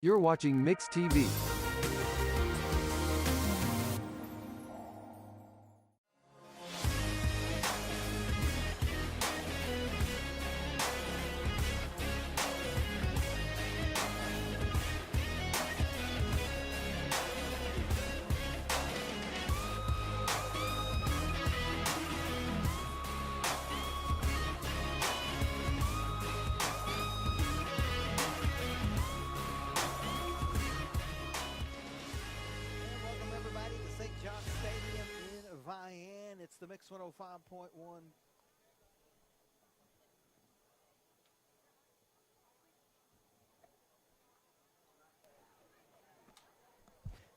You're watching Mix TV. Welcome everybody to St. John Stadium in Vian. It's the Mix 105.1.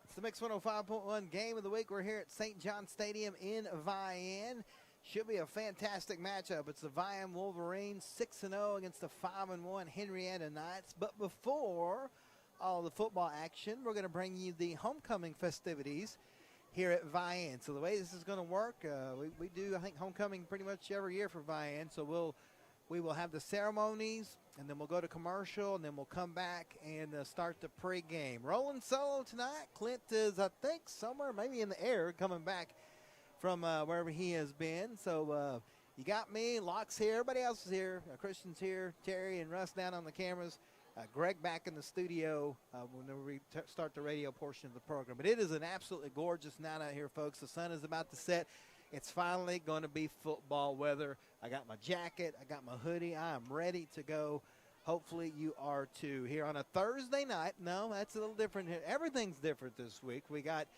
It's the Mix 105.1 game of the week. We're here at St. John Stadium in Vian. Should be a fantastic matchup. It's the Vian Wolverines 6-0 against the 5-1 Henryetta Knights. But before all the football action, we're going to bring you the homecoming festivities here at Vian. So the way this is going to work, we do, I think, homecoming pretty much every year for Vian. So we will have the ceremonies, and then we'll go to commercial, and then we'll come back and start the pregame. Rolling solo tonight. Clint is, I think, somewhere maybe in the air coming back from wherever he has been. So you got me, Locke's here, everybody else is here. Christian's here, Terry and Russ down on the cameras. Greg back in the studio when we start the radio portion of the program. But it is an absolutely gorgeous night out here, folks. The sun is about to set. It's finally going to be football weather. I got my jacket. I got my hoodie. I am ready to go. Hopefully you are too. Here on a Thursday night. No, that's a little different here. Everything's different this week. We got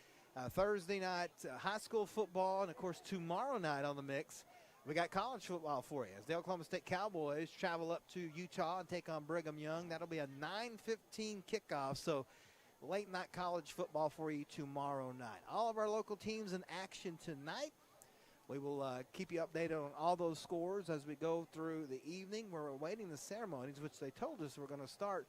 Thursday night high school football, and, of course, tomorrow night on the mix, we got college football for you as the Oklahoma State Cowboys travel up to Utah and take on Brigham Young. That'll be a 9:15 kickoff, so late night college football for you tomorrow night. All of our local teams in action tonight. We will keep you updated on all those scores as we go through the evening. We're awaiting the ceremonies, which they told us we're going to start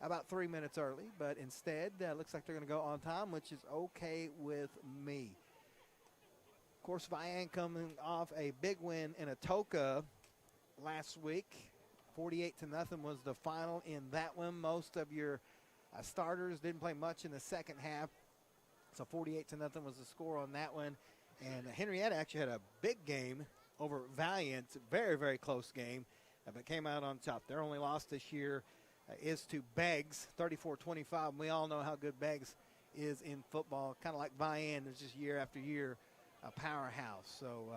about 3 minutes early, but instead it looks like they're going to go on time, which is okay with me. Of course, Vian coming off a big win in Atoka last week. 48-0 was the final in that one. Most of your starters didn't play much in the second half, so 48-0 was the score on that one. And Henryetta actually had a big game over Valiant. Very, very close game, but came out on top. Their only loss this year is to Beggs, 34-25. We all know how good Beggs is in football, kind of like Vian. It's just year after year a powerhouse. So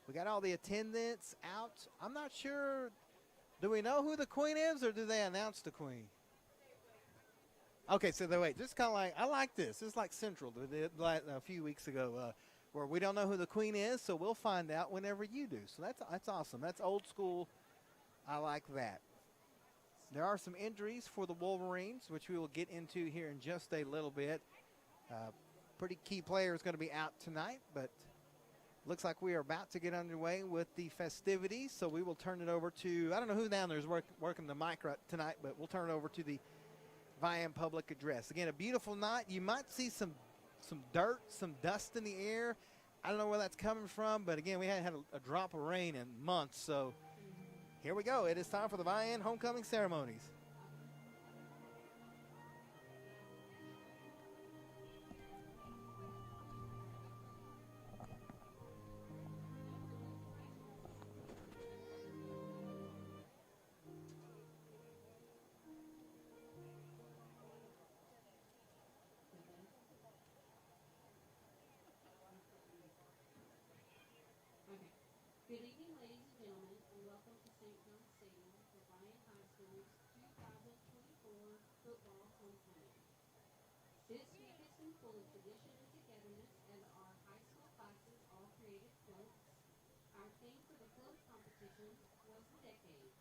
we got all the attendance out. I'm not sure. Do we know who the queen is, or do they announce the queen? Okay, so they wait. Just kind of like, I like this. It's like Central did a few weeks ago where we don't know who the queen is, so we'll find out whenever you do. So that's awesome. That's old school. I like that. There are some injuries for the Wolverines, which we will get into here in just a little bit. Pretty key player is going to be out tonight, but looks like we are about to get underway with the festivities. So we will turn it over to, I don't know who down there is working the mic tonight, but we'll turn it over to the Vian public address. Again, a beautiful night. You might see some dirt, some dust in the air. I don't know where that's coming from, but again, we hadn't had a drop of rain in months. So here we go. It is time for the Vian homecoming ceremonies. Good evening, ladies and gentlemen, and welcome to St. John Stadium for Vian High School's 2024 football homecoming. This week has been full of tradition and togetherness as our high school classes all created floats. Our theme for the float competition was the decades.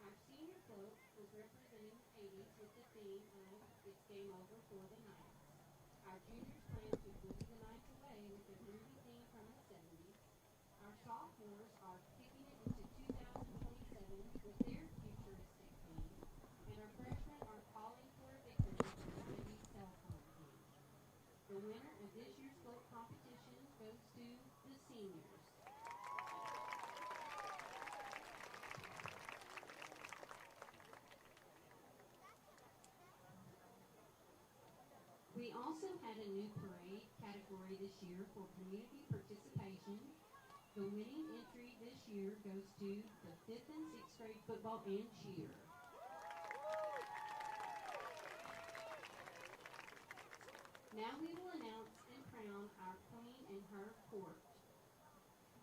Our senior float was representing the 80s with the theme of It's Game Over for the Knights. Our juniors plan to boogie the Knights away with their groovy theme from the 70s. Our sophomores are kicking it into 2027 with their futuristic theme, and our freshmen are calling for a victory with the 90s cell phone theme. The winner of this year's float competition goes to the seniors. We also had a new parade category this year for community participation. The winning entry this year goes to the 5th and 6th grade football and cheer. Now we will announce and crown our queen and her court.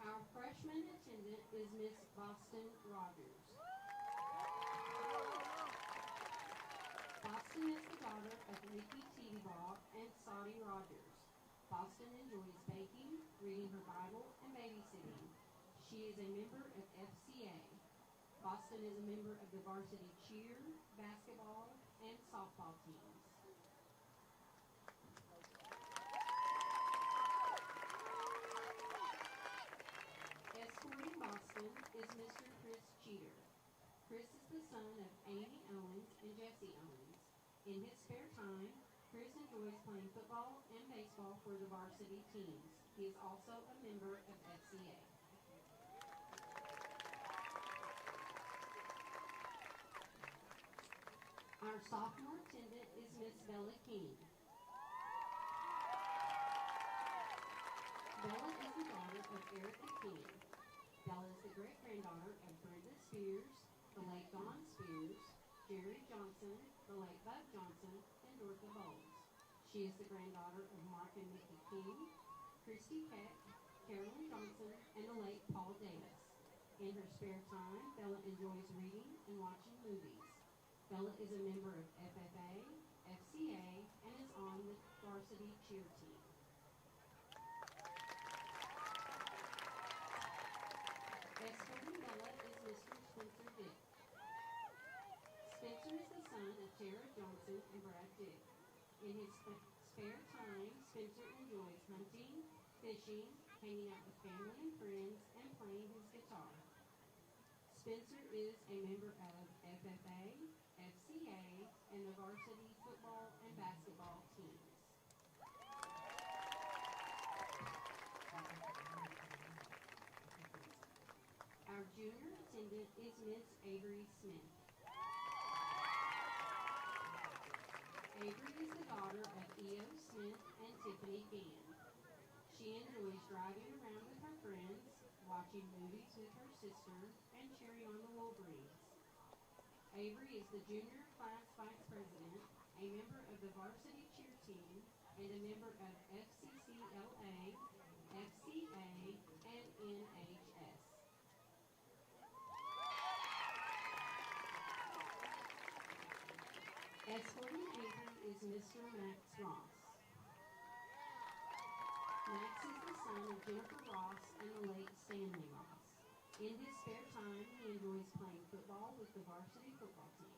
Our freshman attendant is Miss Boston Rogers. Boston is the daughter of Nikki Tebow and Saudi Rogers. Boston enjoys baking, reading her Bible, and babysitting. She is a member of FCA. Boston is a member of the varsity cheer, basketball, and softball teams. Escorting Boston is Mr. Chris Cheater. Chris is the son of Amy Owens and Jesse Owens. In his spare time, Chris enjoys playing football and baseball for the varsity teams. He is also a member of FCA. Our sophomore attendant is Miss Bella King. Bella is the daughter of Erica King. Bella is the great-granddaughter of Brenda Spears, the late Dawn Spears, Jerry Johnson, the late Bud Johnson, and Dorothy Bowles. She is the granddaughter of Mark and Mickey King, Christy Peck, Carolyn Johnson, and the late Paul Davis. In her spare time, Bella enjoys reading and watching movies. Bella is a member of FFA, FCA, and is on the varsity cheer team. Escorting Bella is Mr. Spencer Dick. Spencer is the son of Tara Johnson and Brad Dick. In his spare time, Spencer enjoys hunting, fishing, hanging out with family and friends, and playing his guitar. Spencer is a member of FFA, FCA, and the varsity football and basketball teams. Our junior attendant is Miss Avery Smith. Avery is the daughter of E.O. Smith and Tiffany Vian. She enjoys driving around with her friends, watching movies with her sister, and cheering on the Wolverines. Avery is the junior class vice president, a member of the varsity cheer team, and a member of FCCLA, FCA, and NHS. Escorting Avery is Mr. Max Ross. Max is the son of Jennifer Ross and the late Stanley Ross. In his spare time, he enjoys playing football with the varsity football team.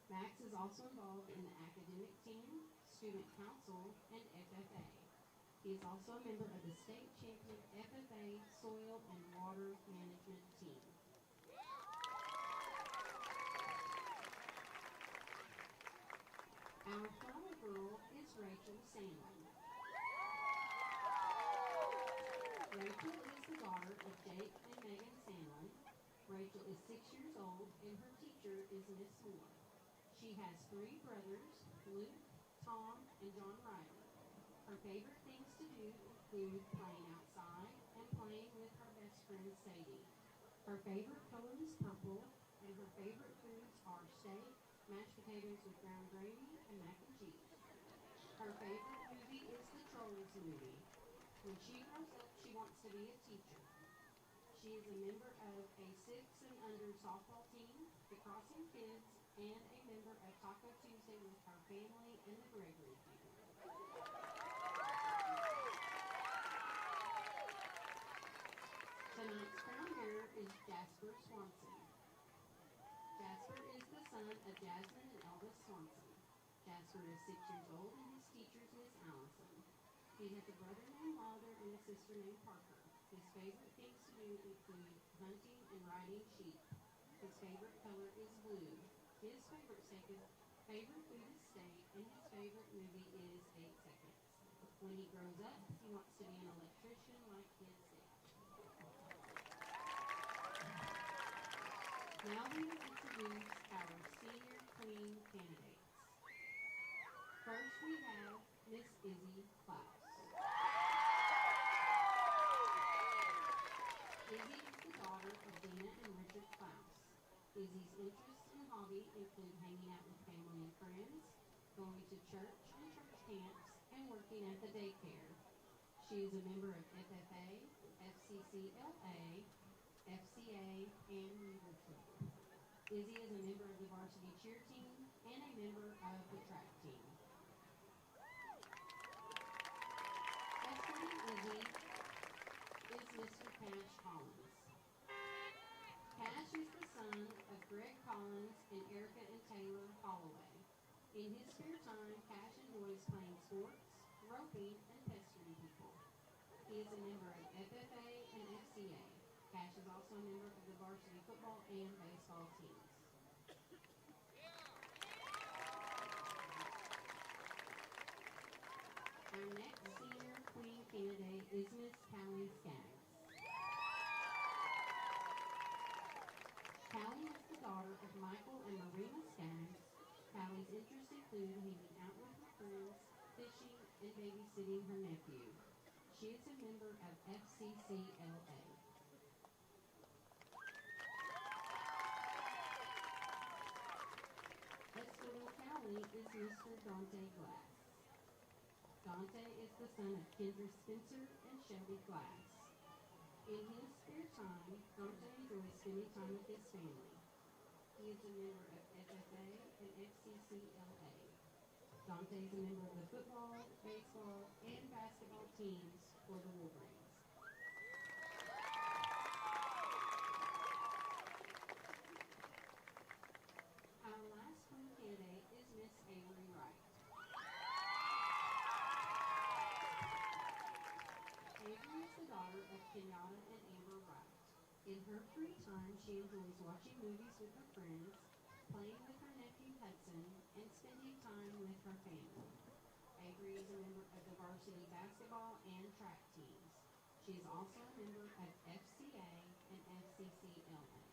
Max is also involved in the academic team, student council, and FFA. He is also a member of the state champion FFA soil and water management team. Our flower girl is Rachel Sandlin. Rachel is the daughter of Jake and Megan Sandlin. Rachel is 6 years old, and her teacher is Miss Moore. She has 3 brothers, Luke, Tom, and John Riley. Her favorite things to do include playing outside and playing with her best friend Sadie. Her favorite color is purple, and her favorite foods are steak, mashed potatoes with brown gravy, and mac and cheese. Her favorite movie is the Trolls movie. When she grows up, she wants to be a teacher. She is a member of a 6 and under softball team, the Crossing Kids, and a member of Taco Tuesday with her family and the Gregory family. Tonight's crown bearer is Jasper Swanson. Jasper is the son of Jasmine and Elvis Swanson. Jasper is 6 years old, and his teacher is Miss Allison. He has a brother named Walter and a sister named Parker. His favorite things to do include hunting and riding sheep. His favorite color is blue. His favorite food is steak, and his favorite movie is 8 Seconds. When he grows up, he wants to be an electrician like his dad. Now we will introduce our senior queen candidates. First we have Miss Izzy Klaus. Izzy is the daughter of Dina and Richard Klaus. Izzy's interests and hobby include hanging out with family and friends, going to church and church camps, and working at the daycare. She is a member of FFA, FCCLA, FCA, and leadership. Izzy is a member of the varsity cheer team and a member of the track team. Escorting Izzy is Mr. Cash Collins. Cash is the son of Greg Collins and Erica and Taylor Holloway. In his spare time, Cash enjoys playing sports, roping, and pestering people. He is a member of FFA and FCA. Cash is also a member of the varsity football and baseball teams. Our next senior queen candidate is Miss Callie Skaggs. Callie is the daughter of Michael and Marina Skaggs. Callie's interests include hanging out with her friends, fishing, and babysitting her nephew. She is a member of FCCLA. Escorting Callie is Mr. Dante Glass. Dante is the son of Kendra Spencer and Shelby Glass. In his spare time, Dante enjoys spending time with his family. He is a member of FFA and FCCLA. Dante is a member of the football, baseball, and basketball teams for the Wolverines. Our last queen candidate is Miss Avery Wright. Avery is the daughter of Kenyatta and Amber Wright. In her free time, she enjoys watching movies with her friends, playing with her nephew Hudson, and spending time with her family. Avery is a member of the varsity basketball and track teams. She is also a member of FCA and FCCLA.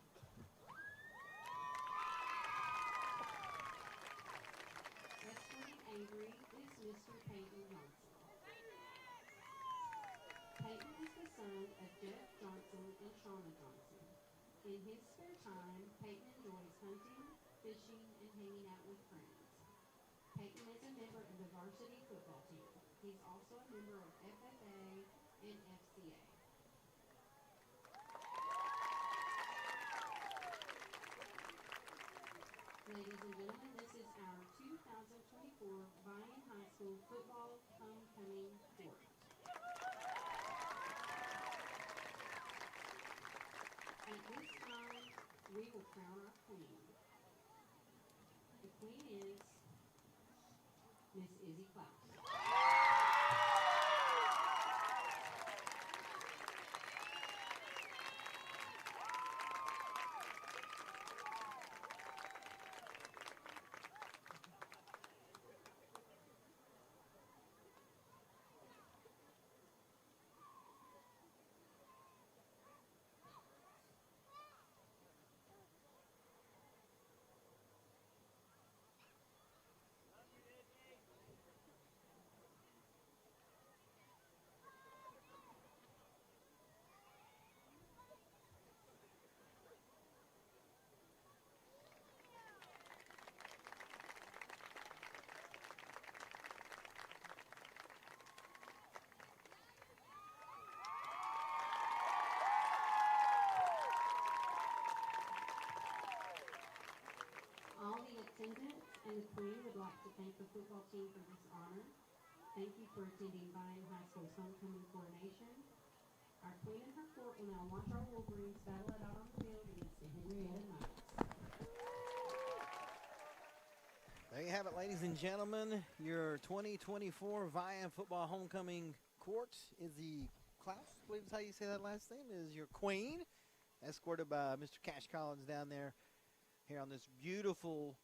Escorting Avery is Mr. Peyton Johnson. Peyton is the son of Jeff Johnson and Shauna Johnson. In his spare time, Peyton enjoys hunting, fishing, and hanging out with friends. Peyton is a member of the varsity football team. He's also a member of FFA and FCA. Ladies and gentlemen, this is our 2024 Vian High School football homecoming court. At this time, we will crown our queen. The queen is Miss Izzy Klaus. All the attendants and the queen would like to thank the football team for this honor. Thank you for attending Vian High School's homecoming coronation. Our queen and her court will now watch our Wolverines battle it out on the field against the Henryetta Knights. There you have it, ladies and gentlemen. Your 2024 Vian football homecoming court. Izzy Klaus, I believe is how you say that last name, is your queen, escorted by Mr. Cash Collins down there here on this beautiful,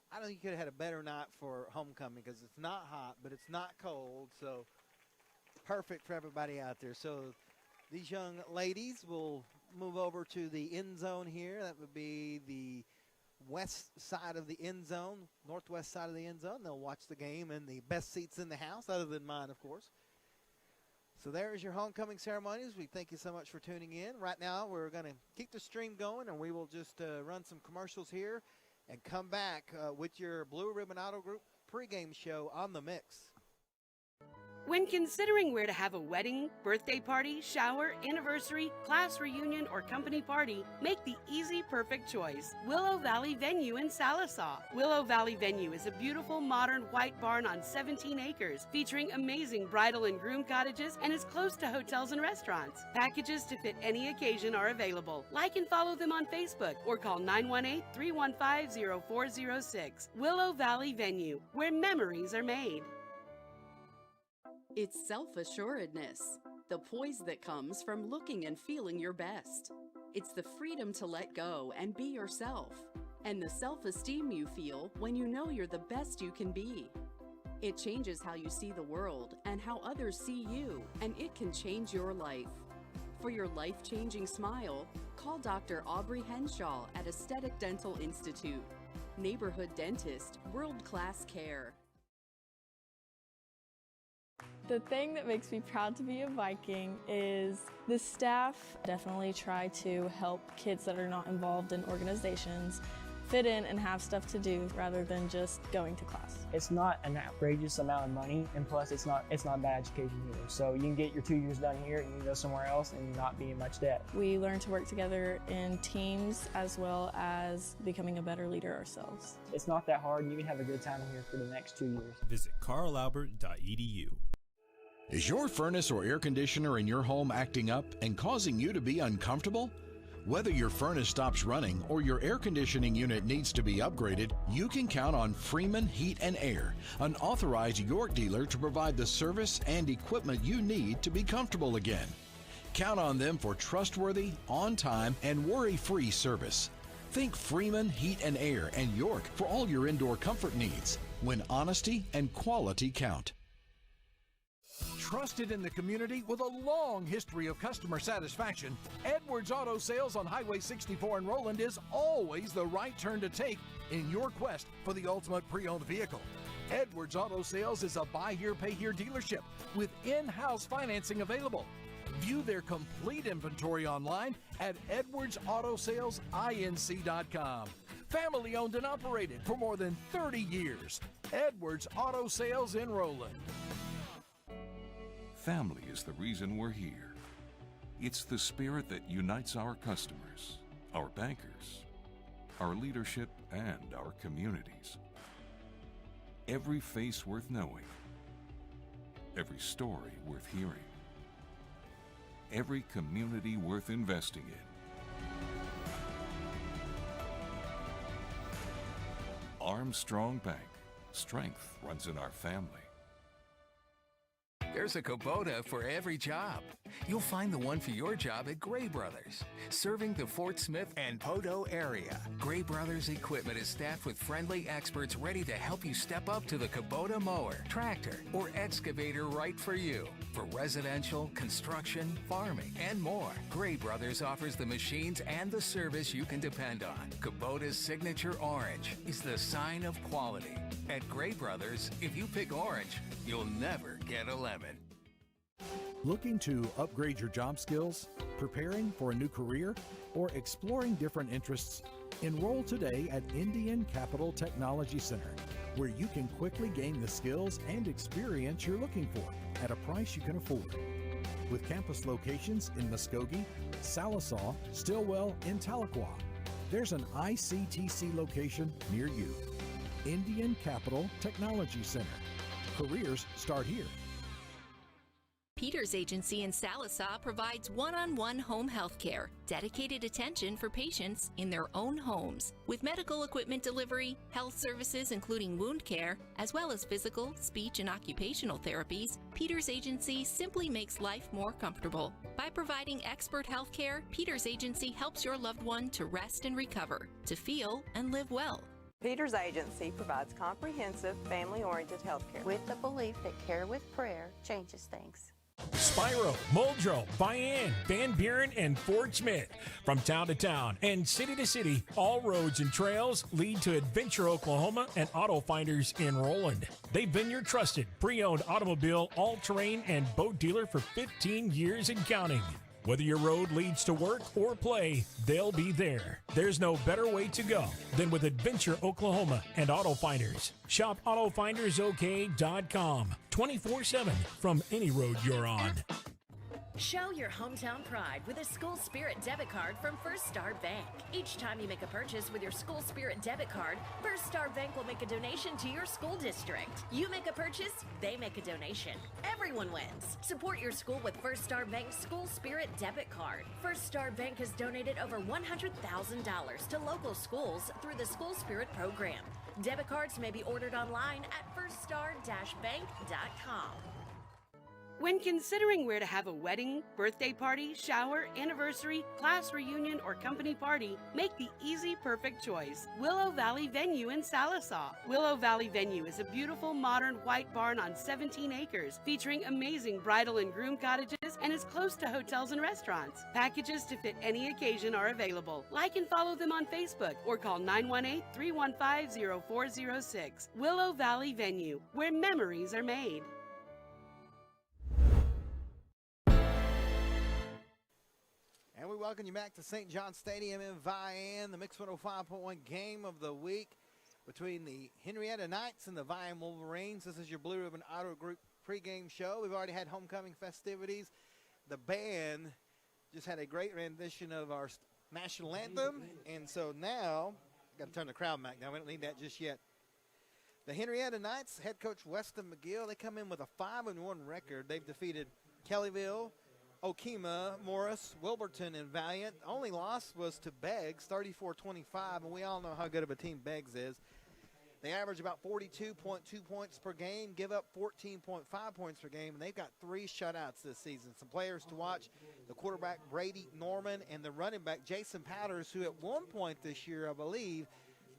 I don't think you could have had a better night for homecoming because it's not hot, but it's not cold, so perfect for everybody out there. So these young ladies will move over to the end zone here. That would be the west side of the end zone, northwest side of the end zone. They'll watch the game in the best seats in the house, other than mine, of course. So there's your homecoming ceremonies. We thank you so much for tuning in. Right now, we're going to keep the stream going, and we will just run some commercials here and come back with your Blue Ribbon Auto Group pregame show on the mix. When considering where to have a wedding, birthday party, shower, anniversary, class reunion, or company party, make the easy, perfect choice. Willow Valley Venue in Salisaw. Willow Valley Venue is a beautiful, modern white barn on 17 acres, featuring amazing bridal and groom cottages and is close to hotels and restaurants. Packages to fit any occasion are available. Like and follow them on Facebook or call 918-315-0406. Willow Valley Venue, where memories are made. It's self-assuredness, the poise that comes from looking and feeling your best. It's the freedom to let go and be yourself, and the self-esteem you feel when you know you're the best you can be. It changes how you see the world and how others see you, and it can change your life. For your life-changing smile, call Dr. Aubrey Henshaw at Aesthetic Dental Institute. Neighborhood dentist, world-class care. The thing that makes me proud to be a Viking is the staff definitely try to help kids that are not involved in organizations fit in and have stuff to do rather than just going to class. It's not an outrageous amount of money, and plus it's not bad education either. So you can get your 2 years done here and you can go somewhere else and not be in much debt. We learn to work together in teams as well as becoming a better leader ourselves. It's not that hard, and you can have a good time here for the next 2 years. Visit carlalbert.edu. Is your furnace or air conditioner in your home acting up and causing you to be uncomfortable? Whether your furnace stops running or your air conditioning unit needs to be upgraded, you can count on Freeman Heat and Air, an authorized York dealer to provide the service and equipment you need to be comfortable again. Count on them for trustworthy, on-time, and worry-free service. Think Freeman Heat and Air and York for all your indoor comfort needs, when honesty and quality count. Trusted in the community with a long history of customer satisfaction, Edwards Auto Sales on Highway 64 in Roland is always the right turn to take in your quest for the ultimate pre-owned vehicle. Edwards Auto Sales is a buy here, pay here dealership with in-house financing available. View their complete inventory online at edwardsautosalesinc.com. Family owned and operated for more than 30 years. Edwards Auto Sales in Roland. Family is the reason we're here. It's the spirit that unites our customers, our bankers, our leadership, and our communities. Every face worth knowing, every story worth hearing, every community worth investing in. Armstrong Bank. Strength runs in our family. There's a Kubota for every job. You'll find the one for your job at Gray Brothers, serving the Fort Smith and Poteau area. Gray Brothers equipment is staffed with friendly experts ready to help you step up to the Kubota mower, tractor, or excavator right for you. For residential, construction, farming, and more, Gray Brothers offers the machines and the service you can depend on. Kubota's signature orange is the sign of quality. At Gray Brothers, if you pick orange, you'll never get a lemon. Looking to upgrade your job skills, preparing for a new career, or exploring different interests? Enroll today at Indian Capital Technology Center, where you can quickly gain the skills and experience you're looking for at a price you can afford. With campus locations in Muskogee, Salisaw, Stillwell, and Tahlequah, there's an ICTC location near you. Indian Capital Technology Center. Careers start here. Peters Agency in Salisaw provides one-on-one home health care, dedicated attention for patients in their own homes, with medical equipment delivery, health services including wound care, as well as physical, speech, and occupational therapies. Peters Agency simply makes life more comfortable. By providing expert health care, Peters Agency helps your loved one to rest and recover, to feel and live well. Peters Agency provides comprehensive, family-oriented health care with the belief that care with prayer changes things. Spyro, Muldrow, Vian, Van Buren, and Fort Smith. From town to town and city to city, all roads and trails lead to Adventure, Oklahoma and Auto Finders in Roland. They've been your trusted pre-owned automobile, all-terrain, and boat dealer for 15 years and counting. Whether your road leads to work or play, they'll be there. There's no better way to go than with Adventure, Oklahoma and Auto Finders. Shop AutoFindersOK.com 24/7 from any road you're on. Show your hometown pride with a School Spirit debit card from First Star Bank. Each time you make a purchase with your School Spirit debit card, First Star Bank will make a donation to your school district. You make a purchase, they make a donation. Everyone wins. Support your school with First Star Bank's School Spirit debit card. First Star Bank has donated over $100,000 to local schools through the School Spirit program. Debit cards may be ordered online at firststar-bank.com. When considering where to have a wedding, birthday party, shower, anniversary, class reunion, or company party, make the easy, perfect choice. Willow Valley Venue in Salisaw. Willow Valley Venue is a beautiful, modern white barn on 17 acres, featuring amazing bridal and groom cottages and is close to hotels and restaurants. Packages to fit any occasion are available. Like and follow them on Facebook or call 918-315-0406. Willow Valley Venue, where memories are made. And we welcome you back to St. John Stadium in Vian, the Mix 105.1 game of the week between the Henryetta Knights and the Vian Wolverines. This is your Blue Ribbon Auto Group pregame show. We've already had homecoming festivities. The band just had a great rendition of our national anthem, and so now, got to turn the crowd back down. We don't need that just yet. The Henryetta Knights, head coach Weston McGill, they come in with a 5-1 record. They've defeated Kellyville, Okema, Morris, Wilburton, and Valiant. Only loss was to Beggs, 34-25, and we all know how good of a team Beggs is. They average about 42.2 points per game, give up 14.5 points per game, and they've got 3 shutouts this season. Some players to watch, the quarterback Brady Norman and the running back Jason Powders, who at one point this year, I believe,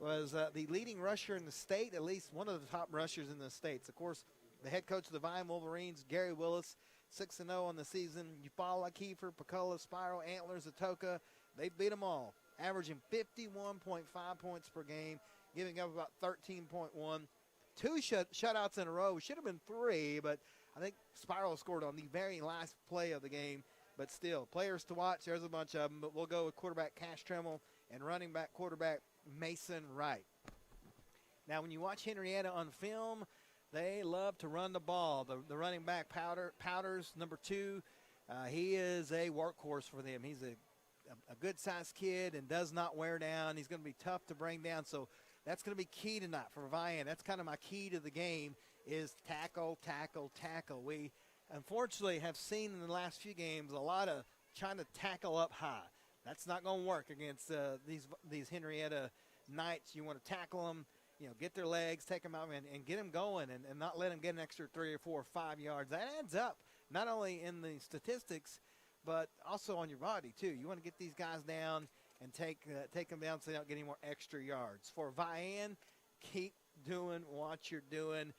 was the leading rusher in the state, at least one of the top rushers in the states. Of course, the head coach of the Vian Wolverines, Gary Willis, 6-0 on the season. Eufaula, Kiefer, Pecola, Spiral, Antlers, Atoka, they beat them all, averaging 51.5 points per game, giving up about 13.1. 2 shutouts in a row. Should have been 3, but I think Spiral scored on the very last play of the game. But still, players to watch, there's a bunch of them, but we'll go with quarterback Cash Tremmel and running back quarterback Mason Wright. Now, when you watch Henryetta on film, they love to run the ball. The running back, Powders, number 2, he is a workhorse for them. He's a good-sized kid and does not wear down. He's going to be tough to bring down, so that's going to be key tonight for Vian. That's kind of my key to the game is tackle, tackle, tackle. We, unfortunately, have seen in the last few games a lot of trying to tackle up high. That's not going to work against these Henryetta Knights. You want to tackle them, get their legs, take them out, and get them going and not let them get an extra 3 or 4 or 5 yards. That adds up, not only in the statistics, but also on your body, too. You want to get these guys down and take them down so they don't get any more extra yards. For Vian, keep doing what you're doing.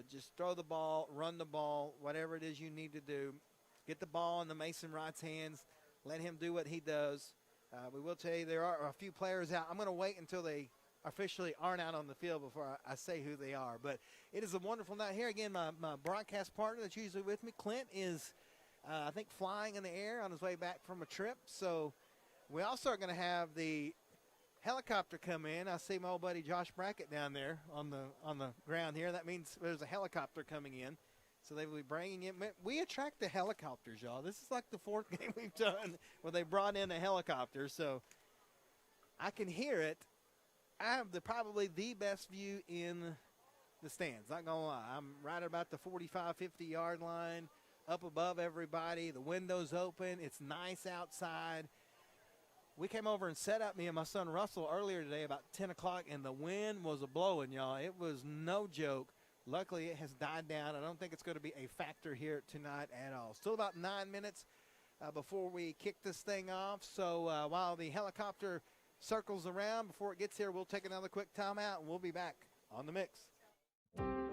Just throw the ball, run the ball, whatever it is you need to do. Get the ball in the Mason Wright's hands. Let him do what he does. We will tell you there are a few players out. I'm going to wait until they officially aren't out on the field before I say who they are. But it is a wonderful night here. Again, my broadcast partner that's usually with me, Clint, is, I think, flying in the air on his way back from a trip. So we also are going to have the helicopter come in. I see my old buddy Josh Brackett down there on the ground here. That means there's a helicopter coming in. So they will be bringing in. We attract the helicopters, y'all. This is like the 4th game we've done where they brought in a helicopter. So I can hear it. I have probably the best view in the stands. Not going to lie. I'm right about the 45, 50-yard line, up above everybody. The window's open. It's nice outside. We came over and set up, me and my son Russell, earlier today about 10 o'clock, and the wind was a-blowing, y'all. It was no joke. Luckily, it has died down. I don't think it's going to be a factor here tonight at all. Still about 9 minutes before we kick this thing off. So while the helicopter circles around, before it gets here, we'll take another quick timeout, and we'll be back on the mix.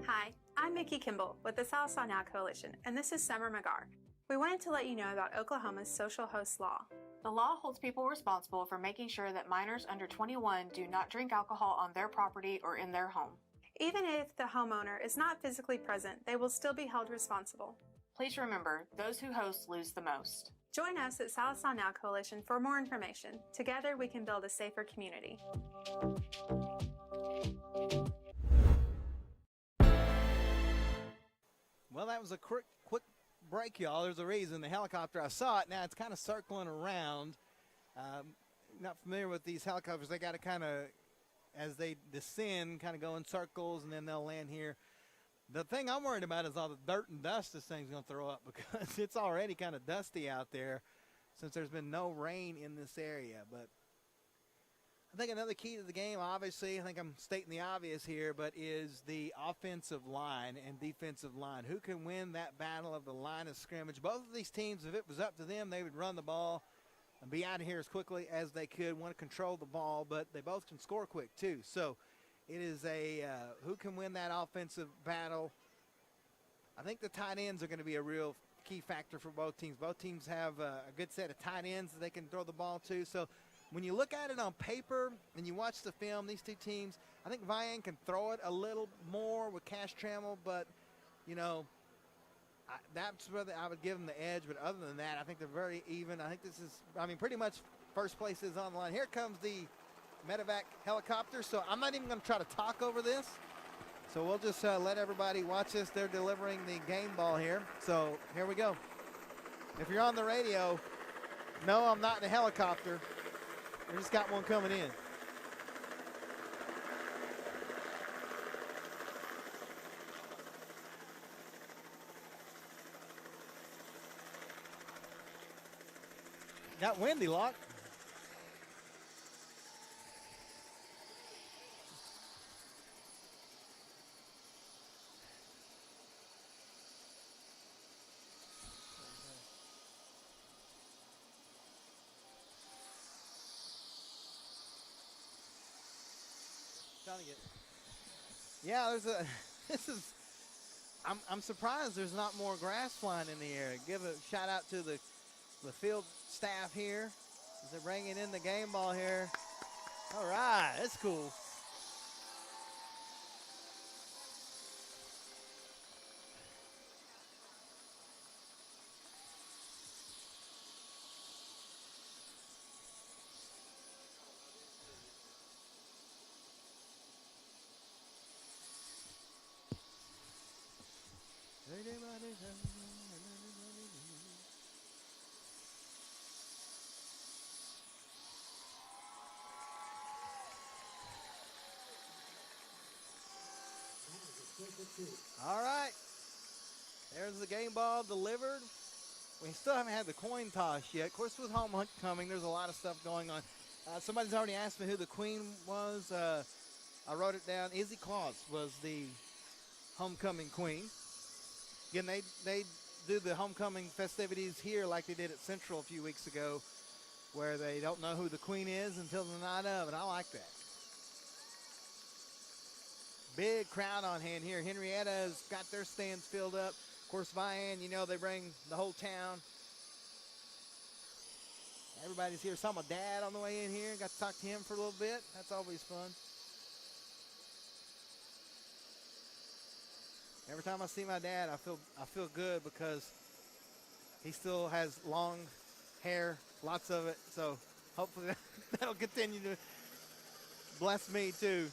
Hi, I'm Mickey Kimball with the South Side Now Coalition, and this is Summer McGar. We wanted to let you know about Oklahoma's social host law. The law holds people responsible for making sure that minors under 21 do not drink alcohol on their property or in their home. Even if the homeowner is not physically present, they will still be held responsible. Please remember, those who host lose the most. Join us at South Side Now Coalition for more information. Together, we can build a safer community. Well, that was a quick break, y'all. There's a reason. The helicopter, I saw it. Now it's kind of circling around. Not familiar with these helicopters. They got to kind of, as they descend, kind of go in circles, and then they'll land here. The thing I'm worried about is all the dirt and dust this thing's going to throw up, because it's already kind of dusty out there since there's been no rain in this area. But I think another key to the game, obviously, I think I'm stating the obvious here, but is the offensive line and defensive line. Who can win that battle of the line of scrimmage? Both of these teams, if it was up to them, they would run the ball and be out of here as quickly as they could, want to control the ball, but they both can score quick too. So it is a who can win that offensive battle. I think the tight ends are going to be a real key factor for both teams. Both teams have a good set of tight ends that they can throw the ball to. So when you look at it on paper and you watch the film, these two teams, I think Vian can throw it a little more with Cash Trammell, but, you know, that's where I would give them the edge. But other than that, I think they're very even. I think this is, pretty much first place is on the line. Here comes the medevac helicopter, so I'm not even going to try to talk over this. So we'll just let everybody watch this. They're delivering the game ball here. So here we go. If you're on the radio, no, I'm not in a helicopter. We just got one coming in. Got windy, Locke. Yeah, there's a. I'm surprised there's not more grass flying in the air. Give a shout out to the field staff here as they're bringing in the game ball here. All right, that's cool. All right, there's the game ball delivered. We still haven't had the coin toss yet. Of course, with homecoming, there's a lot of stuff going on. Somebody's already asked me who the queen was. I wrote it down. Izzy Claus was the homecoming queen. Again, they do the homecoming festivities here like they did at Central a few weeks ago, where they don't know who the queen is until the night of, and I like that. Big crowd on hand here. Henrietta's got their stands filled up. Of course, Vian, you know, they bring the whole town. Everybody's here. Saw my dad on the way in here. Got to talk to him for a little bit. That's always fun. Every time I see my dad, I feel good because he still has long hair, lots of it. So hopefully that'll continue to bless me too.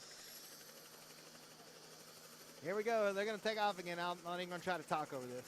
Here we go. They're going to take off again. I'm not even going to try to talk over this.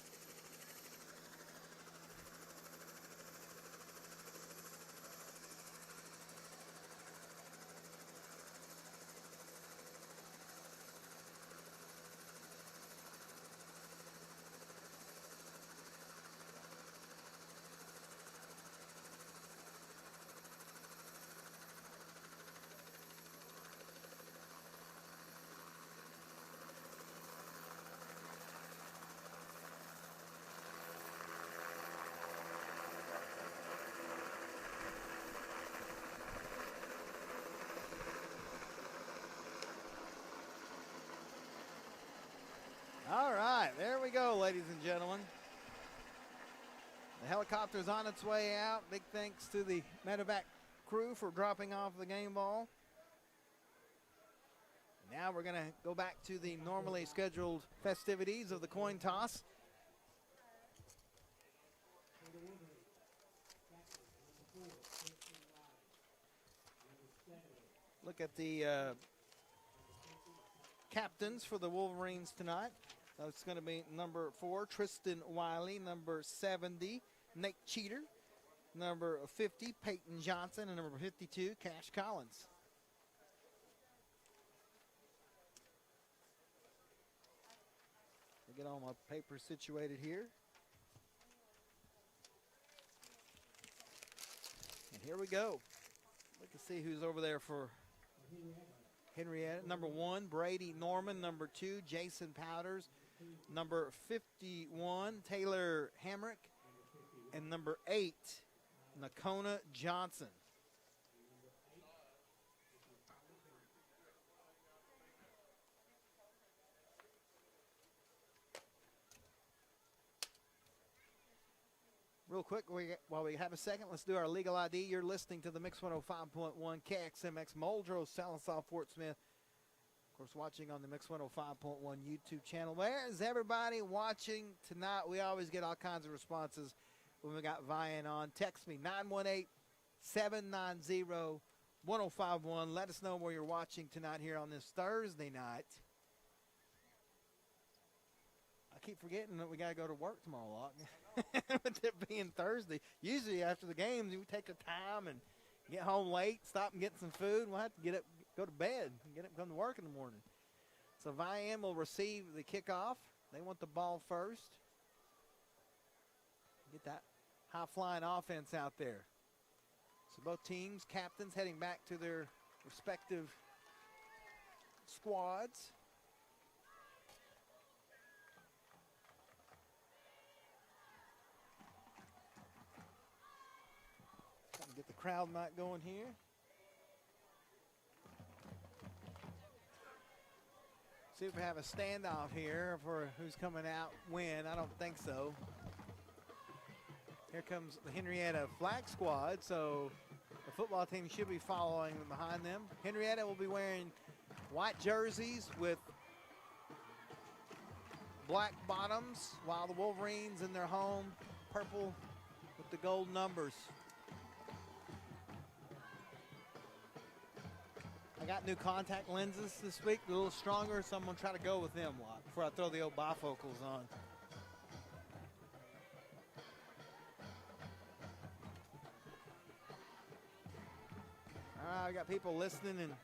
ladies and gentlemen. The helicopter's on its way out. Big thanks to the medevac crew for dropping off the game ball. Now we're going to go back to the normally scheduled festivities of the coin toss. Look at the captains for the Wolverines tonight. That's going to be number 4, Tristan Wiley, number 70, Nate Cheater, number 50, Peyton Johnson, and number 52, Cash Collins. I'll get all my papers situated here. And here we go. Look to see who's over there for Henryetta. Number 1, Brady Norman. Number 2, Jason Powders. Number 51, Taylor Hamrick. And number 8, Nakona Johnson. Real quick, while we have a second, let's do our legal ID. You're listening to the Mix 105.1 KXMX Muldrow, Sallisaw, Fort Smith. Of course, watching on the Mix 105.1 YouTube channel. Where is everybody watching tonight? We always get all kinds of responses when we got Vian on. Text me, 918-790-1051. Let us know where you're watching tonight here on this Thursday night. I keep forgetting that we got to go to work tomorrow, Locke. With it being Thursday. Usually after the games, we take the time and get home late, stop and get some food. We'll have to get up, go to bed, and get up and come to work in the morning. So Vian will receive the kickoff. They want the ball first. Get that high-flying offense out there. So both teams, captains, heading back to their respective squads. Get the crowd mic going here. See if we have a standoff here for who's coming out when. I don't think so. Here comes the Henryetta flag squad, so the football team should be following behind them. Henryetta will be wearing white jerseys with black bottoms, while the Wolverines in their home, purple with the gold numbers. I got new contact lenses this week, a little stronger, so I'm going to try to go with them before I throw the old bifocals on. All right, I got people listening in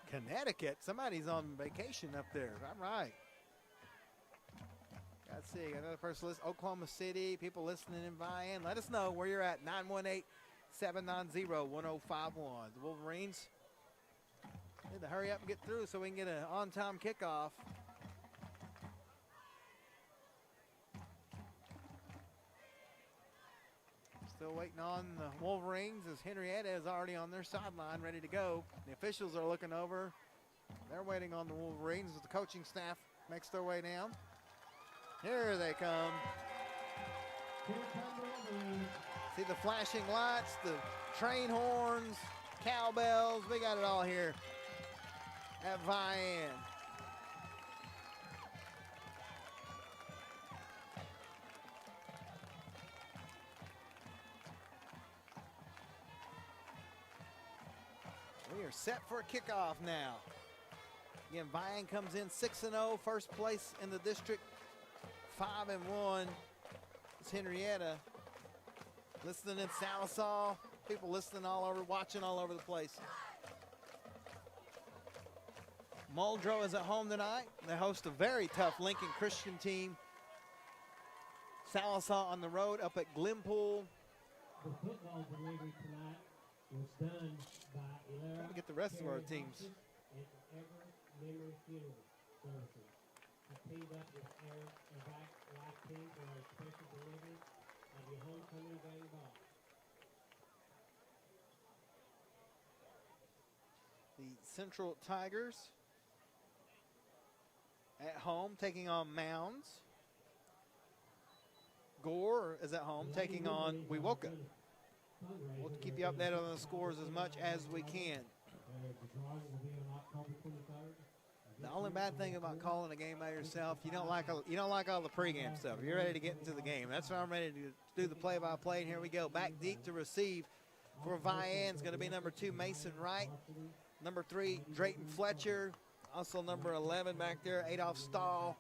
Connecticut. Somebody's on vacation up there. All right. Let's see, another person listening. Oklahoma City, people listening in Vian. Let us know where you're at, 918-790-1051. The Wolverines need to hurry up and get through so we can get an on-time kickoff. Still waiting on the Wolverines as Henryetta is already on their sideline, ready to go. The officials are looking over. They're waiting on the Wolverines as the coaching staff makes their way down. Here they come. See the flashing lights, the train horns, cowbells. We got it all here at Vian. We are set for a kickoff now. Again, Vian comes in 6-0, first place in the district, 5-1. It's Henryetta. Listening in Sallisaw, people listening all over, watching all over the place. Muldrow is at home tonight. They host a very tough Lincoln Christian team. Sallisaw on the road up at Glenpool. The football delivery tonight was done by Trying to get the rest of our teams. And Everett Memory Funeral Services. I teamed up with Eric and Life Team for a special delivery of your homecoming game ball. The Central Tigers at home taking on Mounds. Gore is at home taking on Wewoka. We'll keep you updated on the scores as much as we can. The only bad thing about calling a game by yourself, you don't like all the pregame stuff. You're ready to get into the game. That's why I'm ready to do the play-by-play. And here we go. Back deep to receive for Vian is going to be number 2, Mason Wright. Number 3, Drayton Fletcher. Also number 11 back there, Adolph Stahl.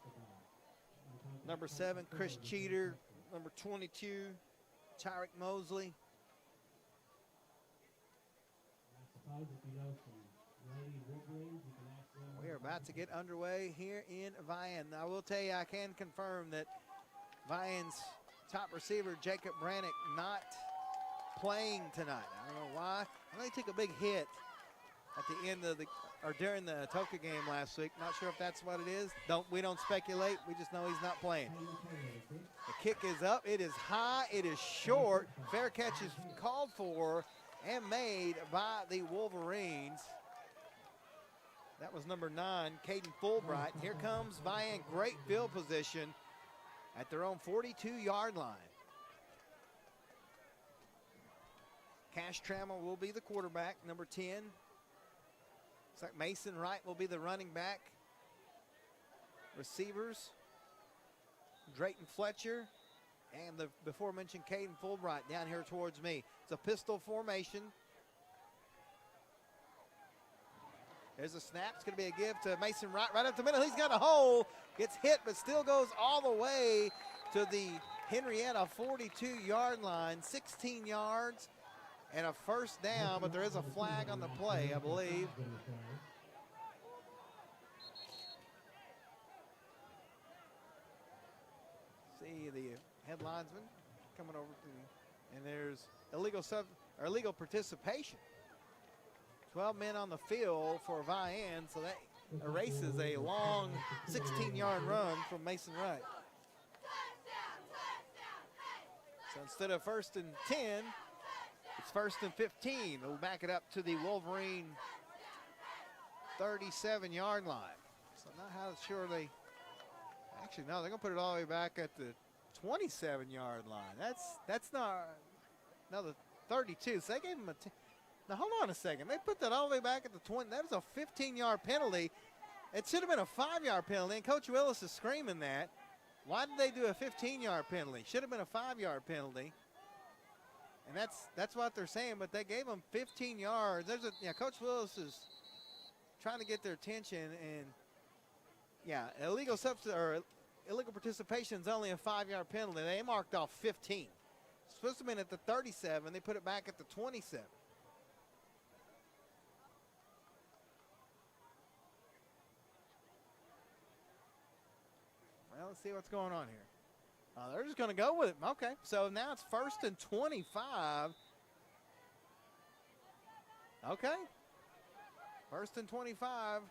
Number 7, Chris Cheater. Number 22, Tyrick Mosley. We are about to get underway here in Vian. I will tell you, I can confirm that Vian's top receiver, Jacob Brannick, not playing tonight. I don't know why. I know he took a big hit at the end of during the Toka game last week. Not sure if that's what it is. We don't speculate. We just know he's not playing. The kick is up. It is high. It is short. Fair catch is called for and made by the Wolverines. That was number 9, Caden Fulbright. Here comes Vian. Great field position at their own 42-yard line. Cash Trammell will be the quarterback, number 10. Looks like Mason Wright will be the running back. Receivers, Drayton Fletcher and the before-mentioned Caden Fulbright down here towards me. It's a pistol formation. There's a snap. It's going to be a give to Mason Wright right up the middle. He's got a hole. Gets hit, but still goes all the way to the Henryetta 42-yard line. 16 yards and a first down, but there is a flag on the play, I believe. See the head linesman coming over to me. And there's illegal participation. 12 men on the field for Vian, so that erases a long 16-yard run from Mason Wright. So instead of 1st and 10, it's 1st and 15. We'll back it up to the Wolverine 37-yard line. So not how sure they, actually no, they're gonna put it all the way back at the 27-yard line. That's not, no, the 32. So they gave him a, now hold on a second. They put that all the way back at the 20. That was a 15-yard penalty. It should have been a 5-yard penalty, and Coach Willis is screaming that. Why did they do a 15-yard penalty? Should have been a 5-yard penalty. And that's what they're saying, but they gave them 15 yards. Coach Willis is trying to get their attention, and illegal participation is only a 5-yard penalty. They marked off 15. It's supposed to have been at the 37. They put it back at the 27. Well, let's see what's going on here. They're just going to go with it. Okay, so now it's 1st and 25. Okay. 1st and 25.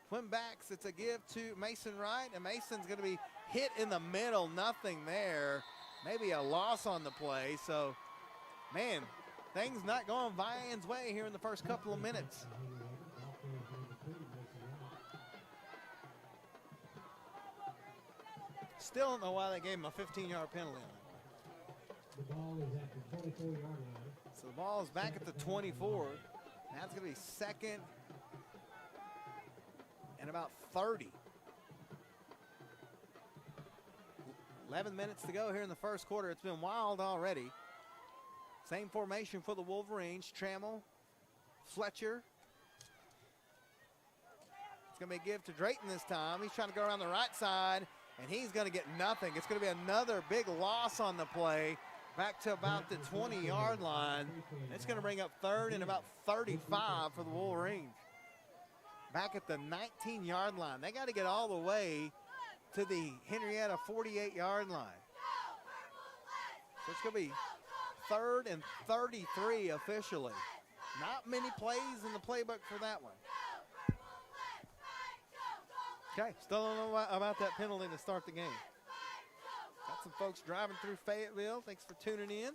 Twin backs, it's a give to Mason Wright, and Mason's going to be hit in the middle. Nothing there. Maybe a loss on the play. So, man, things not going Vian's way here in the first couple of minutes. Still don't know why they gave him a 15-yard penalty on it. The ball is at the 24-yard line. So the ball is back at the 24. Now it's going to be 2nd and about 30. 11 minutes to go here in the first quarter. It's been wild already. Same formation for the Wolverines. Trammell, Fletcher. It's going to be a give to Drayton this time. He's trying to go around the right side, and he's going to get nothing. It's going to be another big loss on the play, back to about the 20-yard line. It's going to bring up 3rd and about 35 for the Wolverines. Back at the 19-yard line. They got to get all the way to the Henryetta 48-yard line. So it's going to be 3rd and 33 officially. Not many plays in the playbook for that one. Okay, still don't know about that penalty to start the game. Got some folks driving through Fayetteville. Thanks for tuning in.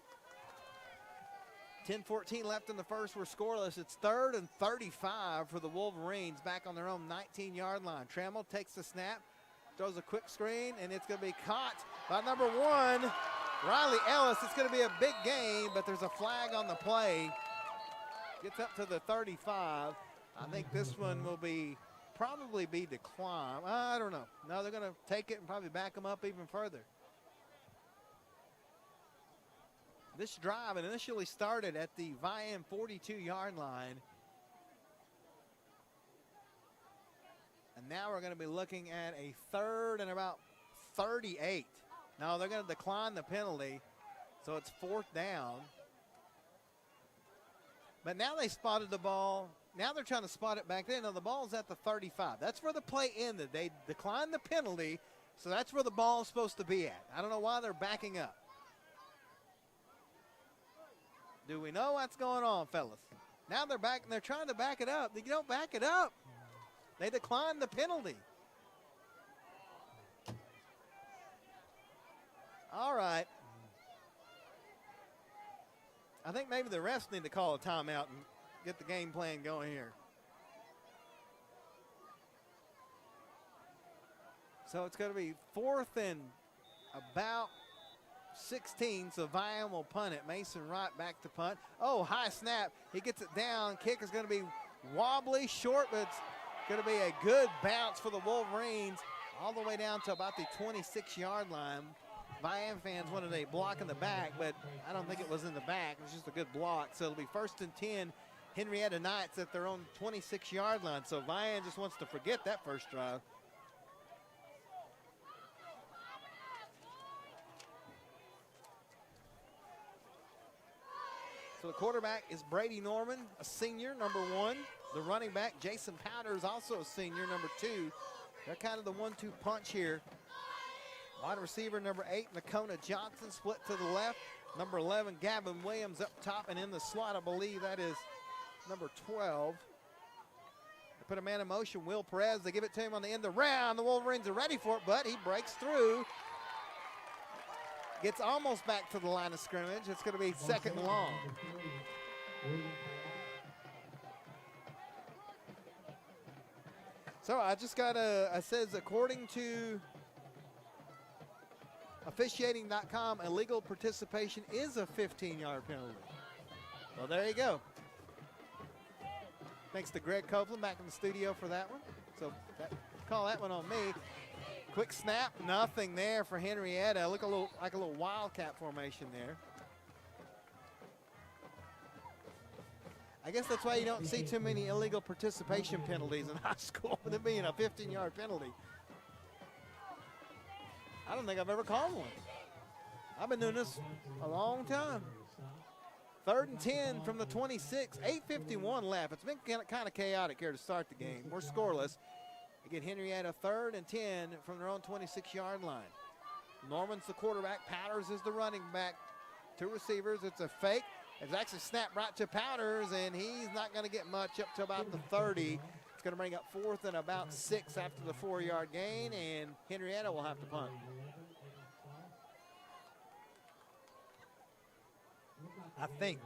10-14 left in the first. We're scoreless. It's 3rd and 35 for the Wolverines back on their own 19-yard line. Trammell takes the snap, throws a quick screen, and it's going to be caught by number 1, Riley Ellis. It's going to be a big game, but there's a flag on the play. Gets up to the 35. I think this one will probably be declined. I don't know. No, they're going to take it and probably back them up even further. This drive initially started at the Vian 42-yard line. And now we're going to be looking at a 3rd and about 38. No, they're going to decline the penalty, so it's 4th down. But now they spotted the ball. Now they're trying to spot it back there. No, the ball's at the 35. That's where the play ended. They declined the penalty, so that's where the ball is supposed to be at. I don't know why they're backing up. Do we know what's going on, fellas? Now they're back, and they're trying to back it up. You don't back it up. They declined the penalty. All right. I think maybe the refs need to call a timeout and get the game plan going here. So it's going to be 4th and about 16, so Vian will punt it. Mason Wright back to punt. Oh, high snap. He gets it down. Kick is going to be wobbly, short, but it's going to be a good bounce for the Wolverines all the way down to about the 26-yard line. Vian fans wanted a block in the back, but I don't think it was in the back. It was just a good block. So it'll be 1st and 10. Henryetta Knights at their own 26-yard line. So Vian just wants to forget that first drive. So the quarterback is Brady Norman, a senior, number 1. The running back, Jason Powders, also a senior, number 2. They're kind of the 1-2 punch here. Wide receiver, number 8, Nakona Johnson, split to the left. Number 11, Gavin Williams up top, and in the slot, I believe that is number 12. They put a man in motion, Will Perez. They give it to him on the end of the round. The Wolverines are ready for it, but he breaks through. Gets almost back to the line of scrimmage. It's going to be 2nd and long. So I just got it says according to officiating.com, illegal participation is a 15-yard penalty. Well, there you go. Thanks to Greg Copeland back in the studio for that one. So call that one on me. Quick snap, nothing there for Henryetta. Look like a little wildcat formation there. I guess that's why you don't see too many illegal participation penalties in high school, with it being a 15-yard penalty. I don't think I've ever called one. I've been doing this a long time. 3rd and 10 from the 26, 8:51 left. It's been kind of chaotic here to start the game. We're scoreless. Again, Henryetta 3rd and 10 from their own 26-yard line. Norman's the quarterback. Powders is the running back. 2 receivers. It's a fake. It's actually snapped right to Powders, and he's not going to get much up to about the 30. It's going to bring up 4th and about 6 after the 4-yard gain, and Henryetta will have to punt. I think.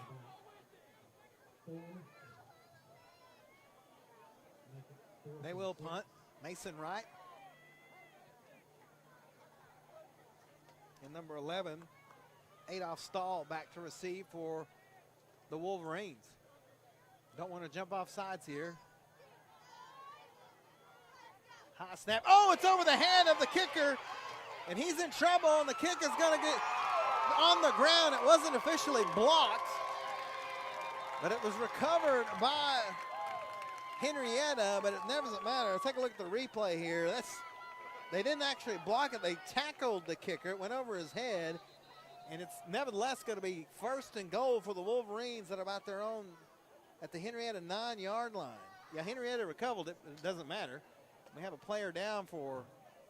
They will punt. Mason Wright. And number 11, Adolph Stahl back to receive for the Wolverines. Don't want to jump off sides here. High snap. Oh, it's over the head of the kicker, and he's in trouble, and the kick is going to get on the ground. It wasn't officially blocked, but it was recovered by Henryetta, but it never doesn't matter. Let's take a look at the replay here. They didn't actually block it. They tackled the kicker. It went over his head, and it's nevertheless going to be 1st and goal for the Wolverines at about their own, at the Henryetta 9-yard line. Yeah, Henryetta recovered it, but it doesn't matter. We have a player down for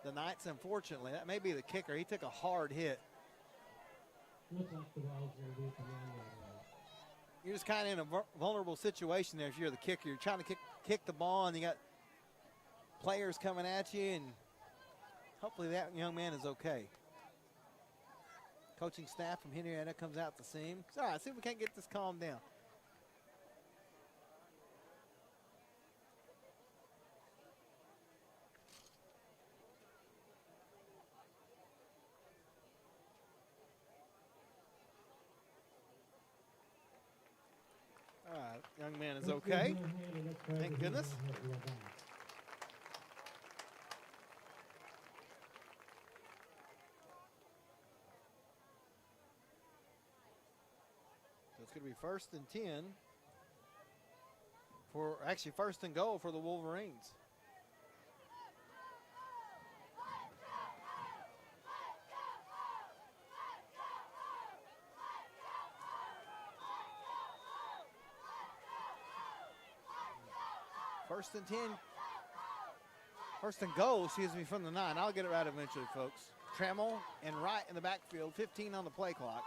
the Knights, unfortunately. That may be the kicker. He took a hard hit. Looks like the ball's going to be at the 9-yard line. You're just kind of in a vulnerable situation there if you're the kicker. You're trying to kick the ball, and you got players coming at you, and hopefully that young man is okay. Coaching staff from Henryetta comes out the seam. It's all right, see if we can't get this calmed down. All right, young man is okay. Thank goodness. So it's going to be 1st and 10 for, actually 1st and goal for the Wolverines. First and 10. 1st and goal, excuse me, from the 9. I'll get it right eventually, folks. Trammell and Wright in the backfield, 15 on the play clock.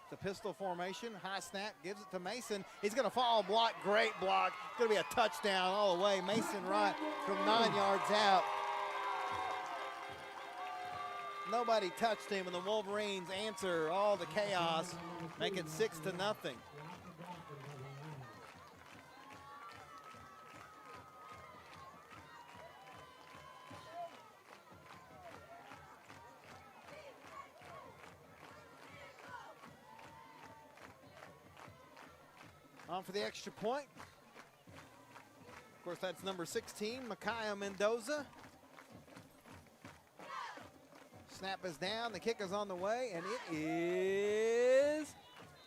It's a pistol formation, high snap, gives it to Mason. He's going to fall, block, great block. It's going to be a touchdown all the way. Mason Wright from 9 yards out. Nobody touched him, and the Wolverines answer all the chaos, make it 6-0. On for the extra point. Of course, that's number 16, Micaiah Mendoza. Snap is down, the kick is on the way, and it is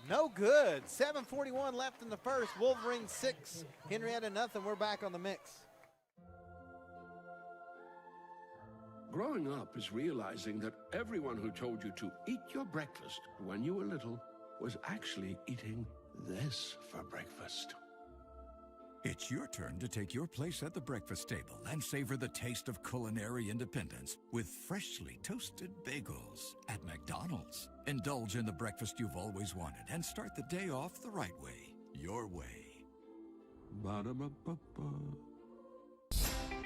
no good. 7:41 left in the first. Wolverines 6, Henryetta nothing. We're back on the mix. Growing up is realizing that everyone who told you to eat your breakfast when you were little was actually eating this for breakfast. It's your turn to take your place at the breakfast table and savor the taste of culinary independence with freshly toasted bagels at McDonald's. Indulge in the breakfast you've always wanted and start the day off the right way, your way. Ba-da-ba-ba-ba.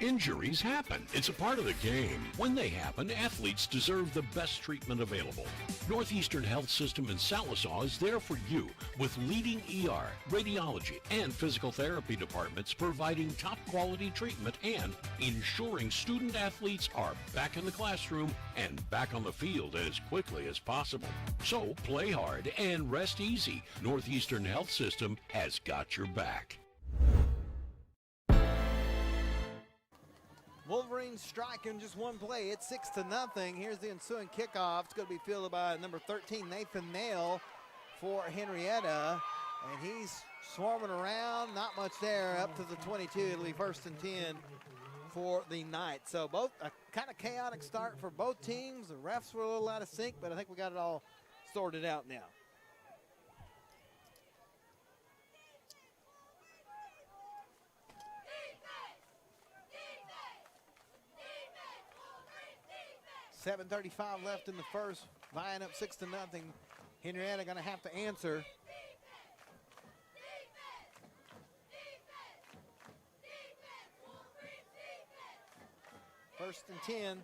Injuries happen. It's a part of the game. When they happen, athletes deserve the best treatment available. Northeastern Health System in Sallisaw is there for you with leading ER, radiology, and physical therapy departments providing top quality treatment and ensuring student athletes are back in the classroom and back on the field as quickly as possible. So play hard and rest easy. Northeastern Health System has got your back. Wolverines striking just one play. It's 6-0. Here's the ensuing kickoff. It's going to be fielded by number 13, Nathan Nail for Henryetta. And he's swarming around. Not much there. Up to the 22. It'll be 1st and 10 for the night. So both a kind of chaotic start for both teams. The refs were a little out of sync, but I think we got it all sorted out now. $7:35 left in the first. Vian up 6-0. Henryetta going to have to answer. First and 10.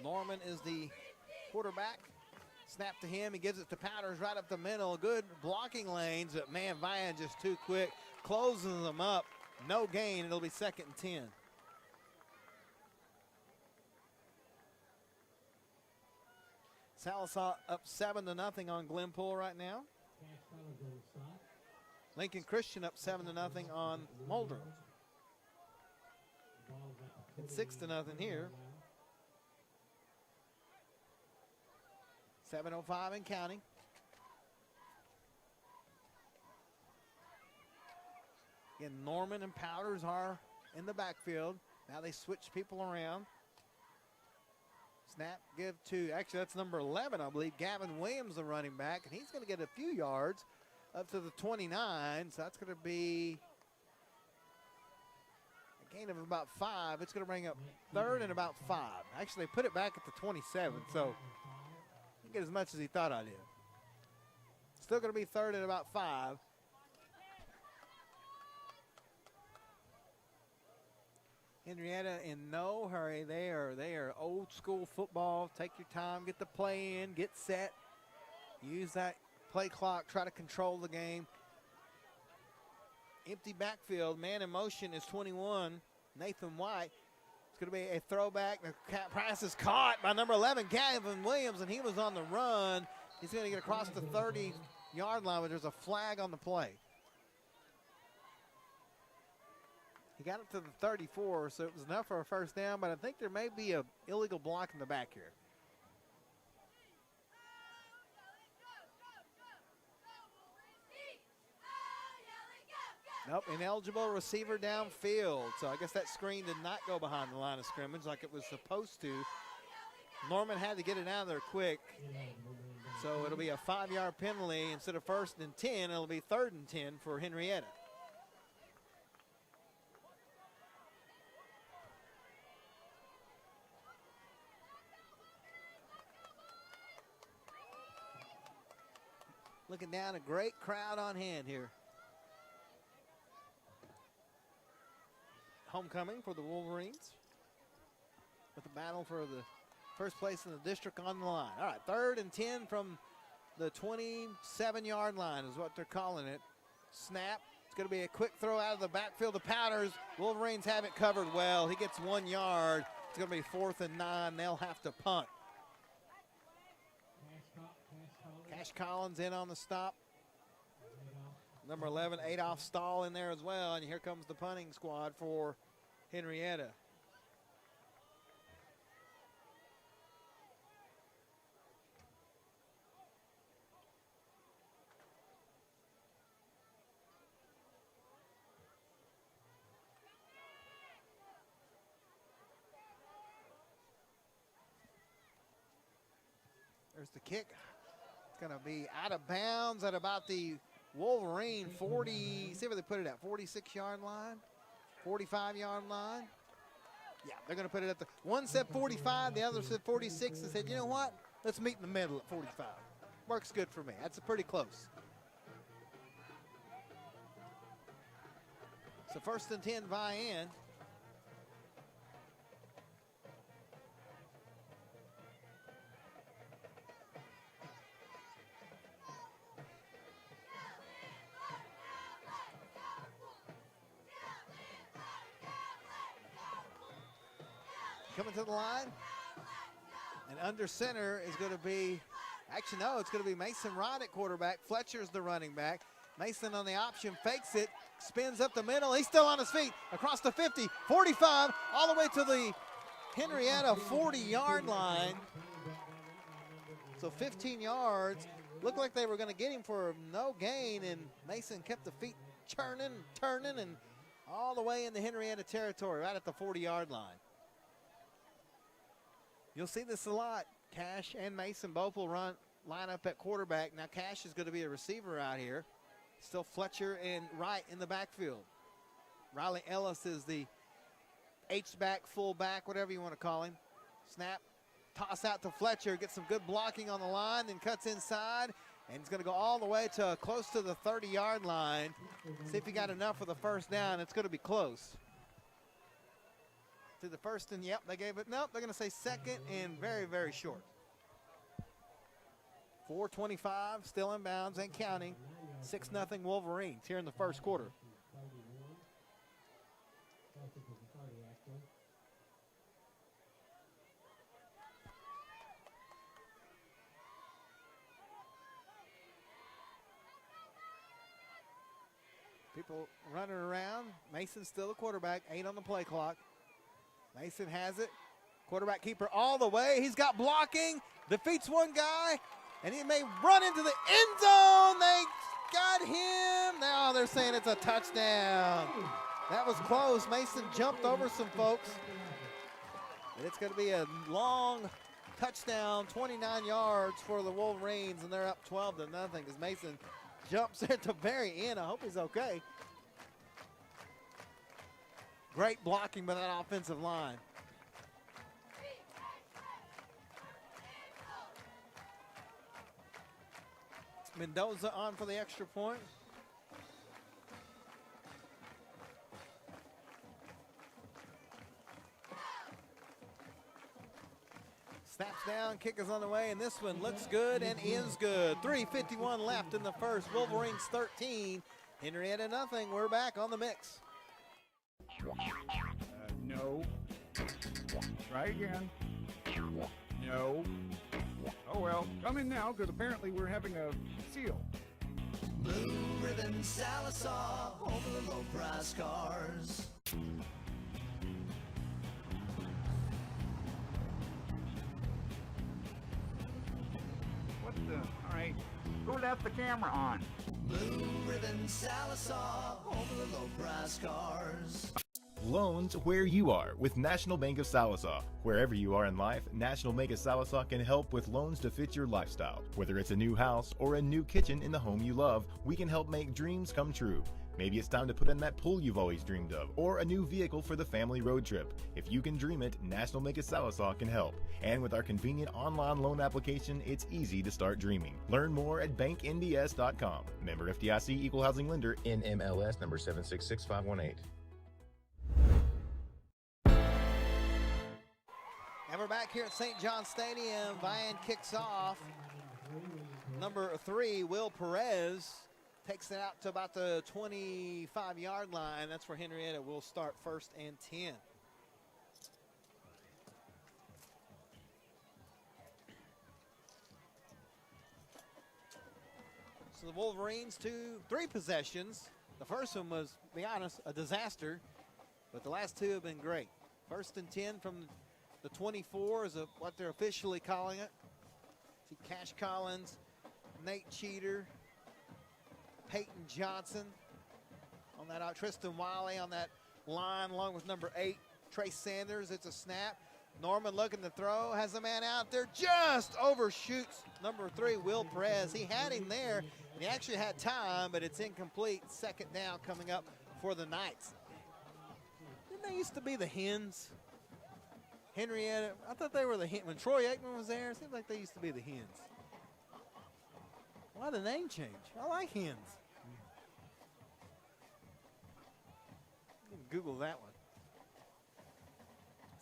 Norman is the quarterback. Snap to him. He gives it to Powders right up the middle. Good blocking lanes, but man, Vian just too quick. Closing them up. No gain. It'll be 2nd and 10. Sallisaw up 7-0 on Glenpool right now. Lincoln Christian up 7-0 on Mulder. It's 6-0 here. 7:05 and counting. Again, Norman and Powders are in the backfield. Now they switch people around. Snap, give to, actually that's number 11, I believe, Gavin Williams, the running back, and he's going to get a few yards up to the 29, so that's going to be a gain of about 5. It's going to bring up 3rd and about 5. Actually, they put it back at the 27, so he didn't get as much as he thought I did. Still going to be 3rd and about 5. Henryetta in no hurry. They are old school football. Take your time, get the play in, get set. Use that play clock, try to control the game. Empty backfield, man in motion is 21, Nathan White. It's going to be a throwback. The pass is caught by number 11, Gavin Williams, and he was on the run. He's going to get across the 30-yard line, but there's a flag on the play. He got up to the 34, so it was enough for a first down, but I think there may be an illegal block in the back here. Nope, ineligible receiver downfield. So I guess that screen did not go behind the line of scrimmage like it was supposed to. Norman had to get it out of there quick. So it'll be a 5-yard penalty. Instead of 1st and 10, it'll be 3rd and 10 for Henryetta. Looking down, a great crowd on hand here. Homecoming for the Wolverines with the battle for the first place in the district on the line. All right, 3rd and 10 from the 27-yard line is what they're calling it. Snap. It's going to be a quick throw out of the backfield to Powders. Wolverines have it covered well. He gets 1 yard. It's going to be 4th and 9. They'll have to punt. Cash Collins in on the stop. Number 11, Adolph Stahl in there as well. And here comes the punting squad for Henryetta. There's the kick. It's going to be out of bounds at about the Wolverine 40, see where they put it at, 46-yard line, 45-yard line. Yeah, they're going to put it at the, one said 45, the other said 46. They said, you know what? Let's meet in the middle at 45. Works good for me. That's pretty close. So 1st and 10, Vian. Coming to the line, and under center is going to be, actually no, it's going to be Mason Rod at quarterback. Fletcher's the running back. Mason on the option, fakes it, spins up the middle. He's still on his feet, across the 50, 45, all the way to the Henryetta 40-yard line. So 15 yards. Looked like they were going to get him for no gain, and Mason kept the feet turning, and all the way into Henryetta territory, right at the 40-yard line. You'll see this a lot. Cash and Mason both will line up at quarterback. Now Cash is going to be a receiver out here. Still Fletcher and Wright in the backfield. Riley Ellis is the H-back, full-back, whatever you want to call him. Snap, toss out to Fletcher, gets some good blocking on the line, then cuts inside, and he's going to go all the way to close to the 30-yard line. See if he got enough for the first down. It's going to be close. To the 1st and, yep, they gave it. Nope, they're going to say 2nd and very, very short. 4:25, still in bounds and counting. 6-0 Wolverines here in the first quarter. People running around. Mason's still the quarterback, 8 on the play clock. Mason has it. Quarterback keeper all the way. He's got blocking. Defeats one guy. And he may run into the end zone. They got him. Now they're saying it's a touchdown. That was close. Mason jumped over some folks. And it's going to be a long touchdown, 29 yards for the Wolverines. And they're up 12-0 as Mason jumps at the very end. I hope he's okay. Great blocking by that offensive line. Mendoza on for the extra point. kick is on the way, and this one looks good and is good. 3:51 left in the first. Wolverines 13, Henryetta nothing. We're back on the mix. No. Try again. No. Oh well, come in now, because apparently we're having a seal. Blue Ribbon Sallisaw, over the low price cars. What the? All right. Who left the camera on? Blue Ribbon Sallisaw, over the low price cars. Loans where you are with National Bank of Sallisaw. Wherever you are in life, National Bank of Sallisaw can help with loans to fit your lifestyle. Whether it's a new house or a new kitchen in the home you love, we can help make dreams come true. Maybe it's time to put in that pool you've always dreamed of, or a new vehicle for the family road trip. If you can dream it, National Bank of Sallisaw can help. And with our convenient online loan application, it's easy to start dreaming. Learn more at banknbs.com. Member FDIC, Equal Housing Lender, NMLS number 766518. And we're back here at St. John Stadium. Vian kicks off. Number 3, Will Perez, takes it out to about the 25-yard line. That's where Henryetta will start 1st and 10. So the Wolverines 3 possessions. The first one was, to be honest, a disaster, but the last 2 have been great. 1st and 10 from the 24 is what they're officially calling it. See Cash Collins, Nate Cheater, Peyton Johnson on that, Tristan Wiley on that line, along with number 8, Trace Sanders. It's a snap. Norman looking to throw, has a man out there, just overshoots number 3, Will Perez. He had him there, and he actually had time, but it's incomplete. 2nd down coming up for the Knights. Didn't they used to be the Hens? Henryetta, I thought they were the Hens. When Troy Aikman was there, it seemed like they used to be the Hens. Why the name change? I like Hens. Google that one.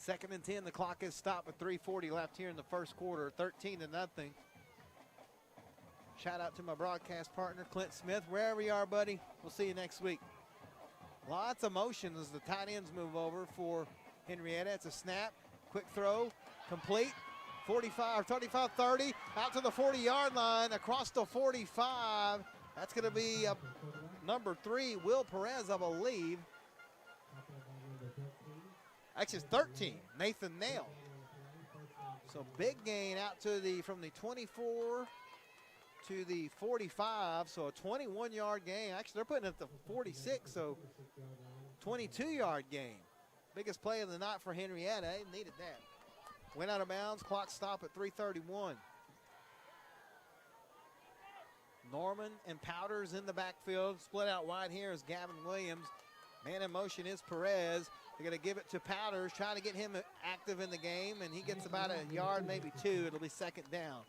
2nd and 10, the clock is stopped with 3:40 left here in the first quarter, 13-0. Shout out to my broadcast partner, Clint Smith. Wherever you are, buddy, we'll see you next week. Lots of motion as the tight ends move over for Henryetta. It's a snap. Quick throw, complete, 45, 35, 30, out to the 40-yard line, across the 45. That's going to be number 3, Will Perez, I believe. Actually, it's 13, Nathan Nail. So big gain out to from the 24 to the 45, so a 21-yard gain. Actually, they're putting it at the 46, so 22-yard gain. Biggest play of the night for Henryetta. They needed that. Went out of bounds. Clock stop at 3:31. Norman and Powders in the backfield. Split out wide here is Gavin Williams. Man in motion is Perez. They're going to give it to Powders, trying to get him active in the game, and he gets about a yard, maybe 2. It'll be 2nd down.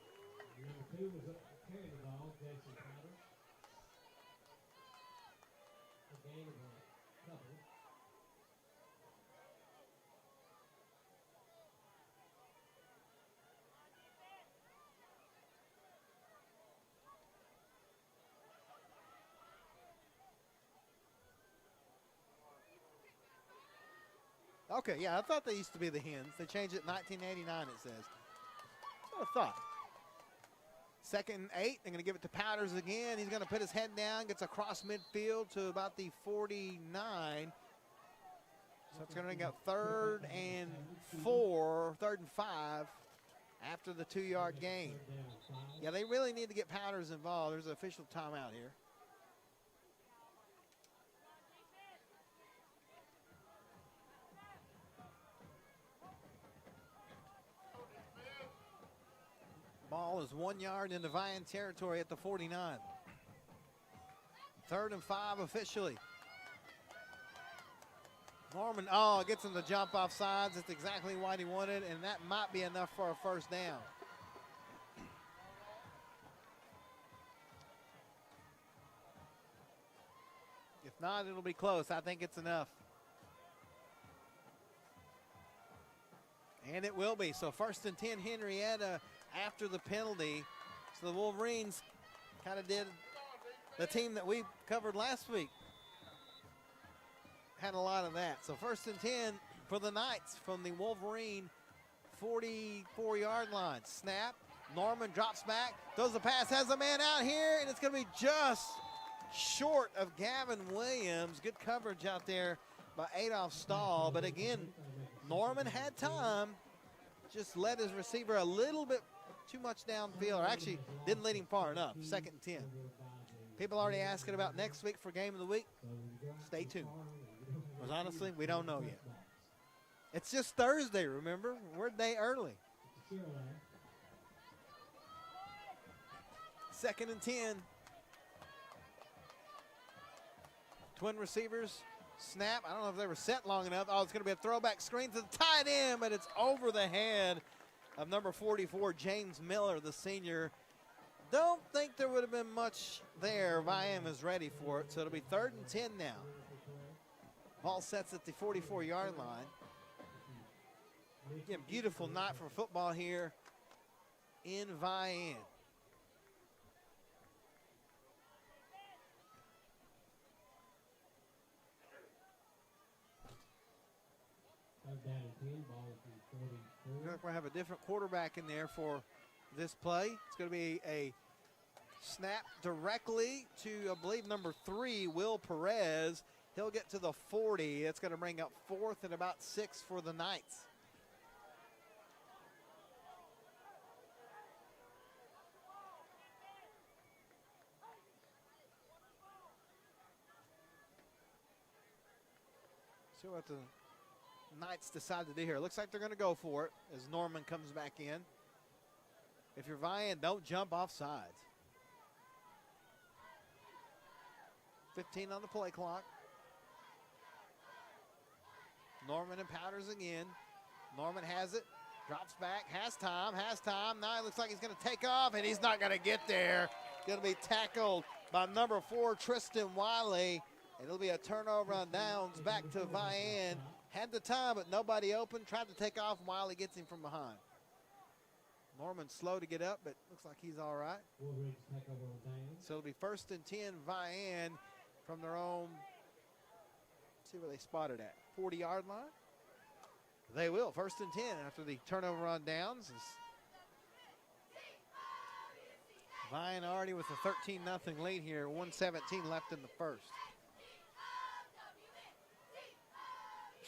Okay, yeah, I thought they used to be the Hens. They changed it in 1989, it says. That's what I thought. 2nd and 8, they're going to give it to Powders again. He's going to put his head down, gets across midfield to about the 49. So it's going to bring up 3rd and 4, 3rd and 5 after the 2-yard gain. Yeah, they really need to get Powders involved. There's an official timeout here. Ball is 1 yard into Vian territory at the 49. 3rd and 5 officially. Norman, gets him to jump off sides. That's exactly what he wanted, and that might be enough for a 1st down. If not, it'll be close. I think it's enough. And it will be. So 1st and 10, Henryetta after the penalty. So the Wolverines kind of did the team that we covered last week. Had a lot of that. So 1st and 10 for the Knights from the Wolverine 44-yard line. Snap. Norman drops back, throws the pass, has a man out here, and it's going to be just short of Gavin Williams. Good coverage out there by Adolph Stahl. But again, Norman had time, just led his receiver a little bit too much downfield, or actually didn't lead him far enough. 2nd and 10. People already asking about next week for game of the week. Stay tuned. Because honestly, we don't know yet. It's just Thursday, remember? We're a day early. 2nd and 10. Twin receivers. Snap. I don't know if they were set long enough. Oh, it's going to be a throwback screen to the tight end, but it's over the head of number 44, James Miller, the senior. Don't think there would have been much there. Vian is ready for it, so it'll be 3rd and 10 now. Ball sets at the 44-yard line. Again, beautiful night for football here in Vian. We're going to have a different quarterback in there for this play. It's going to be a snap directly to, I believe, number 3, Will Perez. He'll get to the 40. It's going to bring up 4th and about 6 for the Knights. See what the Knights decide to do here. Looks like they're going to go for it as Norman comes back in. If you're Vian, don't jump off sides. 15 on the play clock. Norman and Powders again. Norman has it, drops back, has time. Now it looks like he's going to take off, and he's not going to get there. Going to be tackled by number 4, Tristan Wiley. It'll be a turnover on downs back to Vian. Had the time, but nobody open. Tried to take off. Wiley gets him from behind. Norman's slow to get up, but looks like he's all right. So it'll be 1st and 10, Vian from their own, see where they spotted at, 40-yard line. They will, 1st and 10 after the turnover on downs. Vian already with a 13-0 lead here, 1:17 left in the first.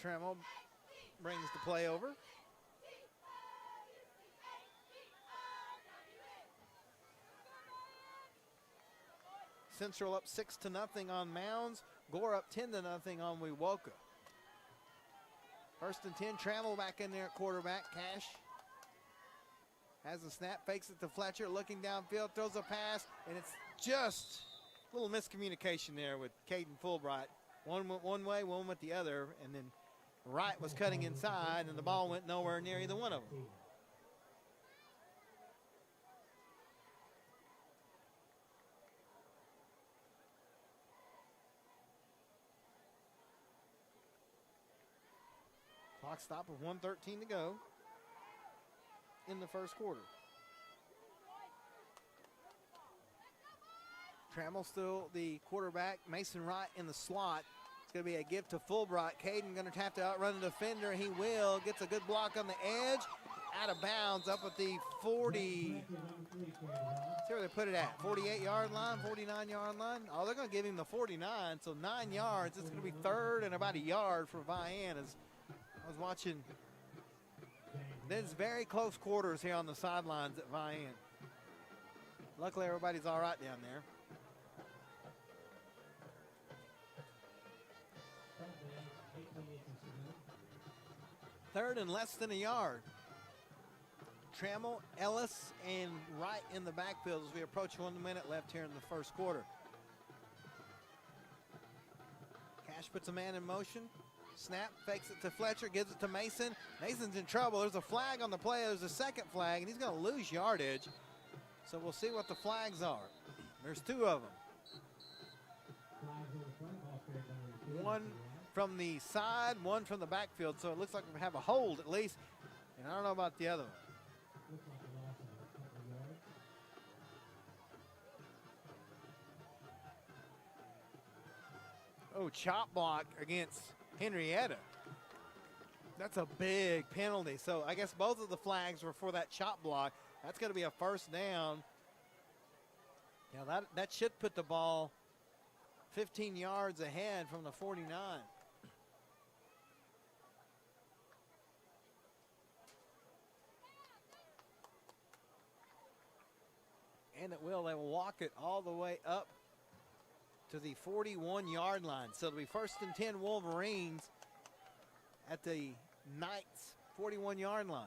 Trammell brings the play over. Central up 6-0 on Mounds. Gore up 10-0 on Wewoka. 1st and 10, Trammell back in there at quarterback. Cash has the snap, fakes it to Fletcher, looking downfield, throws a pass, and it's just a little miscommunication there with Caden Fulbright. One went one way, one went the other, and then Wright was cutting inside, and the ball went nowhere near either one of them. Clock stop with 1:13 to go in the first quarter. Trammell still the quarterback. Mason Wright in the slot. It's going to be a give to Fulbright. Caden going to have to outrun the defender. He will. Gets a good block on the edge. Out of bounds up at the 40. Let's see where they put it at. 48-yard line, 49-yard line. Oh, they're going to give him the 49, so 9 yards. It's going to be 3rd and about a yard for Vian. As I was watching, there's very close quarters here on the sidelines at Vian. Luckily, everybody's all right down there. 3rd and less than a yard. Trammell, Ellis, and Wright in the backfield as we approach 1 minute left here in the first quarter. Cash puts a man in motion. Snap, fakes it to Fletcher, gives it to Mason. Mason's in trouble. There's a flag on the play. There's a second flag, and he's going to lose yardage. So we'll see what the flags are. There's 2 of them. One from the side, one from the backfield. So it looks like we have a hold at least. And I don't know about the other one. Oh, chop block against Henryetta. That's a big penalty. So I guess both of the flags were for that chop block. That's going to be a first down. Yeah, that should put the ball 15 yards ahead from the 49. And it will. They will walk it all the way up to the 41-yard line. So it'll be 1st and 10 Wolverines at the Knights 41-yard line.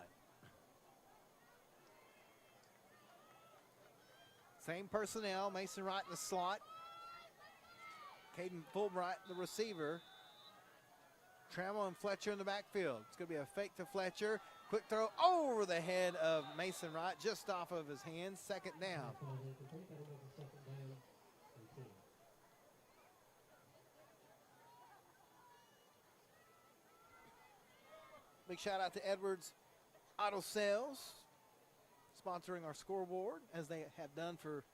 Same personnel. Mason Wright in the slot. Caden Fulbright, the receiver. Trammell and Fletcher in the backfield. It's going to be a fake to Fletcher. Quick throw over the head of Mason Wright, just off of his hands. 2nd down. Big shout out to Edwards Auto Sales, sponsoring our scoreboard, as they have done for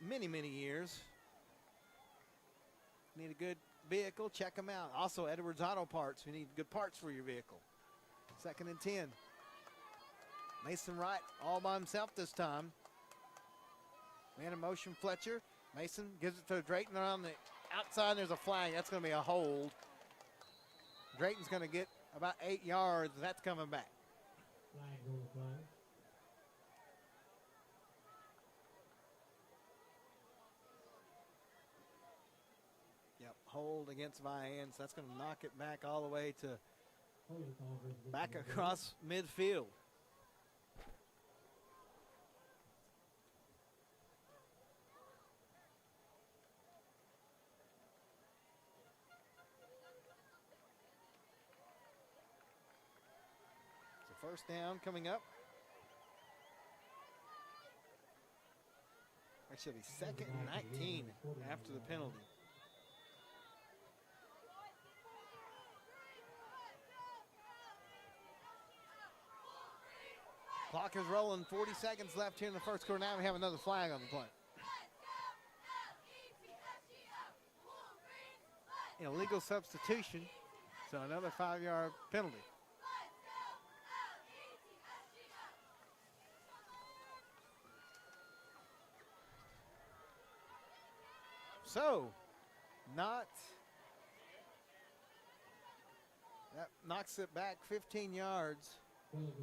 many, many years. Need a good vehicle, check them out. Also, Edwards Auto Parts, you need good parts for your vehicle. 2nd and 10. Mason Wright all by himself this time. Man in motion, Fletcher. Mason gives it to Drayton around the outside. There's a flag. That's going to be a hold. Drayton's going to get about 8 yards. That's coming back. Flag on the play. Yep, hold against Vian. So that's going to knock it back all the way to back across midfield. So 1st down coming up. Actually, it'll be 2nd and 19 after the penalty. Clock is rolling, 40 seconds left here in the first quarter. Now we have another flag on the play. Illegal substitution, so another 5-yard penalty. So, that knocks it back 15 yards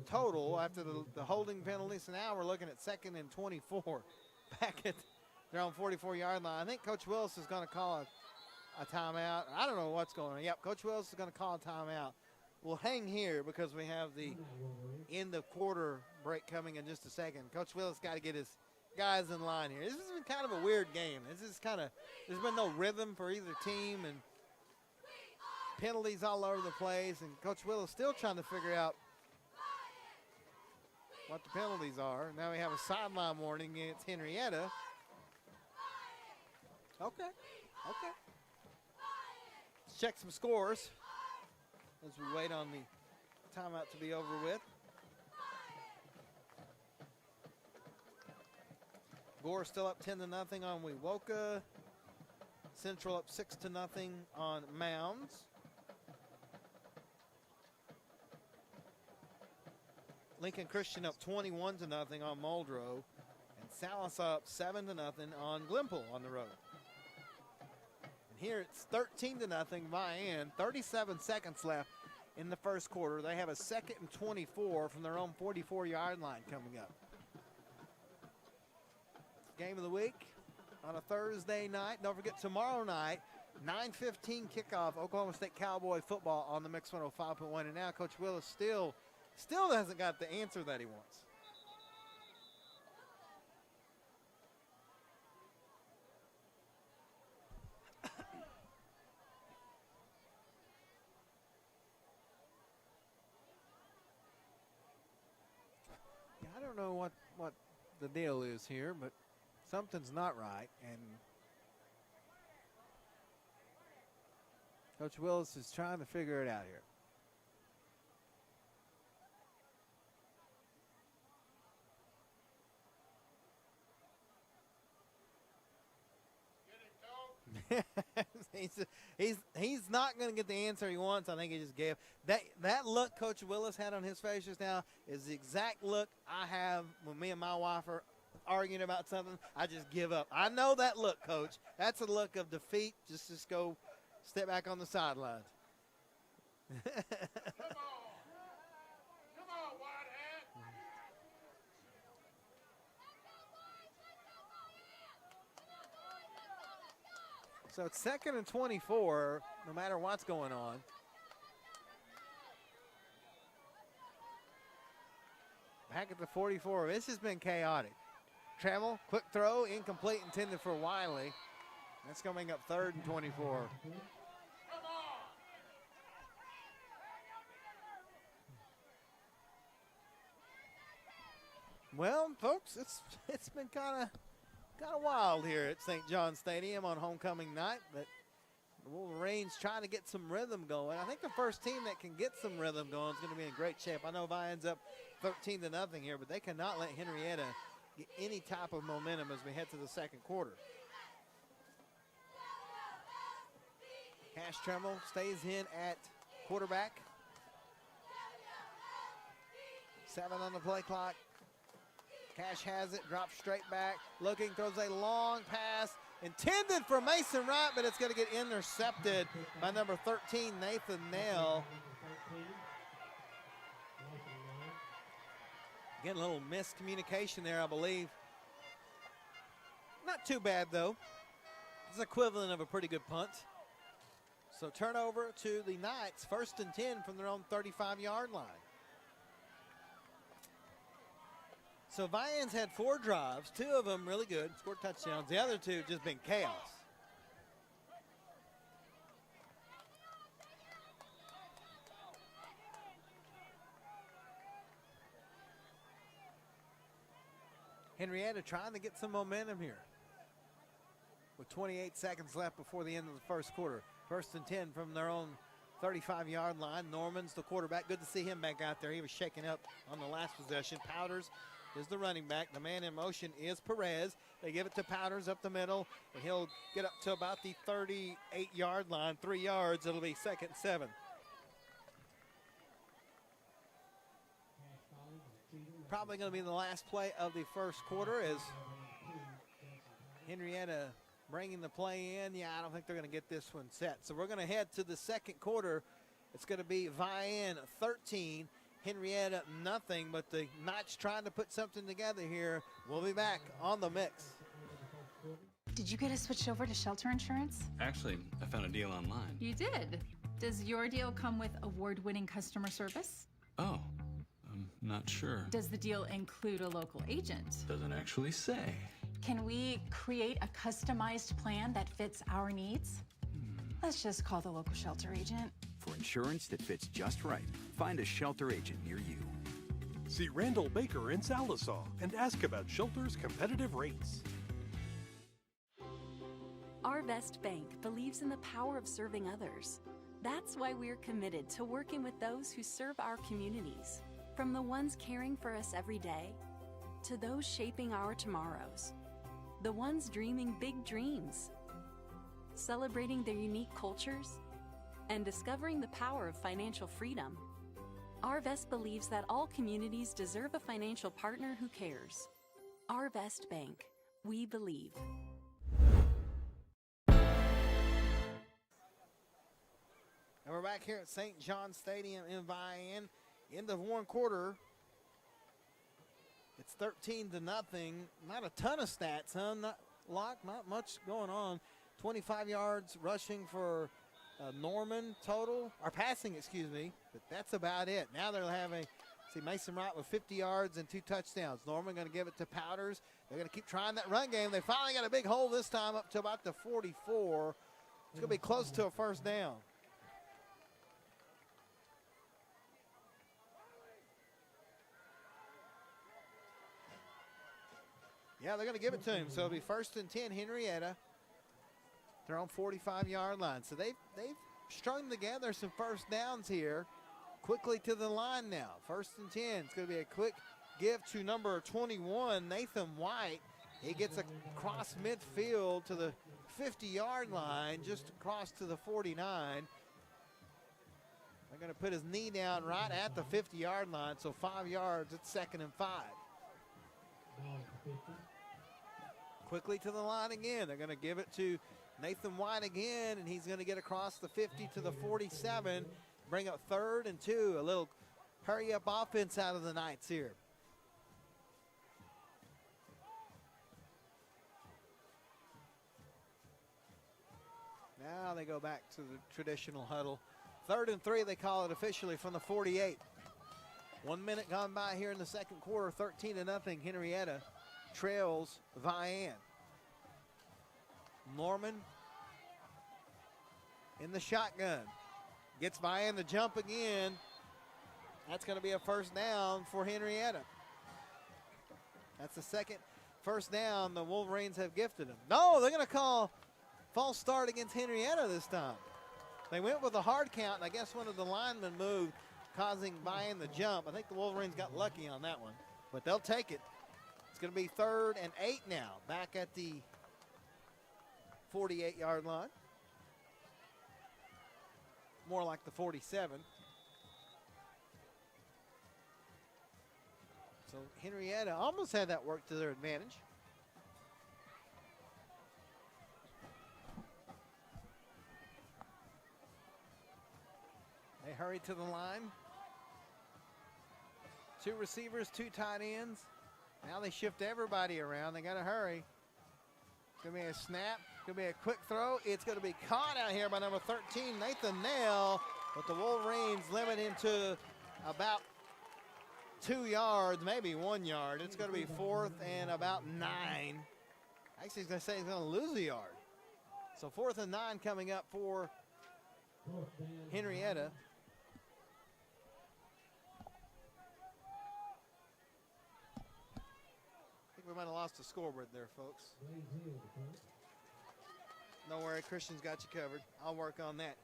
total after the holding penalty. So now we're looking at 2nd and 24 back at their own 44-yard line. I think Coach Willis is going to call a timeout. I don't know what's going on. Yep, Coach Willis is going to call a timeout. We'll hang here because we have the end of quarter break coming in just a second. Coach Willis got to get his guys in line here. This has been kind of a weird game. This is kind of, there's been no rhythm for either team, and penalties all over the place, and Coach Willis still trying to figure out what the penalties are. Now we have a sideline warning against Henryetta. Okay. Let's check some scores as we wait on the timeout to be over with. Gore still up 10-0 on Wewoka. Central up 6-0 on Mounds. Lincoln Christian up 21-0 on Muldrow. And Sallisaw up 7-0 on Glenpool on the road. And here it's 13-0 Vian. 37 seconds left in the first quarter. They have a 2nd and 24 from their own 44-yard line coming up. Game of the week on a Thursday night. Don't forget, tomorrow night, 9:15 kickoff, Oklahoma State Cowboy football on the Mix 105.1. And now Coach Willis still hasn't got the answer that he wants. Yeah, I don't know what the deal is here, but something's not right, and Coach Willis is trying to figure it out here. he's not going to get the answer he wants. I think he just gave that look Coach Willis had on his face just now is the exact look I have when me and my wife are arguing about something. I just give up. I know that look, Coach. That's a look of defeat. Just go step back on the sidelines. So it's 2nd and 24, no matter what's going on. Back at the 44. This has been chaotic. Trammell, quick throw, incomplete, intended for Wiley. That's coming up 3rd and 24. Well, folks, it's been kind of wild here at St. John Stadium on homecoming night, but the Wolverines trying to get some rhythm going. I think the first team that can get some rhythm going is going to be in great shape. I know Vian's up 13-0 here, but they cannot let Henryetta get any type of momentum as we head to the second quarter. Cash Trammell stays in at quarterback. 7 on the play clock. Cash has it, drops straight back, looking, throws a long pass, intended for Mason Wright, but it's going to get intercepted by number 13, Nathan Nail. Again, a little miscommunication there, I believe. Not too bad, though. It's equivalent of a pretty good punt. So turnover to the Knights, 1st and 10 from their own 35-yard line. So Vian's had 4 drives, 2 of them really good, scored touchdowns. The other 2 just been chaos. Henryetta trying to get some momentum here with 28 seconds left before the end of the first quarter. 1st and 10 from their own 35-yard line. Norman's the quarterback. Good to see him back out there. He was shaken up on the last possession. Powders is the running back. The man in motion is Perez. They give it to Powders up the middle, and he'll get up to about the 38-yard line, 3 yards. It'll be 2nd and 7. Probably going to be the last play of the first quarter as Henryetta bringing the play in. Yeah, I don't think they're going to get this one set. So we're going to head to the second quarter. It's going to be Vian 13, Henryetta nothing, but the Knights trying to put something together here. We'll be back on the mix. Did you get us switched over to shelter insurance? Actually, I found a deal online. You did? Does your deal come with award-winning customer service? Oh, I'm not sure. Does the deal include a local agent? Doesn't actually say. Can we create a customized plan that fits our needs? Let's just call the local shelter agent. For insurance that fits just right, find a shelter agent near you. See Randall Baker in Sallisaw and ask about shelter's competitive rates. Arvest Bank believes in the power of serving others. That's why we're committed to working with those who serve our communities, from the ones caring for us every day to those shaping our tomorrows, the ones dreaming big dreams, celebrating their unique cultures, and discovering the power of financial freedom. Arvest believes that all communities deserve a financial partner who cares. Arvest Bank, we believe. And we're back here at St. John Stadium in Vian. End of one quarter. It's 13-0. Not a ton of stats, huh? Not much going on. 25 yards rushing for Norman total, or passing, excuse me, but that's about it. Now they're having, see Mason Wright with 50 yards and 2 touchdowns. Norman going to give it to Powders. They're going to keep trying that run game. They finally got a big hole this time up to about the 44. It's going to be close to a first down. Yeah, they're going to give it to him. So it'll be 1st and 10, Henryetta. They're on 45-yard line. So they've strung together some first downs here. Quickly to the line now. 1st and 10. It's going to be a quick give to number 21, Nathan White. He gets across midfield to the 50-yard line, just across to the 49. They're going to put his knee down right at the 50-yard line, so 5 yards. It's 2nd and 5. Quickly to the line again. They're going to give it to Nathan White again, and he's going to get across the 50 to the 47. Bring up 3rd and 2. A little hurry-up offense out of the Knights here. Now they go back to the traditional huddle. 3rd and 3, they call it officially from the 48. 1 minute gone by here in the second quarter, 13-0. Henryetta trails Vian. Norman in the shotgun. Gets Vian the jump again. That's going to be a first down for Henryetta. That's the second first down the Wolverines have gifted him. No, they're going to call false start against Henryetta this time. They went with a hard count, and I guess one of the linemen moved, causing Vian the jump. I think the Wolverines got lucky on that one, but they'll take it. It's going to be 3rd and 8 now, back at the 48-yard line. More like the 47. So Henryetta almost had that work to their advantage. They hurry to the line. 2 receivers, 2 tight ends. Now they shift everybody around. They got to hurry. It's going to be a snap. It's going to be a quick throw. It's going to be caught out here by number 13, Nathan Nail. But the Wolverines limit him to about 2 yards, maybe 1 yard. It's going to be 4th and about 9. Actually, he's going to say he's going to lose a yard. So 4th and 9 coming up for Henryetta. I think we might have lost the scoreboard there, folks. Don't worry, Christian's got you covered. I'll work on that.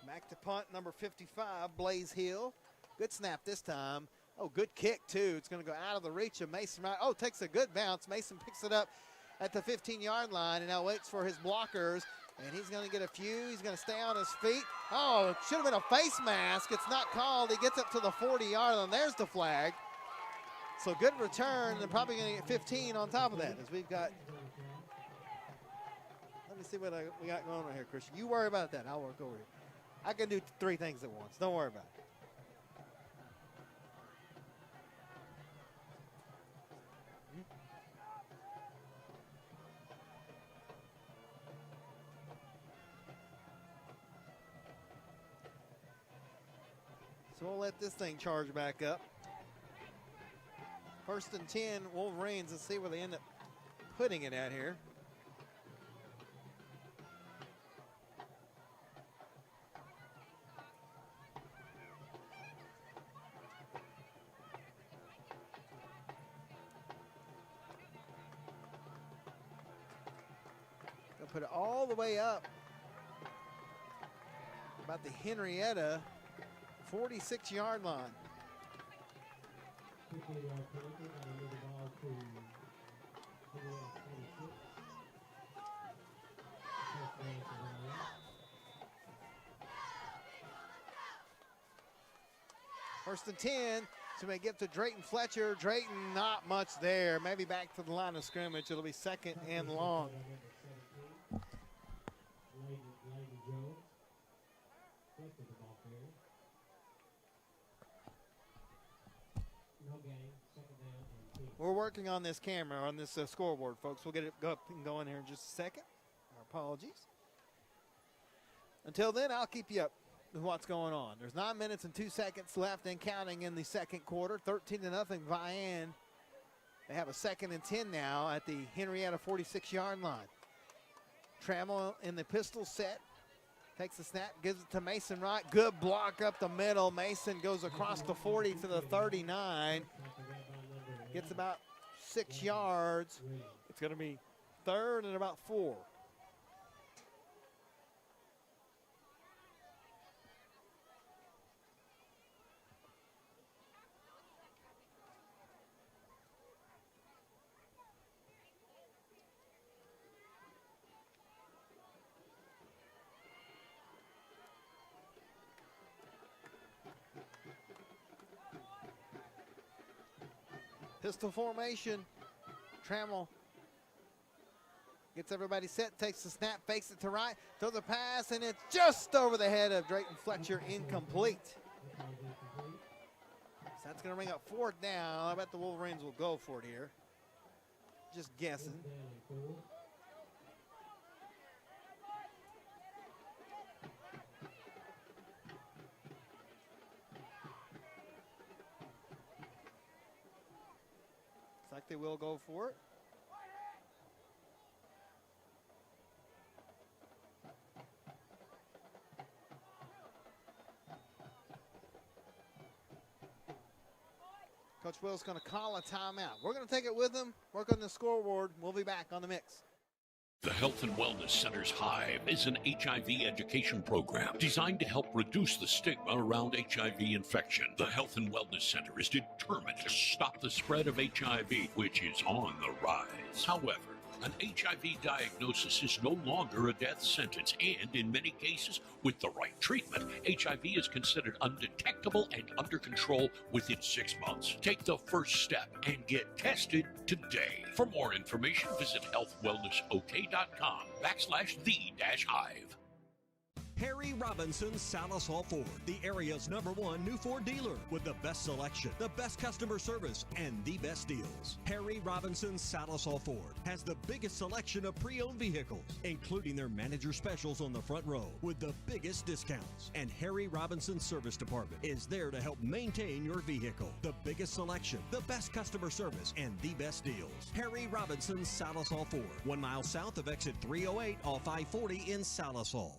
Back to punt, number 55, Blaze Hill. Good snap this time. Oh, good kick, too. It's going to go out of the reach of Mason. Oh, takes a good bounce. Mason picks it up at the 15-yard line and now waits for his blockers. And he's going to get a few. He's going to stay on his feet. Oh, it should have been a face mask. It's not called. He gets up to the 40-yard line. There's the flag. So good return, and probably going to get 15 on top of that as we've got. Let me see what we got going on here, Christian. You worry about that. I'll work over here. I can do 3 things at once. Don't worry about it. So we'll let this thing charge back up. 1st and 10, Wolverines. Let's see where they end up putting it at here. They'll put it all the way up about the Henryetta 46-yard line. First and 10, so they get to Drayton Fletcher. Drayton not much there. Maybe back to the line of scrimmage. It'll be 2nd and long. We're working on this camera, on this scoreboard, folks. We'll get it up and going here in just a second. Our apologies. Until then, I'll keep you up with what's going on. There's 9 minutes and 2 seconds left and counting in the second quarter. 13-0 Vian. They have a 2nd and 10 now at the Henryetta 46-yard line. Trammell in the pistol set. Takes the snap, gives it to Mason Wright. Good block up the middle. Mason goes across the 40 to the 39. Gets about 6 yards. It's going to be 3rd and about 4. Pistol formation. Trammell gets everybody set, takes the snap, fakes it to right, throws a pass, and it's just over the head of Drayton Fletcher, incomplete. So that's going to bring up 4th down. I bet the Wolverines will go for it here. Just guessing. Looks like they will go for it. Coach Will's going to call a timeout. We're going to take it with him, work on the scoreboard. We'll be back on the mix. The Health and Wellness Center's Hive is an HIV education program designed to help reduce the stigma around HIV infection. The Health and Wellness Center is determined to stop the spread of HIV, which is on the rise. However, an HIV diagnosis is no longer a death sentence, and in many cases, with the right treatment, HIV is considered undetectable and under control within 6 months. Take the first step and get tested today. For more information, visit healthwellnessok.com/the-hive. Harry Robinson Salisol Ford, the area's #1 new Ford dealer with the best selection, the best customer service, and the best deals. Harry Robinson Salisol Ford has the biggest selection of pre-owned vehicles, including their manager specials on the front row with the biggest discounts. And Harry Robinson Service Department is there to help maintain your vehicle. The biggest selection, the best customer service, and the best deals. Harry Robinson Salisol Ford, 1 mile south of exit 308 off I-40 in Salisol.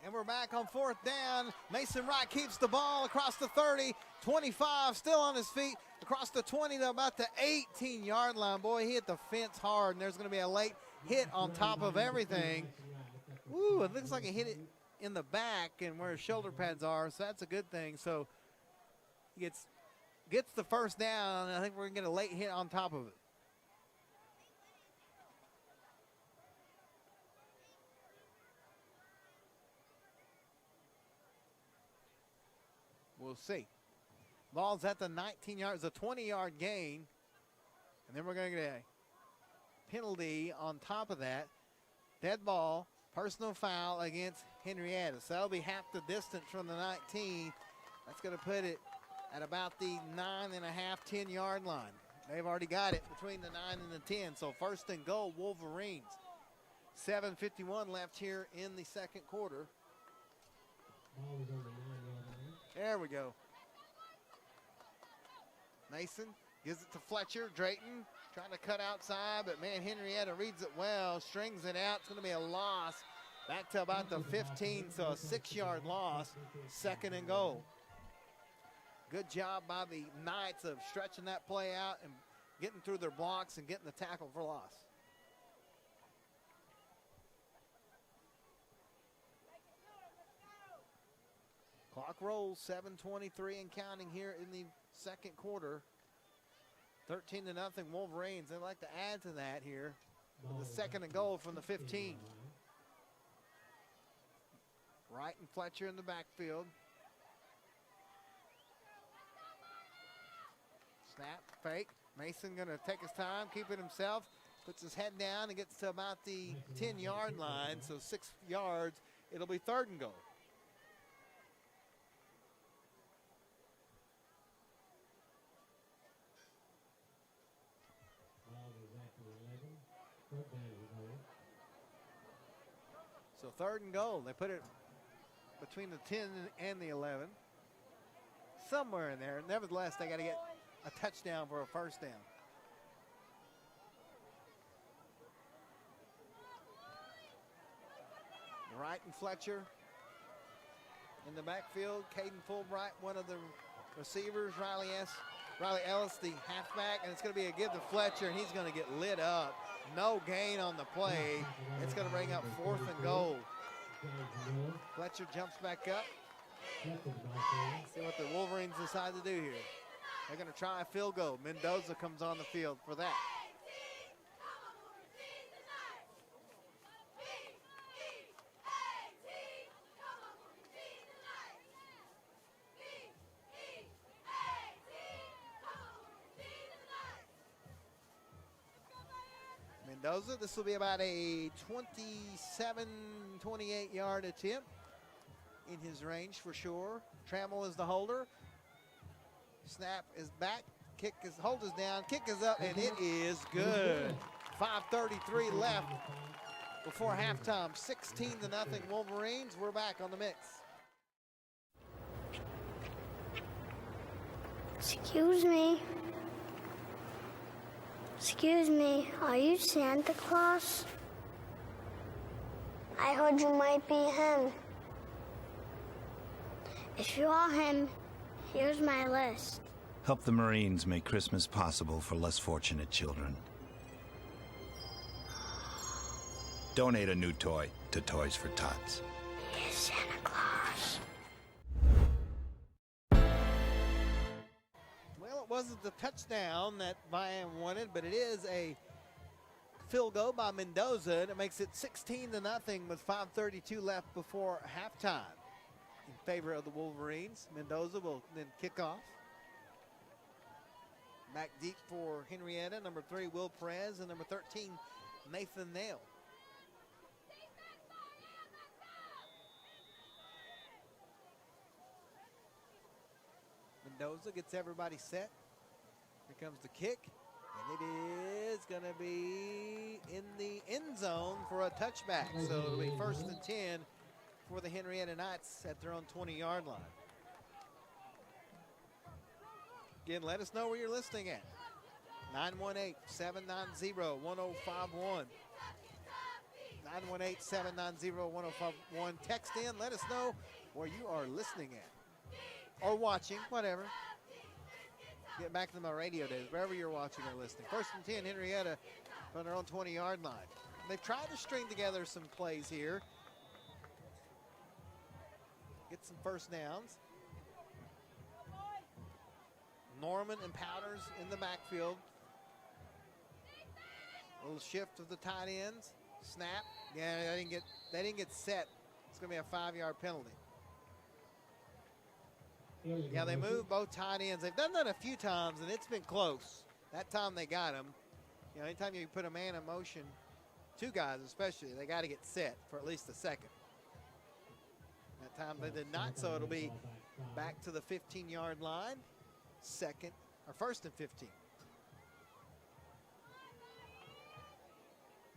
And we're back on 4th down. Mason Wright keeps the ball across the 30, 25, still on his feet, across the 20 to about the 18-yard line. Boy, he hit the fence hard, and there's going to be a late hit on top of everything. Ooh, it looks like he hit it in the back and where his shoulder pads are, so that's a good thing. So he gets the first down, and I think we're going to get a late hit on top of it. We'll see. Ball's at the 19 yards, a 20-yard gain. And then we're going to get a penalty on top of that. Dead ball, personal foul against Henryetta. So that'll be half the distance from the 19. That's going to put it at about the 9.5, 10-yard line. They've already got it between the 9 and the 10. So 1st and goal, Wolverines. 7:51 left here in the second quarter. Ball is on the 9-yard line. There we go. Mason gives it to Fletcher. Drayton trying to cut outside, but man, Henryetta reads it well, strings it out. It's going to be a loss back to about the 15, so a 6-yard loss, 2nd and goal. Good job by the Knights of stretching that play out and getting through their blocks and getting the tackle for loss. Clock rolls, 7:23 and counting here in the second quarter. 13-0 Wolverines. They'd like to add to that here with the 2nd and goal from the 15. Wright and Fletcher in the backfield. Snap, fake. Mason going to take his time, keep it himself. Puts his head down and gets to about the 10-yard line. So 6 yards. It'll be 3rd and goal. So 3rd and goal. They put it between the 10 and the 11. Somewhere in there. Nevertheless, they got to get a touchdown for a 1st down. Wright and Fletcher in the backfield. Caden Fulbright, one of the receivers. Riley Ellis, the halfback, and it's going to be a give to Fletcher, and he's going to get lit up. No gain on the play. It's going to bring up 4th and goal. Fletcher jumps back up. See what the Wolverines decide to do here. They're going to try a field goal. Mendoza comes on the field for that. Mendoza. This will be about a 27, 28-yard attempt in his range for sure. Trammell is the holder. Snap is back. Hold is down. Kick is up, and it is good. 5:33 left before halftime. 16-0 Wolverines. We're back on the mix. Excuse me. Excuse me, are you Santa Claus? I heard you might be him. If you are him, here's my list. Help the Marines make Christmas possible for less fortunate children. Donate a new toy to Toys for Tots. Here's Santa Claus. Well, it wasn't the touchdown that Vian wanted, but it is a field goal by Mendoza, and it makes it 16-0 with 5:32 left before halftime in favor of the Wolverines. Mendoza will then kick off. Back deep for Henryetta, number 3, Will Perez, and number 13, Nathan Nail. Mendoza gets everybody set. Here comes the kick, and it is going to be in the end zone for a touchback. So it'll be 1st and 10 for the Henryetta Knights at their own 20-yard line. Again, let us know where you're listening at. 918-790-1051. 918-790-1051. Text in, let us know where you are listening at. Or watching, whatever. Get back to my radio days, wherever you're watching or listening. 1st and 10, Henryetta on their own 20-yard line. They've tried to string together some plays here. Get some first downs. Norman and Powders in the backfield. A little shift of the tight ends. Snap. Yeah, they didn't get set. It's going to be a 5-yard penalty. Yeah, they moved both tight ends. They've done that a few times, and it's been close. That time they got him. You know, anytime you put a man in motion, 2 guys especially, they got to get set for at least a second. That time they did not, so it'll be back to the 15-yard line. 1st and 15.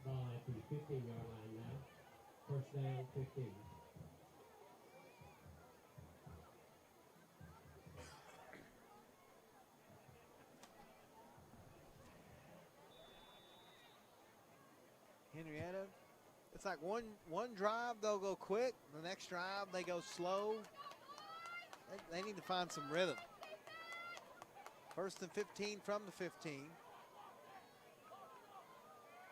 Ball at the 15-yard line now. 1st down, 15. Henryetta, it's like one drive they'll go quick, the next drive they go slow. They need to find some rhythm. 1st and 15 from the 15.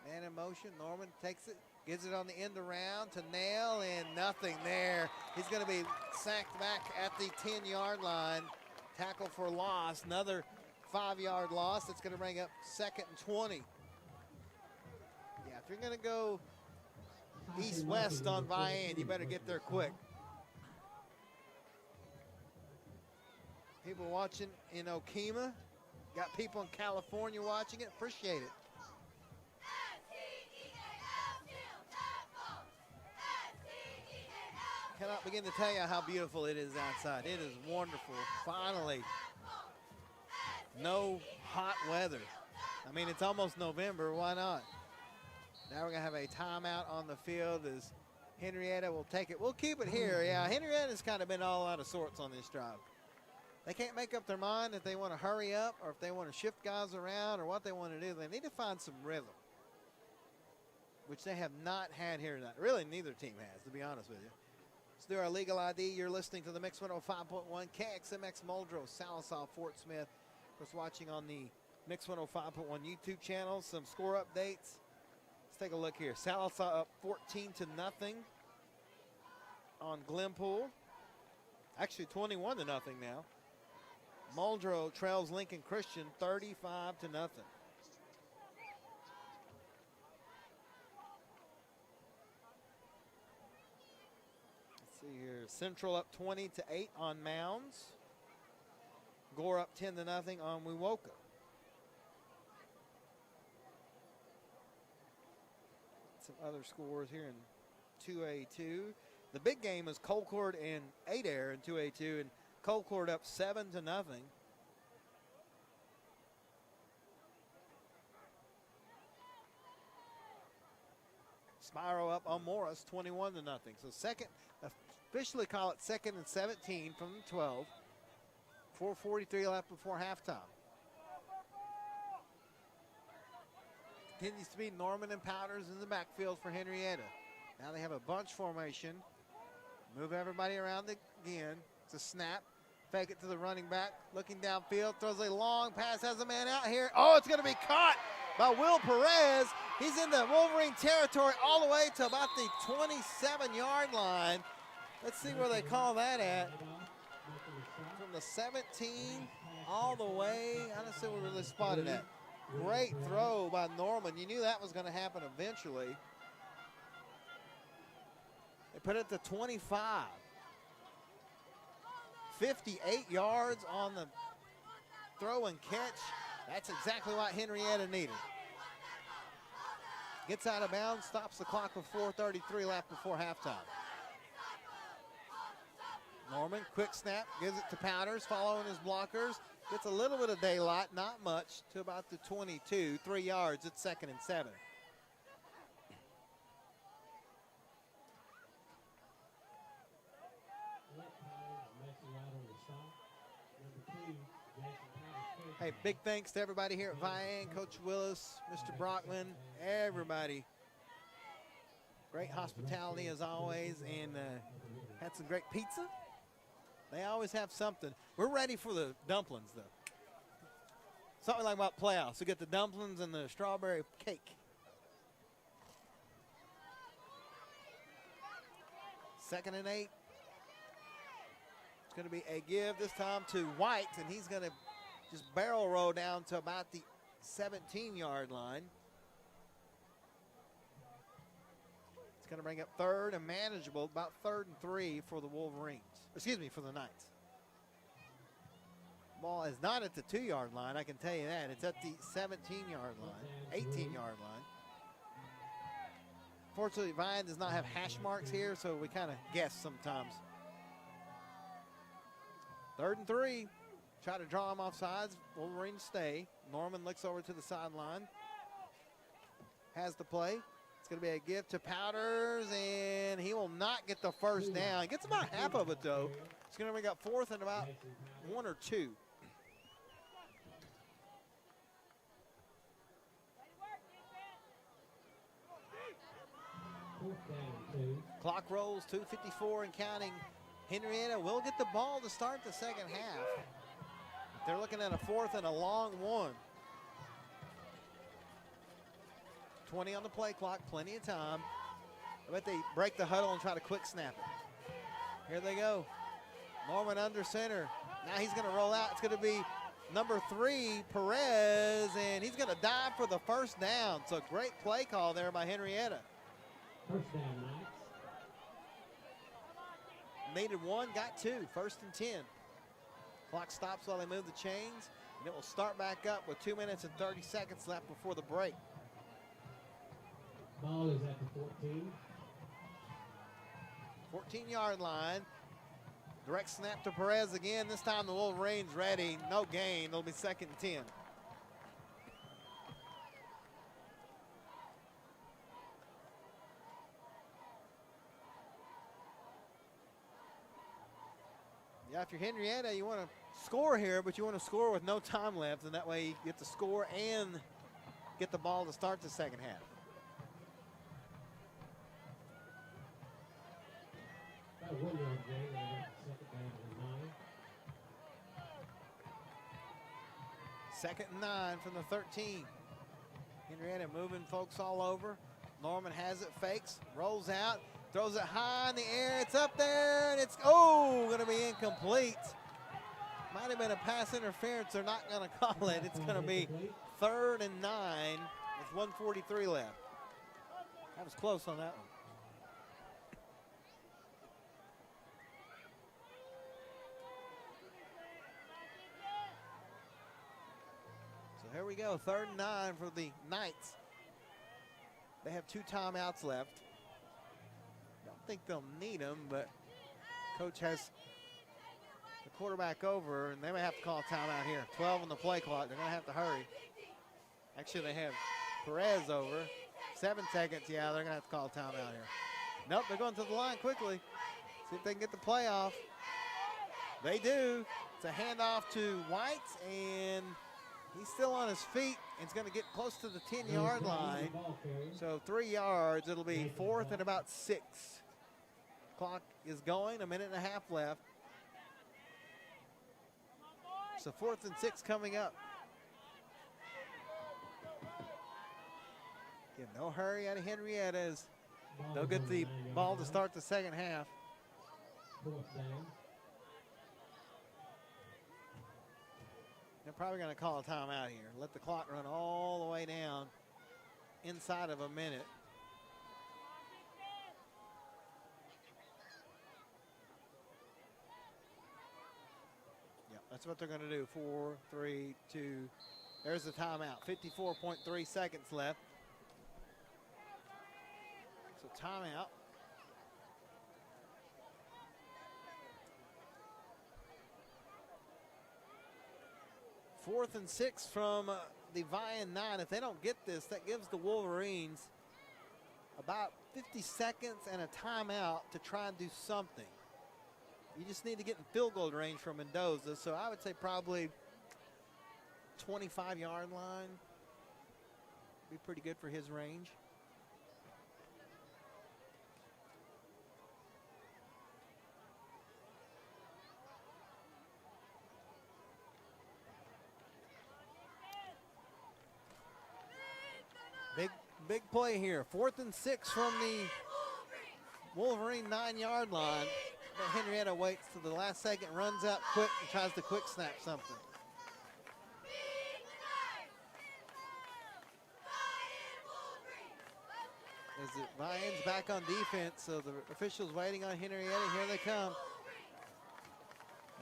Man in motion, Norman takes it, gives it on the end around to Nail, and nothing there. He's going to be sacked back at the 10-yard line. Tackle for loss, another 5-yard loss. It's going to bring up 2nd and 20. Yeah, if you're going to go east-west on Vian, you better get there quick. People watching in Okemah, got people in California watching it. Appreciate it. Cannot begin to tell you how beautiful it is outside. It is wonderful. Finally, no hot weather. I mean, it's almost November. Why not? Now we're going to have a timeout on the field as Henryetta will take it. We'll keep it here. Yeah, Henrietta's kind of been all out of sorts on this drive. They can't make up their mind if they want to hurry up or if they want to shift guys around or what they want to do. They need to find some rhythm, which they have not had here tonight. Really, neither team has, to be honest with you. Let's do our legal ID. You're listening to the Mix 105.1 KXMX Muldrow, Sallisaw, Fort Smith. Of course, watching on the Mix 105.1 YouTube channel. Some score updates. Let's take a look here. Sallisaw up 14-0 on Glenpool. Actually, 21-0 now. Muldrow trails Lincoln Christian 35-0. See here, Central up 20-8 on Mounds. Gore up 10-0 on Wewoka. some other scores here in 2A2. The big game is Colcord and Adair in 2A2, and Colcord up 7-0. Spiro up on Morris 21-0. So second, officially call it 2nd and 17 from the 12. 4:43 left before halftime. Continues to be Norman and Powders in the backfield for Henryetta. Now they have a bunch formation. Move everybody around again. It's a snap. Fake it to the running back. Looking downfield. Throws a long pass. Has a man out here. Oh, it's going to be caught by Will Perez. He's in the Wolverine territory all the way to about the 27-yard line. Let's see where they call that at. From the 17 all the way. I don't see where they spotted at. Great throw by Norman. You knew that was going to happen eventually. They put it to 25. 58 yards on the throw and catch. That's exactly what Henryetta needed. Gets out of bounds, stops the clock with 4:33 left before halftime. Norman, quick snap, gives it to Powders, following his blockers. Gets a little bit of daylight, not much, to about the 22, 3 yards. It's 2nd and 7. Hey, big thanks to everybody here at Vian, Coach Willis, Mr. Brockman, everybody. Great hospitality as always, and had some great pizza. They always have something. We're ready for the dumplings, though. Something like about playoffs. We get the dumplings and the strawberry cake. 2nd and 8. It's going to be a give this time to White, and he's going to just barrel roll down to about the 17-yard line. It's going to bring up 3rd and manageable, about 3rd and 3 for the Wolverines. Excuse me, for the Knights. Ball is not at the 2-yard line, I can tell you that. It's at the 17-yard line, 18-yard line. Fortunately, Vian does not have hash marks here, so we kind of guess sometimes. 3rd and 3. Try to draw him off sides. Wolverines stay. Norman looks over to the sideline. Has the play. It's going to be a give to Powders, and he will not get the first down. He gets about half of it, though. It's going to bring up 4th and about 1 or 2. Clock rolls, 2:54 and counting. Henryetta will get the ball to start the second half. They're looking at a 4th and a long 1. 20 on the play clock, plenty of time. I bet they break the huddle and try to quick snap it. Here they go. Norman under center. Now he's going to roll out. It's going to be number 3, Perez, and he's going to dive for the first down. So great play call there by Henryetta. First down, Knights. Needed 1, got 2. 1st and 10. Clock stops while they move the chains, and it will start back up with 2 minutes and 30 seconds left before the break. Ball is at the 14. 14-yard line. Direct snap to Perez again. This time the Wolverines ready. No gain. It'll be 2nd and 10. Yeah, if you're Henryetta, you want to score here, but you want to score with no time left, and that way you get to score and get the ball to start the second half. About 1 yard gain, second down and 9. 2nd and 9 from the 13. Henryetta moving folks all over. Norman has it, fakes, rolls out, throws it high in the air. It's up there, and it's, going to be incomplete. Might have been a pass interference. They're not going to call it. It's going to be 3rd and 9 with 1:43 left. That was close on that one. So here we go, 3rd and 9 for the Knights. They have 2 timeouts left. Don't think they'll need them, but coach has the quarterback over, and they may have to call a timeout here. 12 on the play clock. They're going to have to hurry. Actually, they have Perez over. 7 seconds. Yeah, they're going to have to call a timeout here. Nope, they're going to the line quickly. See if they can get the play off. They do. It's a handoff to Whites, and he's still on his feet. It's going to get close to the 10-yard line. So 3 yards. It'll be 4th and about 6. Clock is going. 1.5 minutes left. So 4th and 6 coming up. Again, no hurry out of Henryetta as they'll get the ball to start the second half. They're probably going to call a timeout here. Let the clock run all the way down inside of a minute. Yeah, that's what they're going to do. 4, 3, 2. There's the timeout. 54.3 seconds left. So timeout. Fourth and 6 from the Vian 9. If they don't get this, that gives the Wolverines about 50 seconds and a timeout to try and do something. You just need to get in field goal range from Mendoza. So I would say probably 25-yard line. Be pretty good for his range. Big play here. 4th and 6 from the Wolverine 9-yard line. But Henryetta waits to the last second, runs out quick, and tries to quick snap something. As the Vian's back on defense, so the officials waiting on Henryetta. Here they come.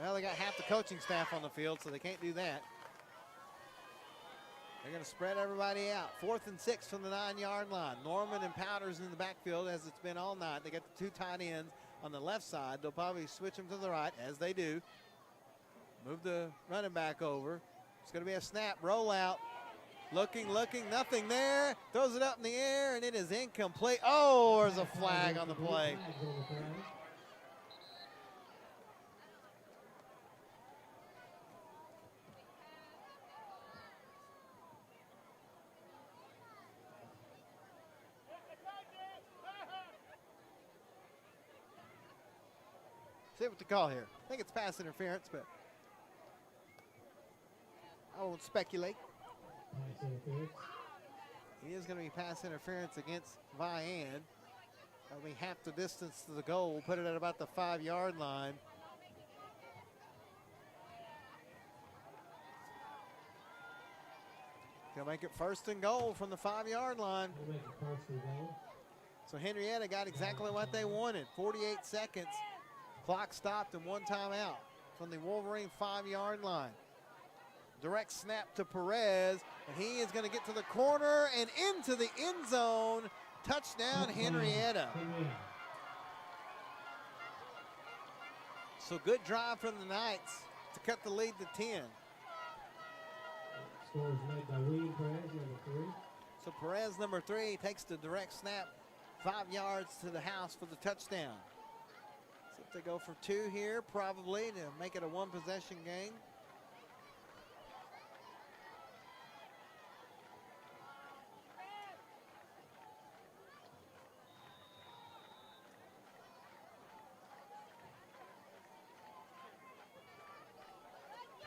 Well, they got half the coaching staff on the field, so they can't do that. They're going to spread everybody out. 4th and 6 from the 9-yard line. Norman and Powders in the backfield as it's been all night. They got the 2 tight ends on the left side. They'll probably switch them to the right, as they do. Move the running back over. It's going to be a snap, rollout. Looking, nothing there. Throws it up in the air, and it is incomplete. Oh, there's a flag on the play. See what the call here. I think it's pass interference, but I won't speculate. It is going to be pass interference against Vian. That'll be half the distance to the goal. Put it at about the 5-yard line. They'll make it 1st and goal from the 5-yard line. So Henryetta got exactly what they wanted. 48 seconds. Clock stopped and 1 timeout from the Wolverine 5-yard line. Direct snap to Perez, and he is going to get to the corner and into the end zone. Touchdown, Henryetta. So good drive from the Knights to cut the lead to 10. Score is made by William Perez, number 3. So Perez, number 3, takes the direct snap 5 yards to the house for the touchdown. So if they go for 2 here, probably, to make it a 1-possession game.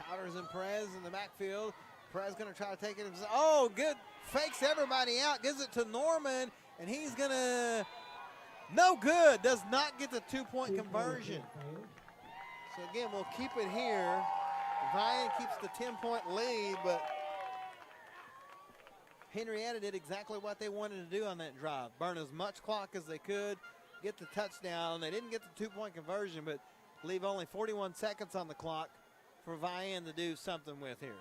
Powders and Perez in the backfield. Perez going to try to take it. Oh, good. Fakes everybody out. Gives it to Norman, and he's going to, no good. Does not get the 2-point conversion. So, again, we'll keep it here. Vian keeps the 10-point lead, but Henryetta did exactly what they wanted to do on that drive. Burn as much clock as they could, get the touchdown. They didn't get the 2-point conversion, but leave only 41 seconds on the clock for Vian to do something with here.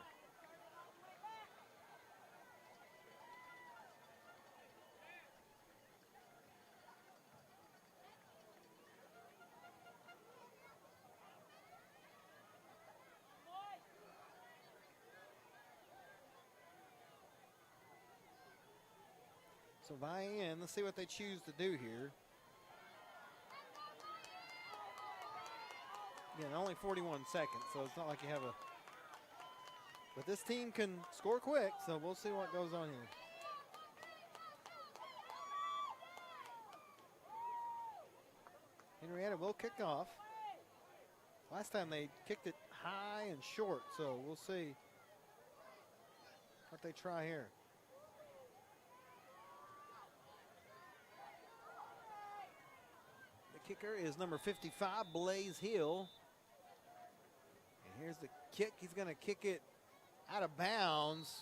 So Vian, let's see what they choose to do here. Again, only 41 seconds, so it's not like you have a... But this team can score quick, so we'll see what goes on here. Henryetta will kick off. Last time they kicked it high and short, so we'll see what they try here. The kicker is number 55, Blaze Hill. And here's the kick. He's going to kick it out of bounds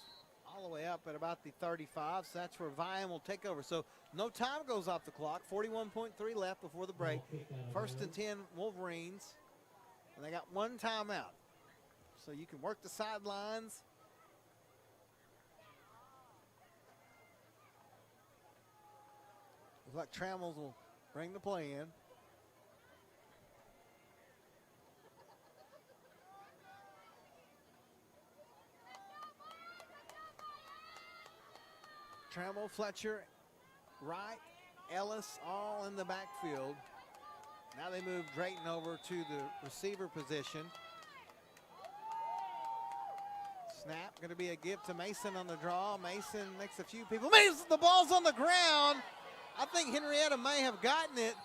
all the way up at about the 35. So that's where Vian will take over. So no time goes off the clock. 41.3 left before the break. First and 10 Wolverines. And they got one timeout. So you can work the sidelines. Looks like Trammels will bring the play in. Trammell, Fletcher, Wright, Ellis, all in the backfield. Now they move Drayton over to the receiver position. Snap, going to be a give to Mason on the draw. Mason makes a few people. Mason, the ball's on the ground. I think Henryetta may have gotten it.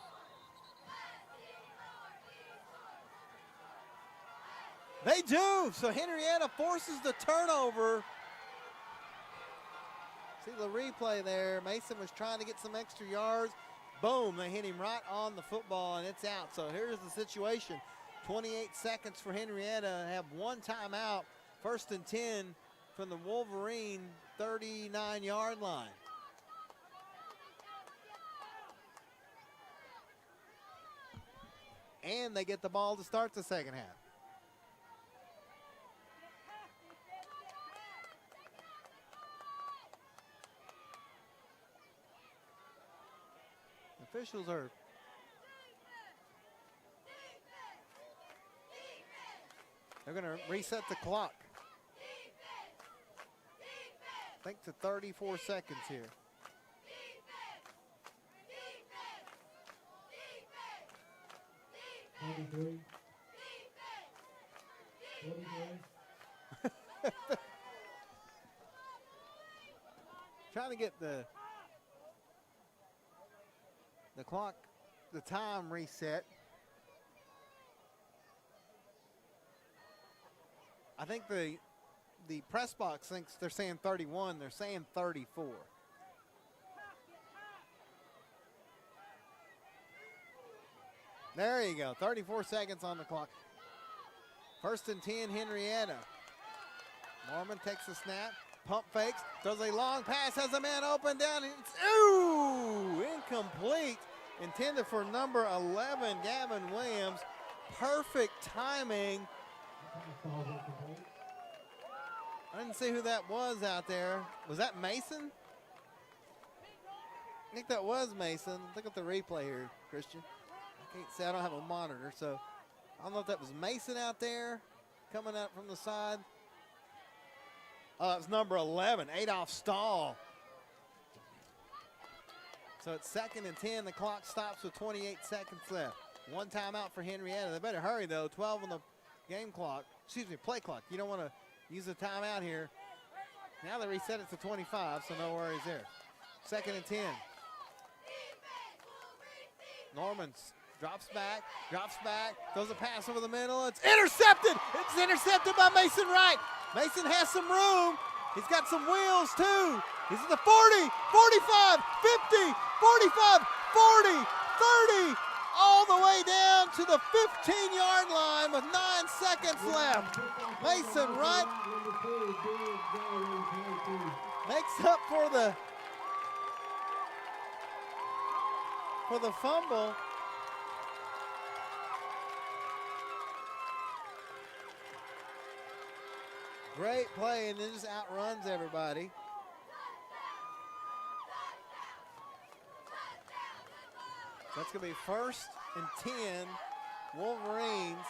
They do. So Henryetta forces the turnover. See the replay there. Mason was trying to get some extra yards. Boom, they hit him right on the football, and it's out. So here's the situation. 28 seconds for Henryetta. Have one timeout. First and 10 from the Wolverine 39-yard line. And they get the ball to start the second half. Officials are they're going to reset the clock. I think to 34 seconds here. Trying to get the clock, the time reset. I think the press box thinks they're saying 31. They're saying 34. There you go. 34 seconds on the clock. First and 10, Henryetta. Norman takes a snap. Pump fakes. Throws a long pass. Has a man open down. It's, ooh, incomplete. Intended for number 11, Gavin Williams. Perfect timing. I didn't see who that was out there. Was that Mason? I think that was Mason. Look at the replay here, Christian. I can't see. I don't have a monitor, so I don't know if that was Mason out there coming out from the side. Oh, that was number 11, Adolph Stahl. So it's second and 10. The clock stops with 28 seconds left. One timeout for Henryetta. They better hurry, though. 12 on the game clock. Excuse me, play clock. You don't want to use a timeout here. Now they reset it to 25, so no worries there. Second and 10. Norman drops back, throws a pass over the middle. It's intercepted. It's intercepted by Mason Wright. Mason has some room. He's got some wheels, too. He's at the 40, 45, 50, 45, 40, 30, all the way down to the 15-yard line with 9 seconds left. Mason Wright makes up for the fumble. Great play, and then just outruns everybody. That's going to be first and 10 Wolverines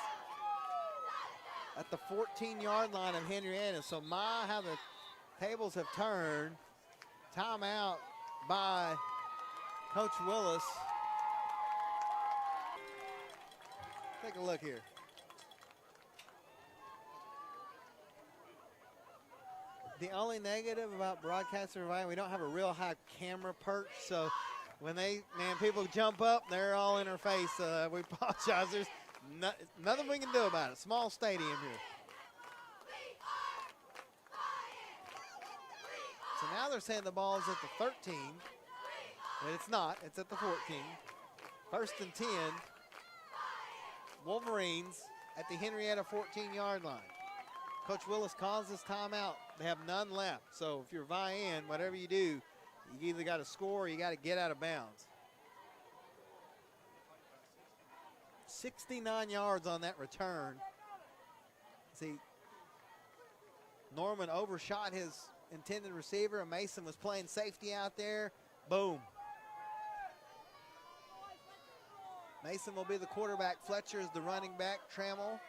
at the 14-yard line of Henryetta. So how the tables have turned. Timeout by Coach Willis. Take a look here. The only negative about broadcasting we don't have a real high camera perch, so when people jump up, they're all in her face. We apologize. There's nothing we can do about it. Small stadium here. So now they're saying the ball's at the 13, but it's not. It's at the 14. 1st and 10. Wolverines at the Henryetta 14-yard line. Coach Willis calls this timeout. They have none left. So if you're Vian, whatever you do, you either got to score or you got to get out of bounds. 69 yards on that return. See, Norman overshot his intended receiver, and Mason was playing safety out there. Boom. Mason will be the quarterback. Fletcher is the running back. Trammell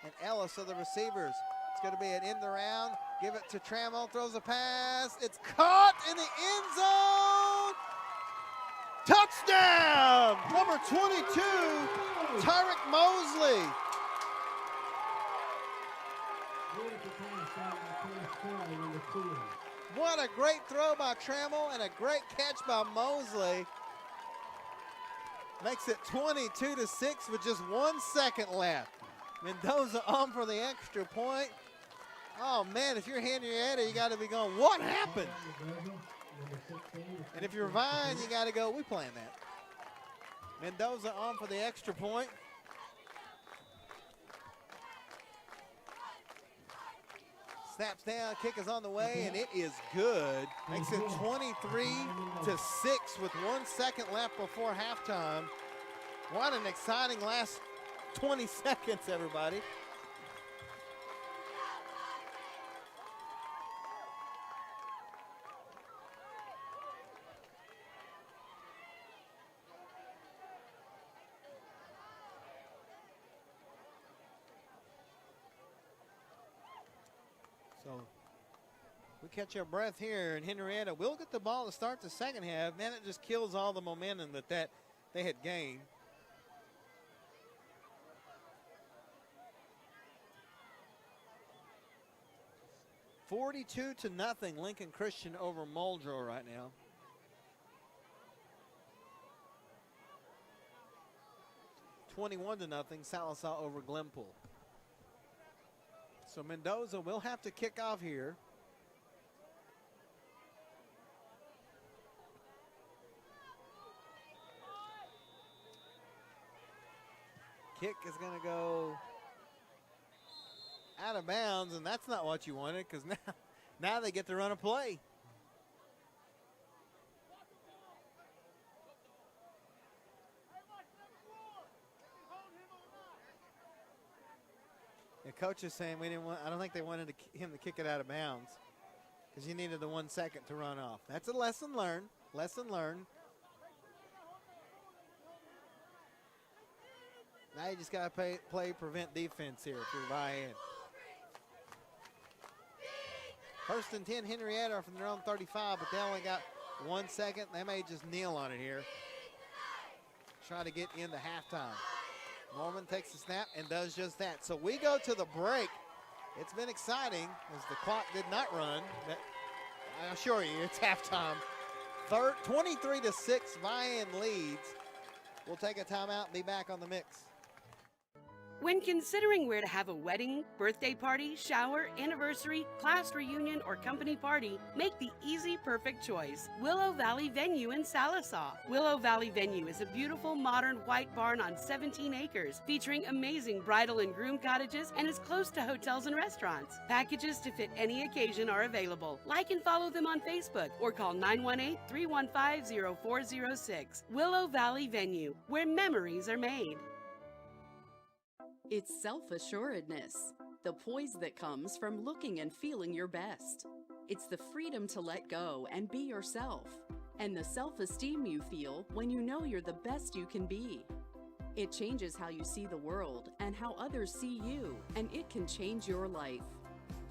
and Ellis are the receivers. It's going to be an end around. Give it to Trammell. Throws a pass. It's caught in the end zone. Touchdown! Number 22, Tyrick Mosley. What a great throw by Trammell and a great catch by Mosley. Makes it 22-6 with just 1 second left. Mendoza on for the extra point. Oh man, if you're Henryetta, you got to be going, what happened? And if you're Vine, you got to go, we playing that. Mendoza on for the extra point. Snaps down, kick is on the way, and it is good. Makes it 23-6 with 1 second left before halftime. What an exciting last 20 seconds, everybody. So we catch our breath here, and Henryetta will get the ball to start the second half. Then it just kills all the momentum that they had gained. $42-0, Lincoln Christian over Muldrow right now. $21-0, Sallisaw over Glenpool. So Mendoza will have to kick off here. Kick is going to go out of bounds, and that's not what you wanted, because now they get to run a play. The coach is saying I don't think they wanted him to kick it out of bounds because you needed the 1 second to run off. That's a lesson learned. Lesson learned. Now you just got to play prevent defense here if you're Vian. 1st and 10, Henryetta from their own 35, but they only got 1 second. They may just kneel on it here. Try to get into halftime. Norman takes the snap and does just that. So we go to the break. It's been exciting as the clock did not run. But I assure you, it's halftime. 23-6, Vian leads. We'll take a timeout and be back on the mix. When considering where to have a wedding, birthday party, shower, anniversary, class reunion, or company party, make the easy, perfect choice. Willow Valley Venue in Sallisaw. Willow Valley Venue is a beautiful, modern white barn on 17 acres, featuring amazing bridal and groom cottages and is close to hotels and restaurants. Packages to fit any occasion are available. Like and follow them on Facebook or call 918-315-0406. Willow Valley Venue, where memories are made. It's self-assuredness, the poise that comes from looking and feeling your best. It's the freedom to let go and be yourself, and the self-esteem you feel when you know you're the best you can be. It changes how you see the world and how others see you, and it can change your life.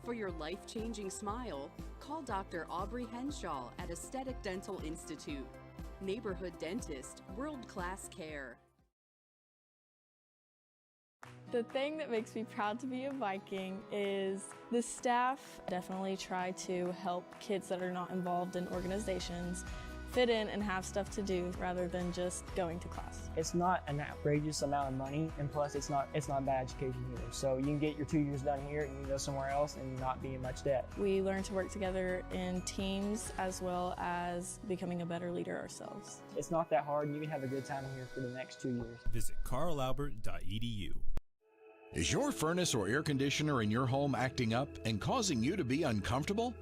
For your life-changing smile, call Dr. Aubrey Henshaw at Aesthetic Dental Institute. Neighborhood dentist, world-class care. The thing that makes me proud to be a Viking is the staff definitely try to help kids that are not involved in organizations fit in and have stuff to do rather than just going to class. It's not an outrageous amount of money, and plus it's not bad education either. So you can get your 2 years done here and you can go somewhere else and not be in much debt. We learn to work together in teams as well as becoming a better leader ourselves. It's not that hard and you can have a good time here for the next 2 years. Visit carlalbert.edu. Is your furnace or air conditioner in your home acting up and causing you to be uncomfortable?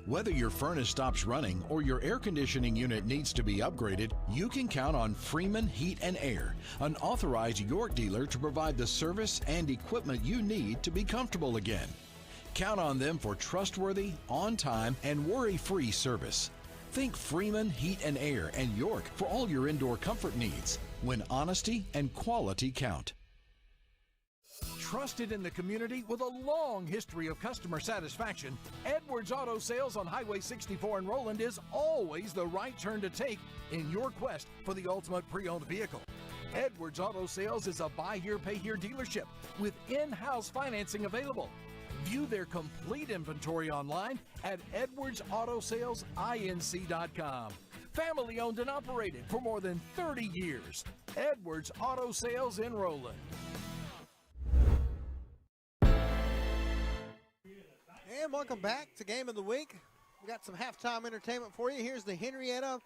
Whether your furnace stops running or your air conditioning unit needs to be upgraded, you can count on Freeman Heat and Air, an authorized York dealer to provide the service and equipment you need to be comfortable again. Count on them for trustworthy, on-time, and worry-free service. Think Freeman Heat and Air and York for all your indoor comfort needs, when honesty and quality count. Trusted in the community with a long history of customer satisfaction, Edwards Auto Sales on Highway 64 in Roland is always the right turn to take in your quest for the ultimate pre-owned vehicle. Edwards Auto Sales is a buy here, pay here dealership with in-house financing available. View their complete inventory online at edwardsautosalesinc.com. Family owned and operated for more than 30 years. Edwards Auto Sales in Roland. And welcome back to Game of the Week. We got some halftime entertainment for you. Here's the Henryetta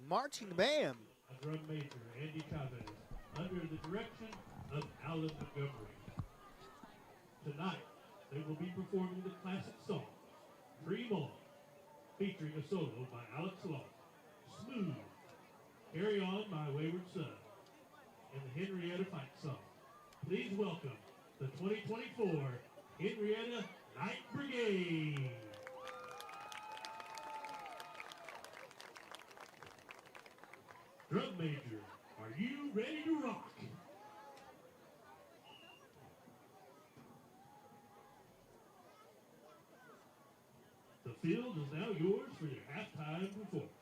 Marching Band. A drum major, Andy Chavez, under the direction of Alan Montgomery. Tonight, they will be performing the classic song, Dream On, featuring a solo by Alex Law, Smooth, Carry On, My Wayward Son, and the Henryetta Fight Song. Please welcome the 2024 Henryetta Night Brigade. Drum major, are you ready to rock? The field is now yours for your halftime performance.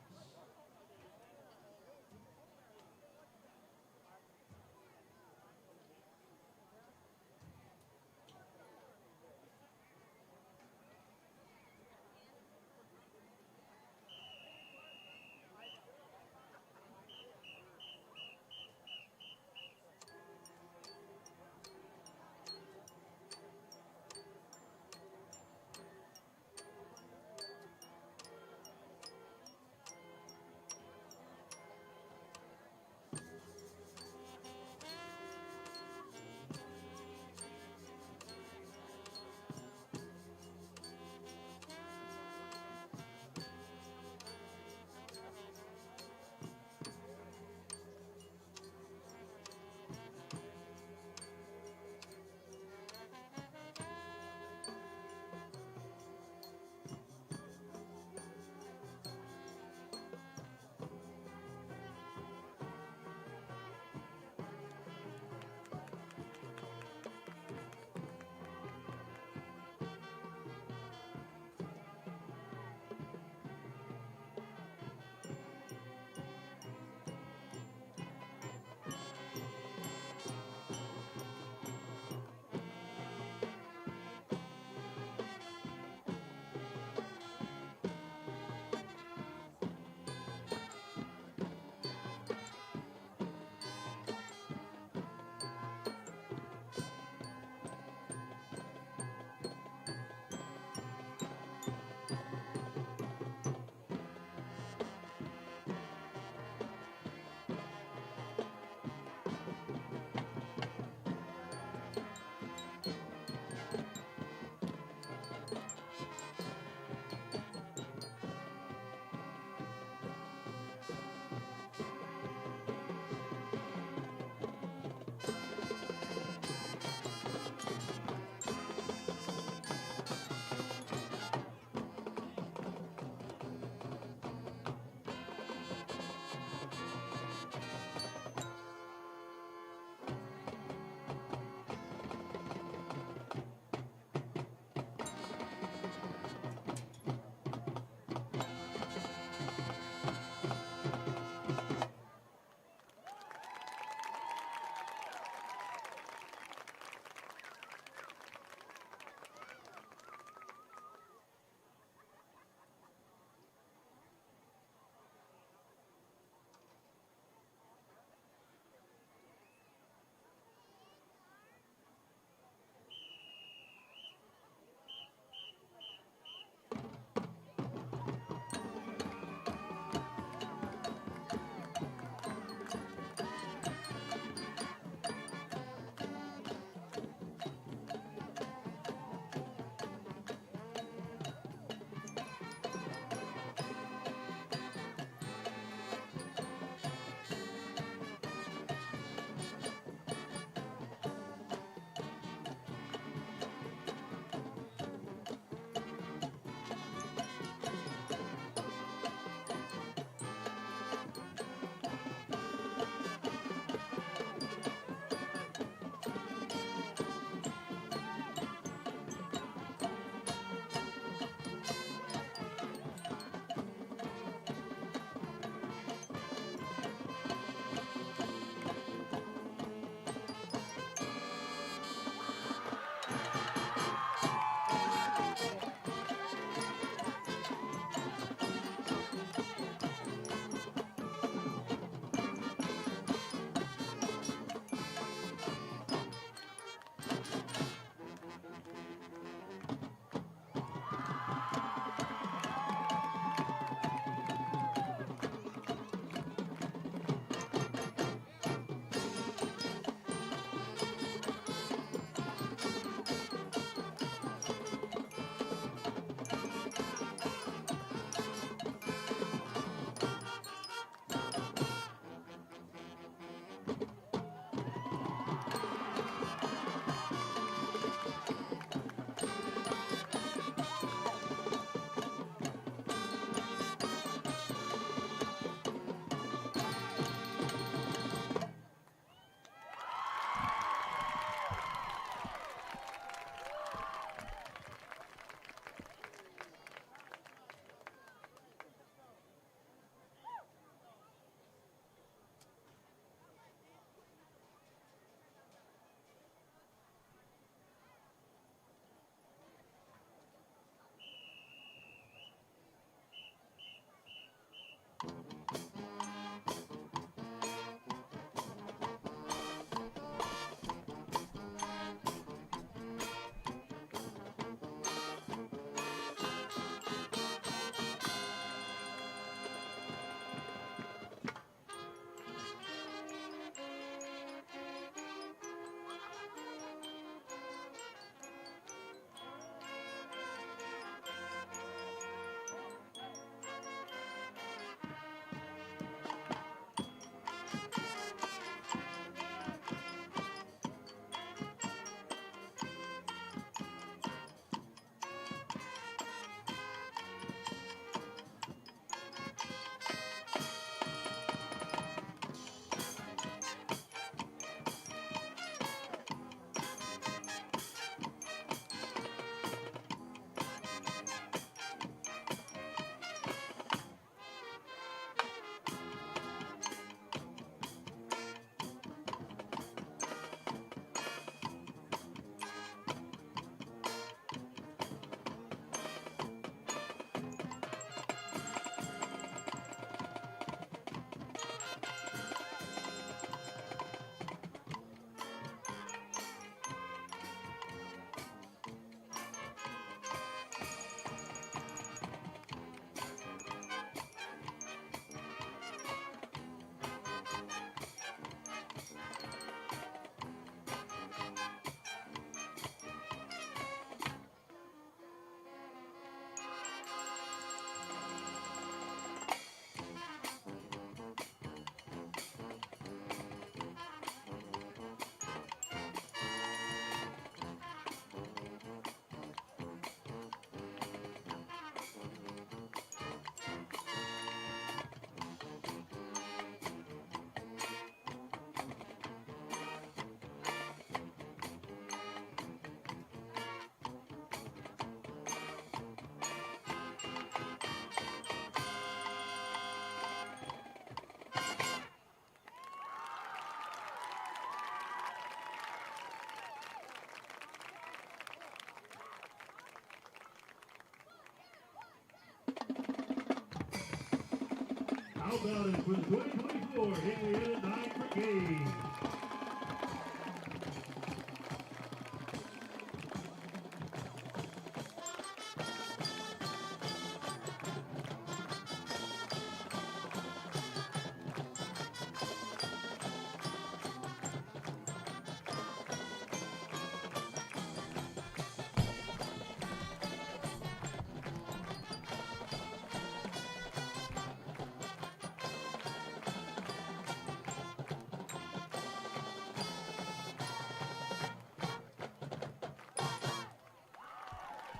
How about it for the 2024 Henryetta 9 Pregame?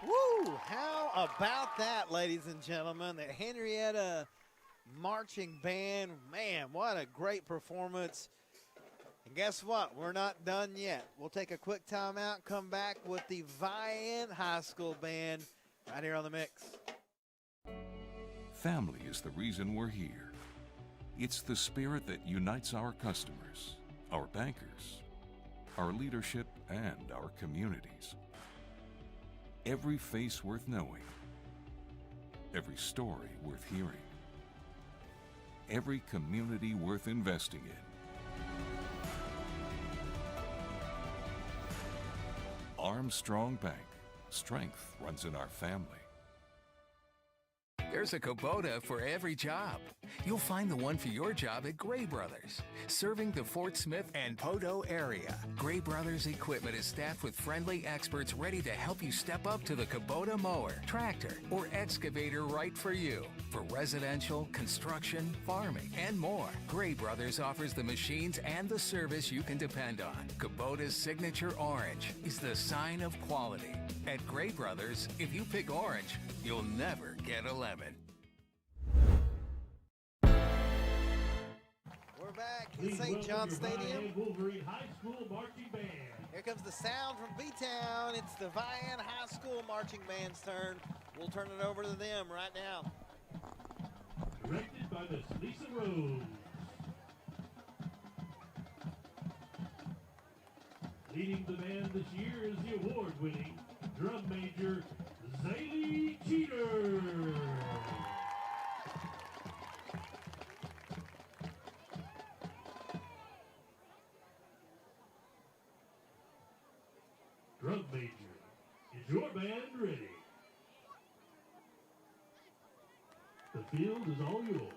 Woo! How about that, ladies and gentlemen? The Henryetta Marching Band. Man, what a great performance. And guess what? We're not done yet. We'll take a quick timeout, come back with the Vian High School Band right here on the mix. Family is the reason we're here. It's the spirit that unites our customers, our bankers, our leadership, and our communities. Every face worth knowing, every story worth hearing, every community worth investing in. Armstrong Bank. Strength runs in our family. There's a Kubota for every job. You'll find the one for your job at Gray Brothers, serving the Fort Smith and Poteau area. Gray Brothers equipment is staffed with friendly experts ready to help you step up to the Kubota mower, tractor, or excavator right for you. For residential, construction, farming, and more, Gray Brothers offers the machines and the service you can depend on. Kubota's signature orange is the sign of quality. At Gray Brothers, if you pick orange, you'll never get a lemon. We're back Please at St. welcome John your Stadium. Vian Wolverine High School Marching Band. Here comes the sound from B-Town. It's the Vian High School Marching Band's turn. We'll turn it over to them right now. Directed by Miss Lisa Rose. Leading the band this year is the award-winning drum major, Zaylee Cheater. Drum major, is your band ready? The field is all yours.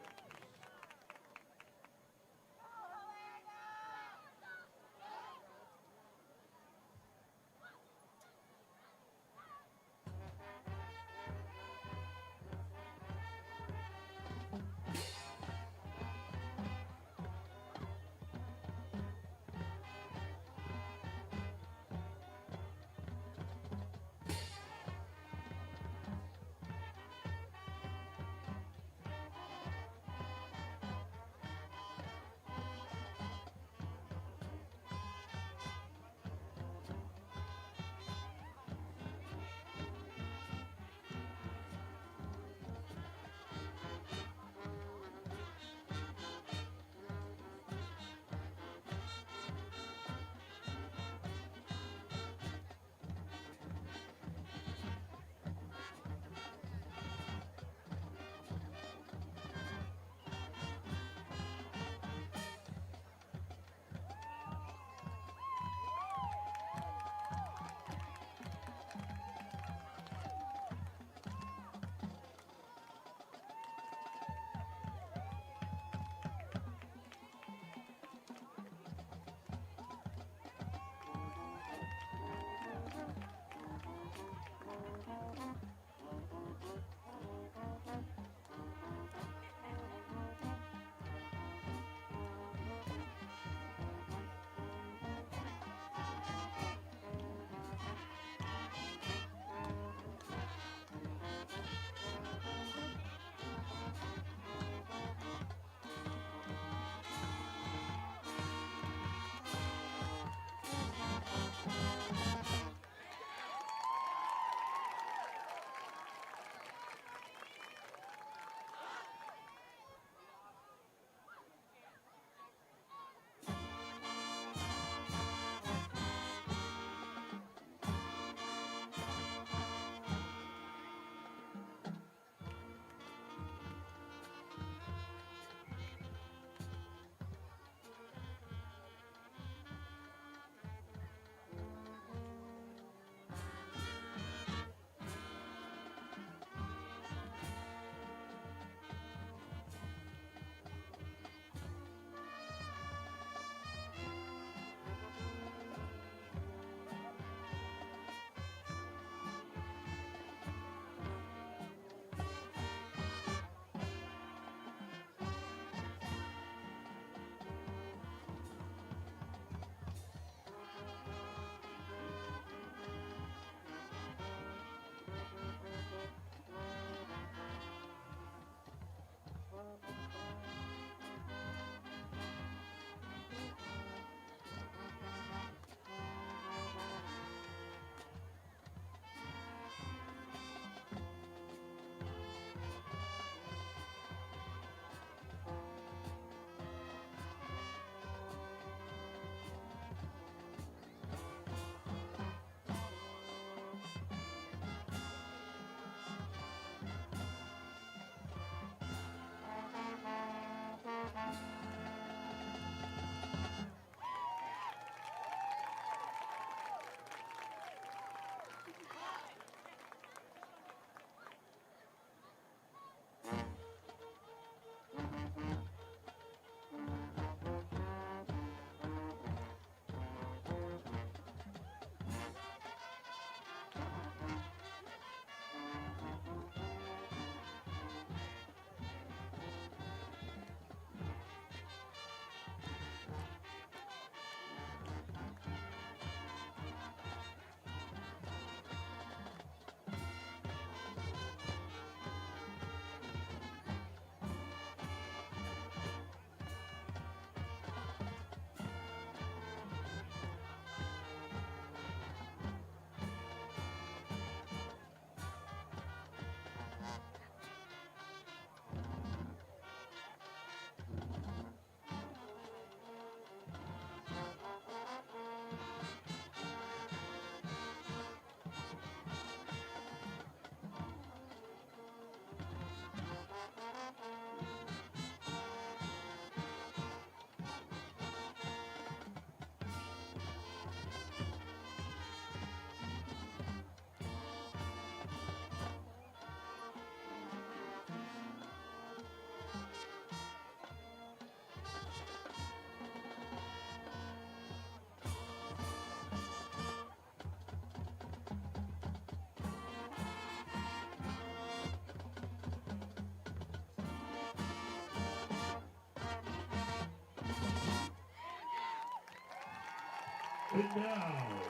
And now,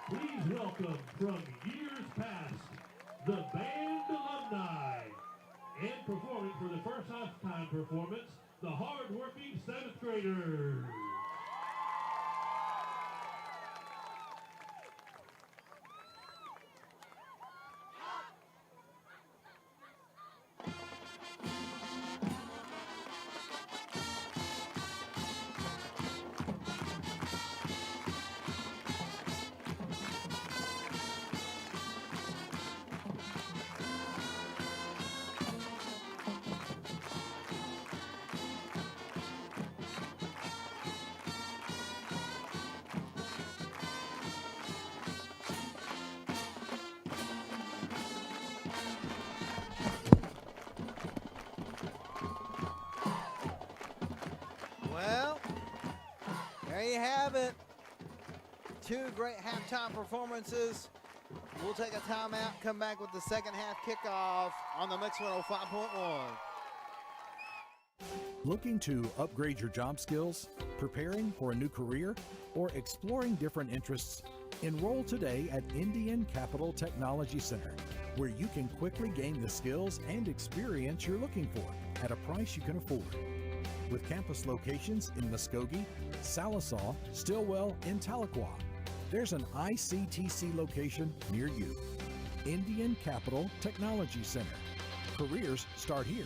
please welcome from years past, the band alumni. And performing for the first halftime performance, the hard-working 7th graders. Well, there you have it. 2 great halftime performances. We'll take a timeout, come back with the second half kickoff on the Mix 105.1. Looking to upgrade your job skills, preparing for a new career, or exploring different interests? Enroll today at Indian Capital Technology Center, where you can quickly gain the skills and experience you're looking for at a price you can afford. With campus locations in Muskogee, Salisaw, Stillwell, and Tahlequah, there's an ICTC location near you. Indian Capital Technology Center. Careers start here.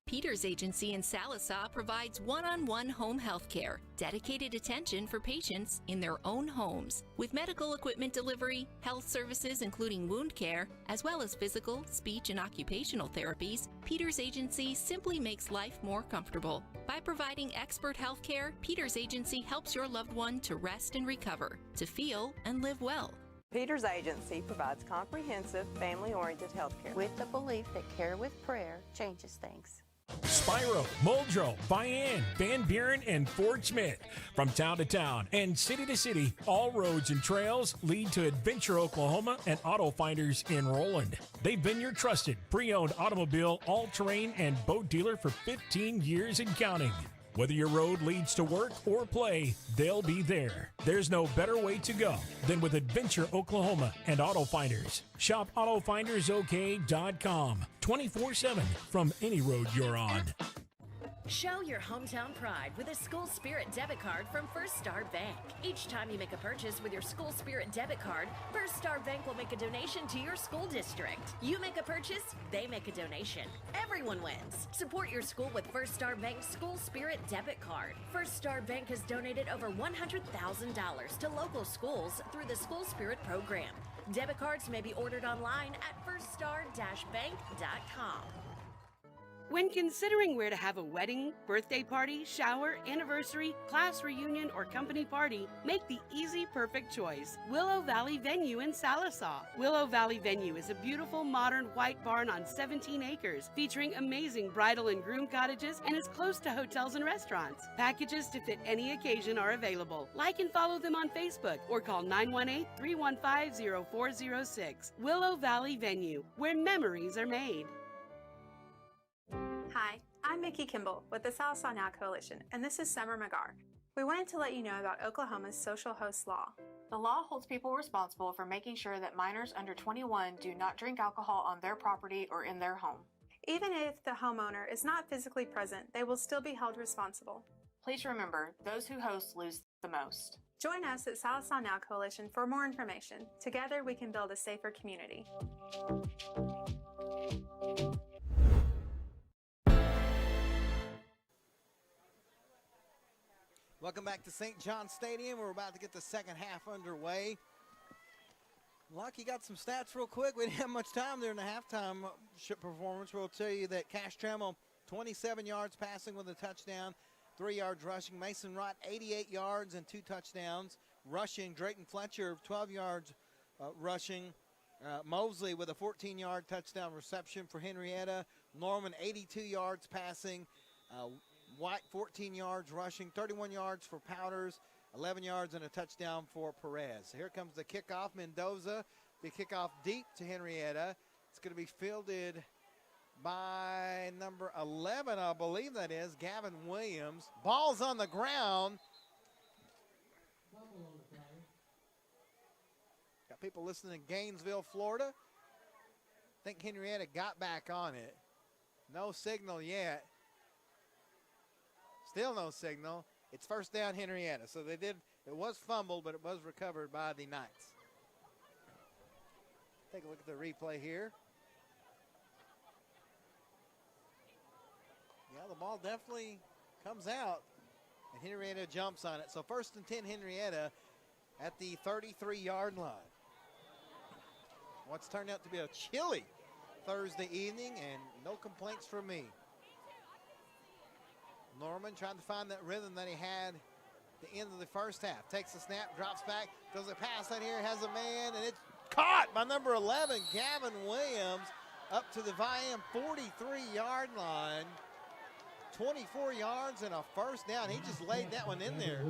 Peters Agency in Salisaw provides one-on-one home health care, dedicated attention for patients in their own homes, with medical equipment delivery, health services including wound care, as well as physical, speech, and occupational therapies. Peters Agency simply makes life more comfortable. By providing expert health care, Peters Agency helps your loved one to rest and recover, to feel and live well. Peters Agency provides comprehensive, family-oriented health care with the belief that care with prayer changes things. Spiro, Muldrow, Vian, Van Buren, and Fort Smith. From town to town and city to city, all roads and trails lead to Adventure, Oklahoma and Auto Finders in Roland. They've been your trusted pre-owned automobile, all-terrain, and boat dealer for 15 years and counting. Whether your road leads to work or play, they'll be there. There's no better way to go than with Adventure, Oklahoma and Auto Finders. Shop AutoFindersOK.com 24/7 from any road you're on. Show your hometown pride with a School Spirit debit card from First Star Bank. Each time you make a purchase with your School Spirit debit card, First Star Bank will make a donation to your school district. You make a purchase, they make a donation. Everyone wins. Support your school with First Star Bank's School Spirit debit card. First Star Bank has donated over $100,000 to local schools through the School Spirit program. Debit cards may be ordered online at firststar-bank.com. When considering where to have a wedding, birthday party, shower, anniversary, class reunion, or company party, make the easy, perfect choice. Willow Valley Venue in Salisaw. Willow Valley Venue is a beautiful, modern white barn on 17 acres, featuring amazing bridal and groom cottages and is close to hotels and restaurants. Packages to fit any occasion are available. Like and follow them on Facebook or call 918-315-0406. Willow Valley Venue, where memories are made. Hi, I'm Mickey Kimball with the Salisaw Now Coalition, and this is Summer McGar. We wanted to let you know about Oklahoma's social host law. The law holds people responsible for making sure that minors under 21 do not drink alcohol on their property or in their home. Even if the homeowner is not physically present, they will still be held responsible. Please remember, those who host lose the most. Join us at Salisaw Now Coalition for more information. Together, we can build a safer community. Welcome back to St. John Stadium. We're about to get the second half underway. Lucky got some stats real quick. We didn't have much time during the halftime performance. We'll tell you that Cash Trammell, 27 yards passing with a touchdown, 3 yards rushing. Mason Wright, 88 yards and 2 touchdowns. Rushing, Drayton Fletcher, 12 yards rushing. Mosley with a 14-yard touchdown reception for Henryetta. Norman, 82 yards passing. White, 14 yards rushing, 31 yards for Powders, 11 yards and a touchdown for Perez. Here comes the kickoff. Mendoza, the kickoff deep to Henryetta. It's going to be fielded by number 11, I believe that is, Gavin Williams. Ball's on the ground. people listening in Gainesville, Florida. I think Henryetta got back on it. No signal yet. Still no signal. It's first down Henryetta. So it was fumbled, but it was recovered by the Knights. Take a look at the replay here. Yeah, the ball definitely comes out, and Henryetta jumps on it. So 1st and 10 Henryetta at the 33-yard line. What's turned out to be a chilly Thursday evening, and no complaints from me. Norman trying to find that rhythm that he had at the end of the first half. Takes the snap, drops back, does a pass on here, has a man, and it's caught by number 11, Gavin Williams, up to the Vian 43-yard line. 24 yards and a first down. He just laid that one in there.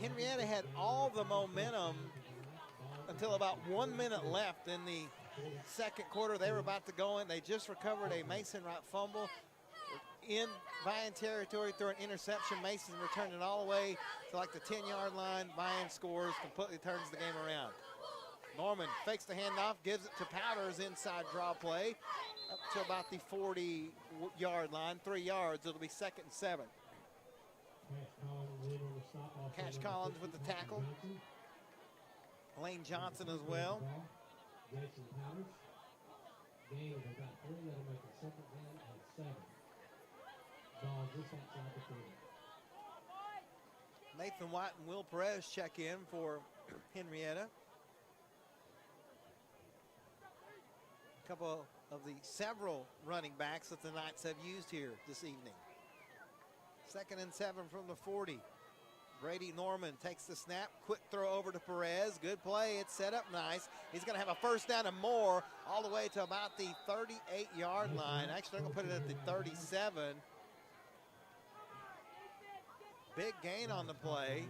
Henryetta had all the momentum until about 1 minute left in the second quarter. They were about to go in. They just recovered a Mason Wright fumble in Vian territory through an interception. Mason returned it all the way to like the 10-yard line. Vian scores, completely turns the game around. Norman fakes the handoff, gives it to Powders, inside draw play, up to about the 40-yard line, 3 yards. It'll be 2nd and 7. Cash Collins with the tackle. Lane Johnson as well. Jason Powders. Gain of about 3, that'll make it 2nd down and 7. Ball just outside the 30. Nathan White and Will Perez check in for Henryetta. A couple of the several running backs that the Knights have used here this evening. 2nd and 7 from the 40. Brady Norman takes the snap, quick throw over to Perez. Good play, it's set up nice. He's gonna have a first down and more all the way to about the 38-yard line. Actually, I'm gonna put it at the 37. Big gain on the play.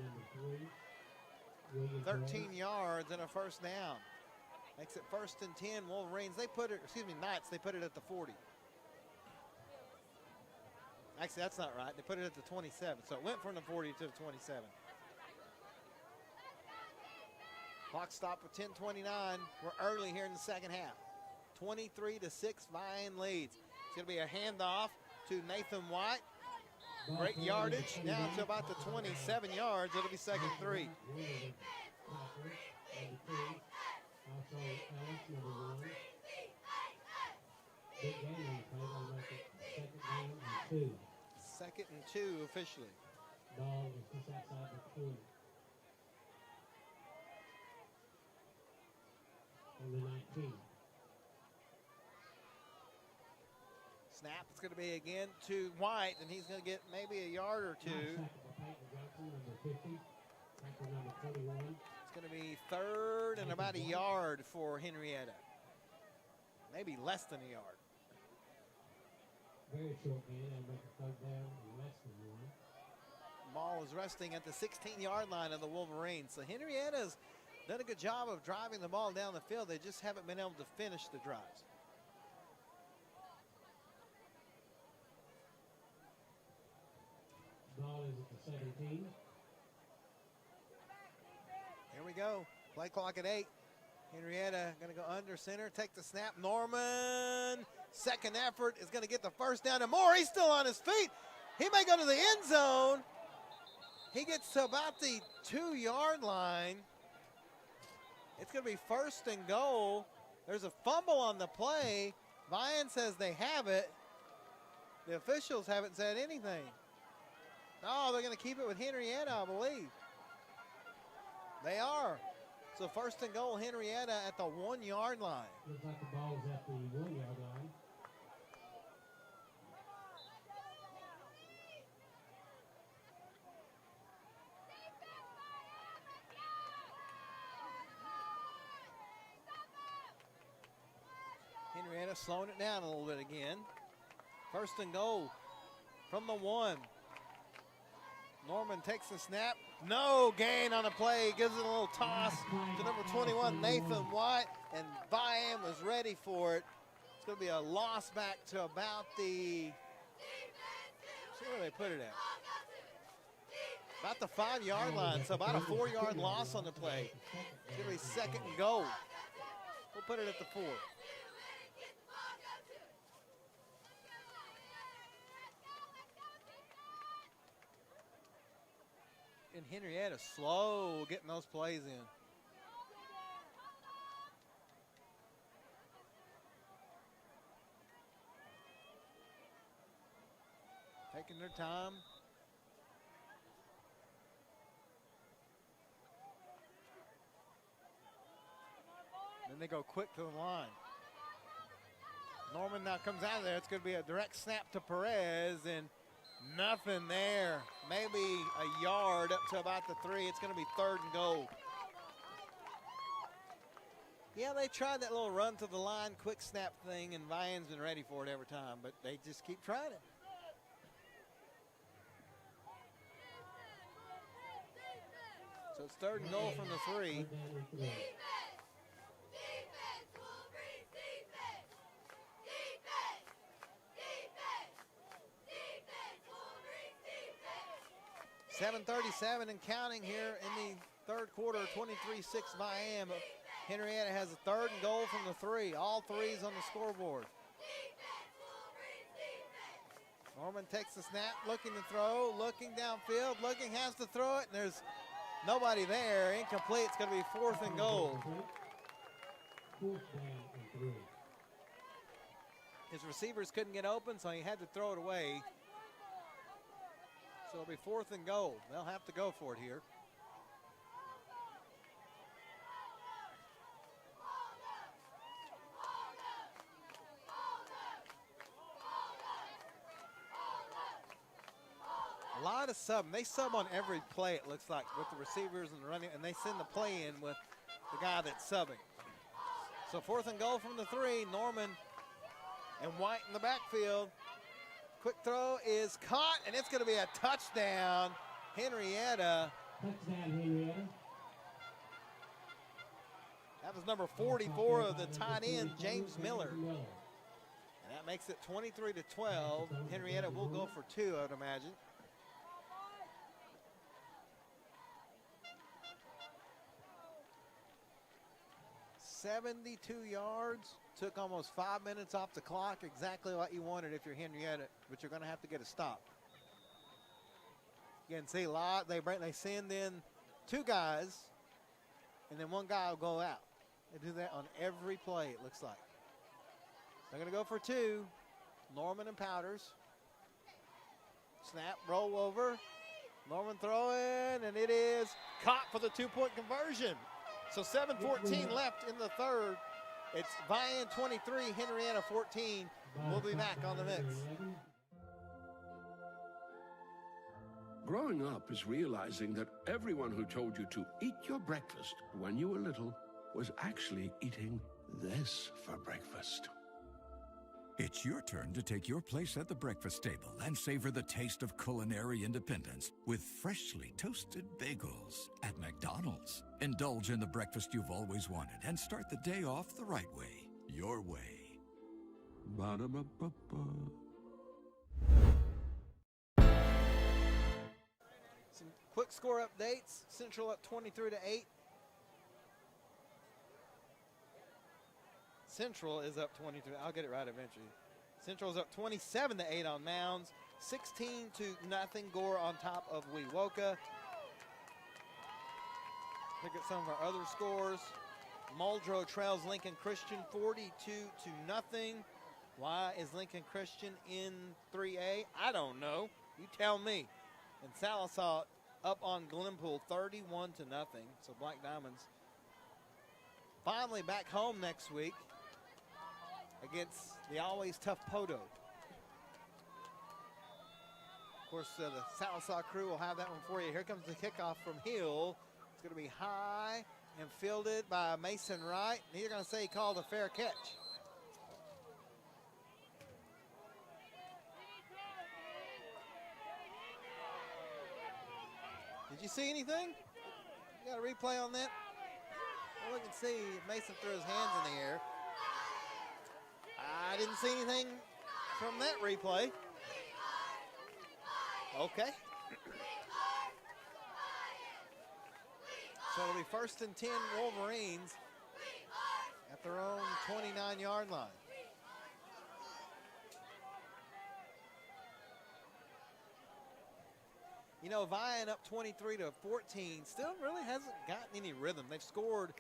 13 yards and a first down. Makes it 1st and 10. Wolverines, Knights, they put it at the 40. Actually, that's not right. They put it at the 27. So it went from the 40 to the 27. Clock stop with 10:29. We're early here in the second half. 23-6, Vian leads. It's going to be a handoff to Nathan White. Great yardage. Now to about the 27 yards. It'll be 2nd and 3. Also, Ellis, number 1. Big game on the play. That'll make it 2nd down and 2. 2nd and 2 officially. Ball is just outside the 20. On the 19. Snap, it's going to be again to White, and he's going to get maybe a yard or 2. Number 50. Number 21. It's going to be 3rd and about a yard for Henryetta. Maybe less than a yard. Very short gain. That'll make a 3rd down and less than 1. Ball is resting at the 16-yard line of the Wolverines. So Henrietta's done a good job of driving the ball down the field. They just haven't been able to finish the drives. Ball is at the 17. Here we go. Play clock at 8. Henryetta going to go under center, take the snap. Norman, second effort, is going to get the first down and more. He's still on his feet. He may go to the end zone. He gets to about the 2-yard line. It's going to be 1st and goal. There's a fumble on the play. Vian says they have it. The officials haven't said anything. No, they're going to keep it with Henryetta, I believe. They are. So 1st and goal, Henryetta at the 1-yard line. Looks like the ball is at the 1-yard line. Henryetta slowing it down a little bit again. 1st and goal from the 1. Norman takes the snap. No gain on the play. Gives it a little toss to number 21, Nathan White. And Vian was ready for it. It's going to be a loss back to about the, see where they put it at. About the 5-yard line, so about a 4-yard loss on the play. It's going to be second and goal. We'll put it at the 4. And Henryetta slow getting those plays in. Taking their time. Then they go quick to the line. Norman now comes out of there. It's going to be a direct snap to Perez, and nothing there. Maybe a yard up to about the 3. It's going to be third and goal. Yeah, they tried that little run to the line, quick snap thing, and Vian's been ready for it every time, but they just keep trying it. So it's third and goal from the 3. .737 and counting here in the third quarter, 23-6 Vian. Henryetta has a third and goal from the 3. All 3s on the scoreboard. Norman takes the snap, looking to throw, looking downfield, looking, has to throw it, and there's nobody there. Incomplete. It's going to be fourth and goal. His receivers couldn't get open, so he had to throw it away. So it'll be fourth and goal. They'll have to go for it here. A lot of subbing. They sub on every play, it looks like, with the receivers and the running, and they send the play in with the guy that's subbing. So fourth and goal from the 3. Norman and White in the backfield. Quick throw is caught, and it's going to be a touchdown. Henryetta. Touchdown, Henryetta. That was number 44 of the tight end, James Miller. And that makes it 23-12. Henryetta will go for 2, I would imagine. .72 yards. Took almost 5 minutes off the clock. Exactly what you wanted if you're Henryetta, but you're going to have to get a stop. You can see a lot. They send in 2 guys, and then 1 guy will go out. They do that on every play, it looks like. They're going to go for 2. Norman and Powders. Snap, roll over. Norman throwing, and it is caught for the 2-point conversion. So 7:14 left in the third. It's Vian 23, Henryetta 14. We'll be back on the mix. Growing up is realizing that everyone who told you to eat your breakfast when you were little was actually eating this for breakfast. It's your turn to take your place at the breakfast table and savor the taste of culinary independence with freshly toasted bagels at McDonald's. Indulge in the breakfast you've always wanted and start the day off the right way, your way. Ba-da-ba-ba-ba. Some quick score updates. Central up 23-8. Central is up 23. I'll get it right eventually. Central's up 27-8 on Mounds. 16-0 Gore on top of Wewoka. Look at some of our other scores. Muldrow trails Lincoln Christian 42-0. Why is Lincoln Christian in 3A? I don't know. You tell me. And Sallisaw up on Glenpool 31-0. So Black Diamonds finally back home next week against the always tough Poto. Of course, the Sallisaw crew will have that one for you. Here comes the kickoff from Hill. It's going to be high and fielded by Mason Wright. And he's going to say he called a fair catch. Did you see anything? You got a replay on that? Well, we can see Mason threw his hands in the air. I didn't see anything from that replay. Okay. So it'll be 1st and 10 Wolverines at their own 29-yard line. You know, Vian up 23-14 still really hasn't gotten any rhythm. They've scored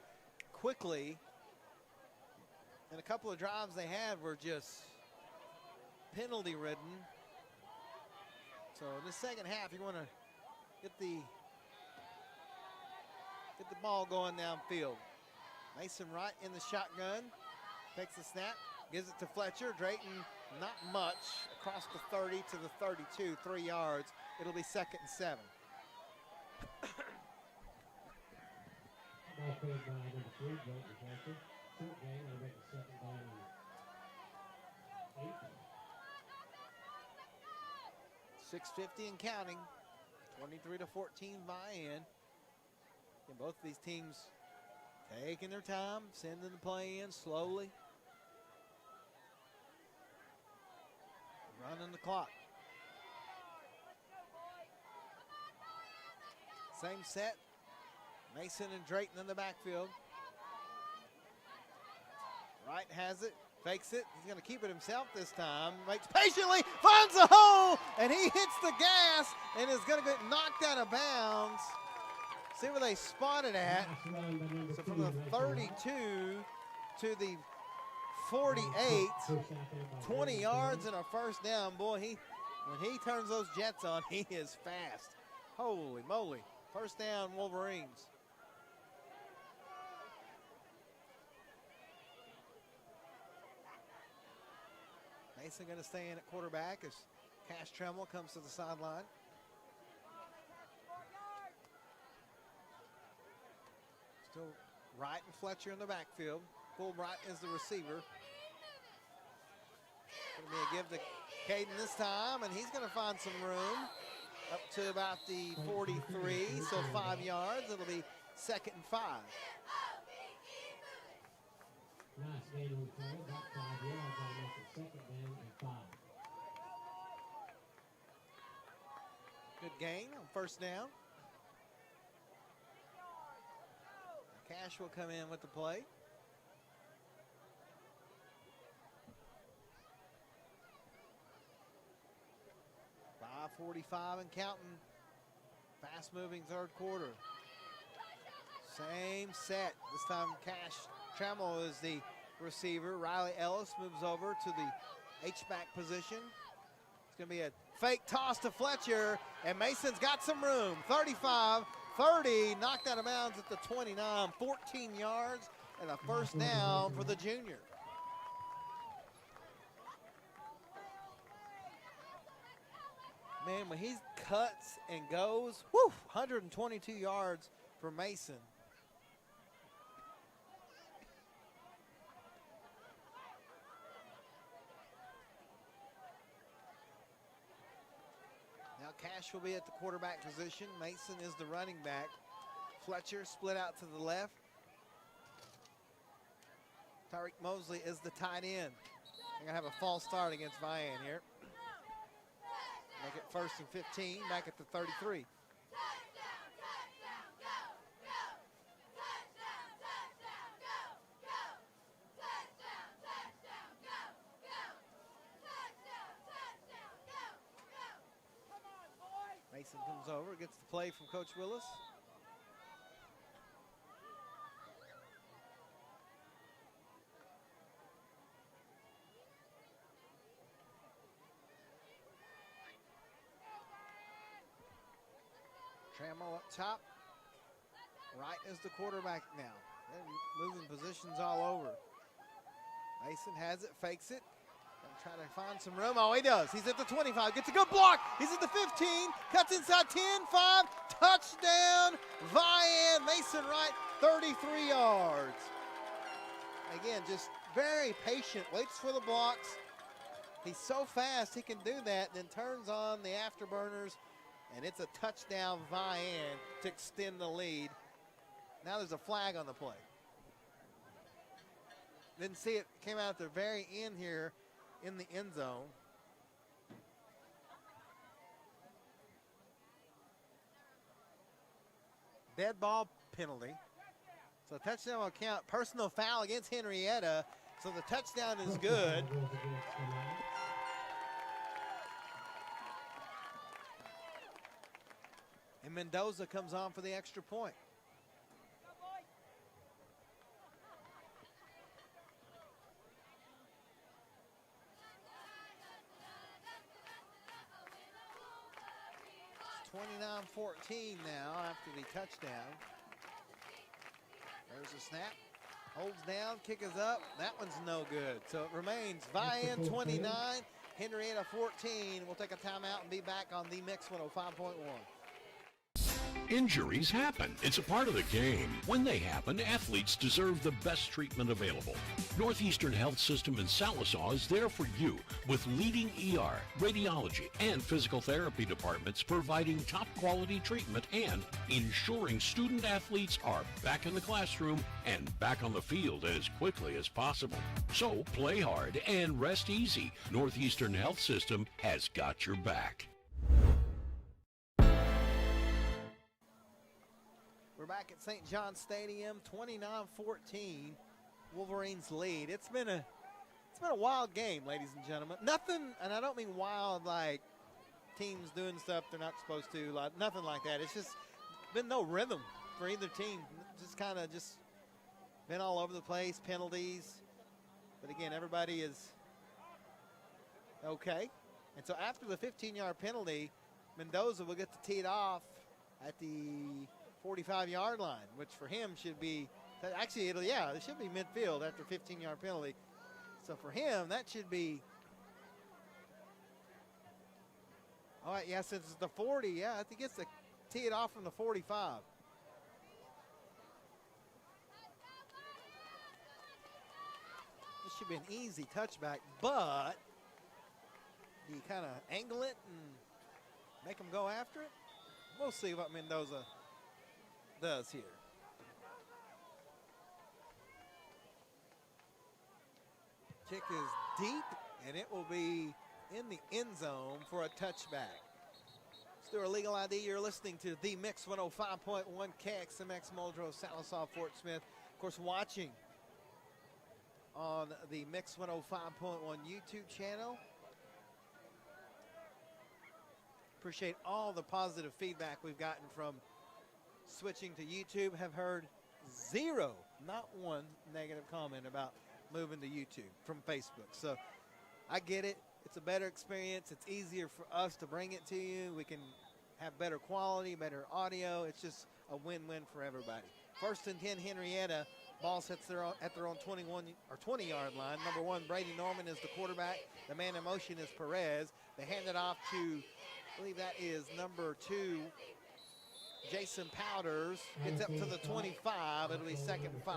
quickly, and a couple of drives they had were just penalty-ridden. So in the second half, you want to get the ball going downfield. Mason Wright in the shotgun, takes the snap, gives it to Fletcher. Drayton, not much, across the 30 to the 32, 3 yards. It'll be 2nd and 7. Ball played by number 3, Drayton Fletcher. Short game, they'll make a 2nd down and 8. 6:50 and counting. 23-14 Vian. And both of these teams taking their time, sending the play in slowly. Running the clock. Same set. Mason and Drayton in the backfield. Wright has it, fakes it. He's going to keep it himself this time. Waits patiently, finds a hole, and he hits the gas and is going to get knocked out of bounds. See where they spotted at. So from the 32 to the 48, 20 yards and a 1st down. Boy, when he turns those jets on, he is fast. Holy moly. 1st down, Wolverines. Mason going to stay in at quarterback as Cash Tremble comes to the sideline. Still Wright and Fletcher in the backfield. Fulbright is the receiver. Going to be a give to Caden this time, and he's going to find some room up to about the 43, so 5 yards. It'll be 2nd and 5. Nice game on the play, about 5 yards. That'll make it 2nd down and 5. Good gain on 1st down. Cash will come in with the play. .45 and counting. Fast-moving 3rd quarter. Same set. This time Cash Trammell is the receiver. Riley Ellis moves over to the H-back position. It's going to be a fake toss to Fletcher, and Mason's got some room. 35, 30, knocked out of bounds at the 29, 14 yards, and a 1st down for the junior. Man, when he cuts and goes, whew, 122 yards for Mason. Now Cash will be at the quarterback position. Mason is the running back. Fletcher split out to the left. Tyreek Mosley is the tight end. They're going to have a false start against Vian here. Make it 1st and 15, back at the 33. Mason comes over, gets the play from Coach Willis. Trammell up top. Wright is the quarterback now. They're moving positions all over. Mason has it, fakes it. Trying to find some room. Oh, he does. He's at the 25. Gets a good block. He's at the 15. Cuts inside 10, 5. Touchdown, Vian. Mason Wright, 33 yards. Again, just very patient. Waits for the blocks. He's so fast he can do that, then turns on the afterburners, and it's a touchdown, Vian, to extend the lead. Now there's a flag on the play. Didn't see it. Came out at the very end here in the end zone. Dead ball penalty. So touchdown will count. Personal foul against Henryetta. So the touchdown is good. And Mendoza comes on for the extra point. It's 29-14 now after the touchdown. There's a snap. Holds down, kick is up. That one's no good. So it remains Vian 29, Henryetta 14. We'll take a timeout and be back on the Mix 105.1. Injuries happen. It's a part of the game. When they happen, athletes deserve the best treatment available. Northeastern Health System in Sallisaw is there for you with leading ER, radiology, and physical therapy departments providing top quality treatment and ensuring student athletes are back in the classroom and back on the field as quickly as possible. So play hard and rest easy. Northeastern Health System has got your back. We're back at St. John Stadium, 29-14, Wolverines lead. It's been a wild game, ladies and gentlemen. Nothing, and I don't mean wild like teams doing stuff they're not supposed to, like nothing like that. It's just been no rhythm for either team. Just kind of just been all over the place, penalties. But again, everybody is okay. And so after the 15-yard penalty, Mendoza will get to tee it off at the 45-yard line, which for him should be, actually it should be midfield after 15-yard penalty. So for him, that should be, all right, yeah, since it's the 40, yeah, I think he gets to tee it off from the 45. This should be an easy touchback, but do you kind of angle it and make them go after it? We'll see what Mendoza does here. Kick is deep, and it will be in the end zone for a touchback. Let's do our legal ID. You're listening to the Mix 105.1 KXMX Muldrow, Sallisaw, Fort Smith. Of course, watching on the Mix 105.1 YouTube channel. Appreciate all the positive feedback we've gotten from switching to YouTube. Have heard zero, not one negative comment about moving to YouTube from Facebook. So I get it. It's a better experience. It's easier for us to bring it to you. We can have better quality, better audio. It's just a win-win for everybody. 1st and 10, Henryetta. Ball sets at their own 21 or 20-yard line. Number 1, Brady Norman is the quarterback. The man in motion is Perez. They hand it off to, I believe that is number 2, Jason Powders. Gets up to the 25. It'll be 2nd and 5.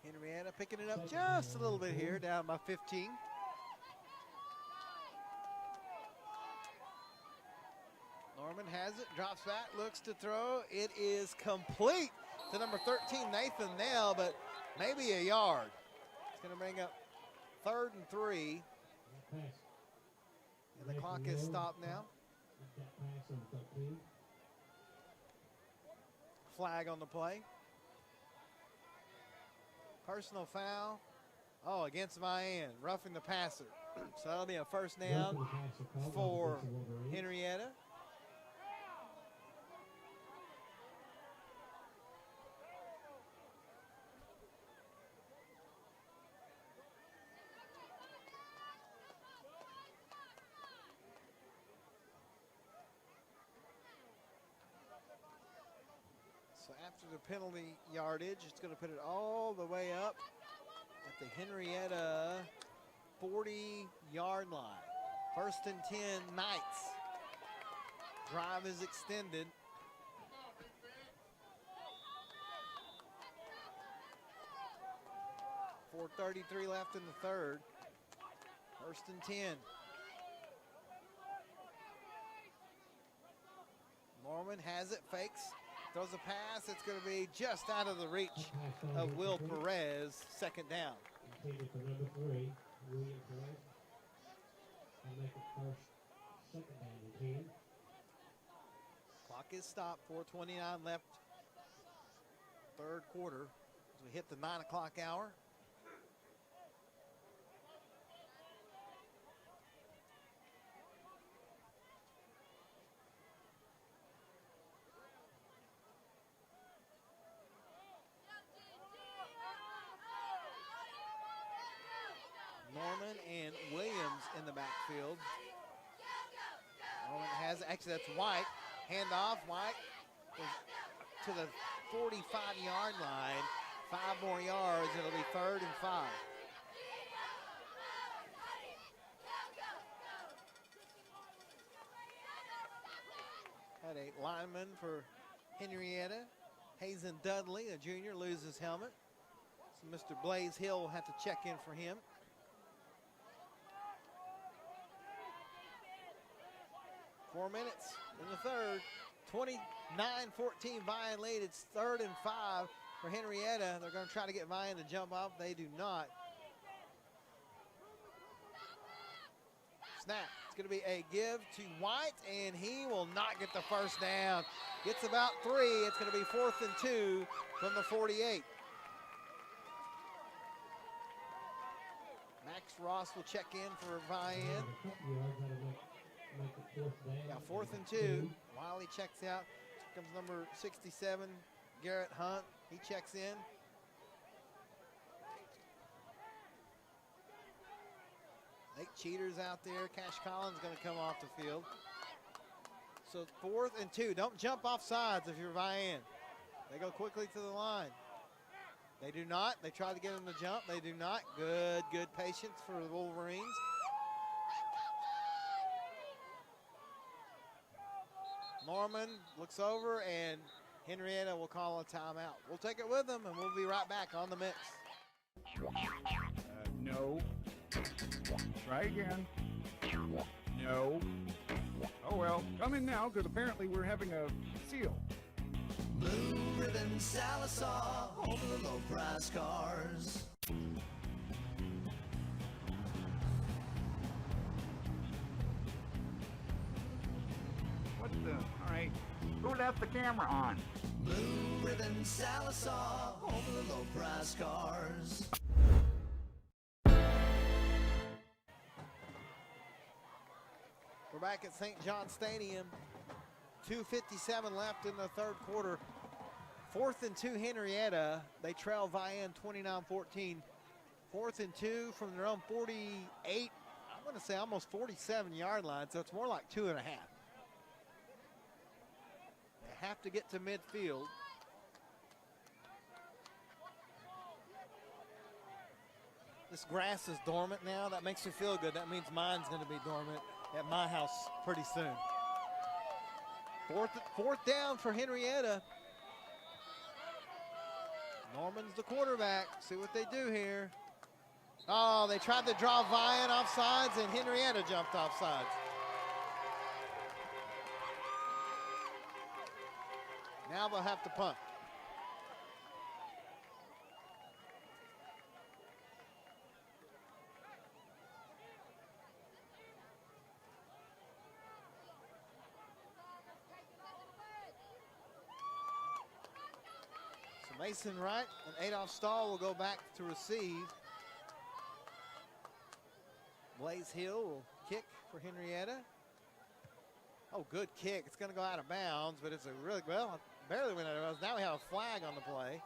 Henryetta picking it up just a little bit here, down by 15. Norman has it, drops back, looks to throw. It is complete to number 13, Nathan Nell, but maybe a yard. It's going to bring up 3rd and 3. And the clock is stopped now. Flag on the play. Personal foul. Oh, against Vian, roughing the passer. So that'll be a first down for Henryetta. So after the penalty yardage, it's going to put it all the way up at the Henryetta 40-yard line. 1st and 10, Knights. Drive is extended. .433 left in the 3rd. 1st and 10. Norman has it, fakes, throws a pass. It's going to be just out of the reach of Will Perez, second down. Intended for number 3, William Perez. And make it first, second down and 10. Clock is stopped, 4:29 left, third quarter, as we hit the 9 o'clock hour. Norman and Williams in the backfield. Norman has, actually that's White. Handoff, White to the 45-yard line. 5 more yards, it'll be 3rd and 5. Had a lineman for Henryetta. Hazen Dudley, a junior, loses his helmet. So Mr. Blaze Hill will have to check in for him. Four minutes in the third. 29-14 Vian lead. It's 3rd and 5 for Henryetta. They're going to try to get Vian to jump off. They do not. Snap. It's going to be a give to White, and he will not get the first down. Gets about 3. It's going to be 4th and 2 from the 48. Max Ross will check in for Vian. Yeah, 4th and 2. Wiley checks out. Here comes number 67, Garrett Hunt. He checks in. Nate Cheater's out there. Cash Collins going to come off the field. So 4th and 2. Don't jump off sides if you're Vian. They go quickly to the line. They do not. They try to get him to jump. They do not. Good patience for the Wolverines. Norman looks over, and Henryetta will call a timeout. We'll take it with them, and we'll be right back on the mix. No. Try again. No. Oh, well, come in now, because apparently we're having a seal. Blue Ribbon Sallisaw, home of the low-price cars. What the? All right. Who left the camera on? Blue Ribbon Sallisaw, home of the low-price cars. We're back at St. John Stadium. 2:57 left in the third quarter. 4th and 2 Henryetta. They trail Vian 29-14. 4th and 2 from their own 48, I'm going to say almost 47-yard line, so it's more like 2.5. They have to get to midfield. This grass is dormant now. That makes me feel good. That means mine's going to be dormant at my house pretty soon. Fourth down for Henryetta. Norman's the quarterback. See what they do here. Oh, they tried to draw Vian off sides, and Henryetta jumped off sides. Now they'll have to punt. So Mason Wright and Adolph Stahl will go back to receive. Blaze Hill will kick for Henryetta. Oh, good kick. It's going to go out of bounds, but it's a really, well, barely went out of bounds. Now we have a flag on the play.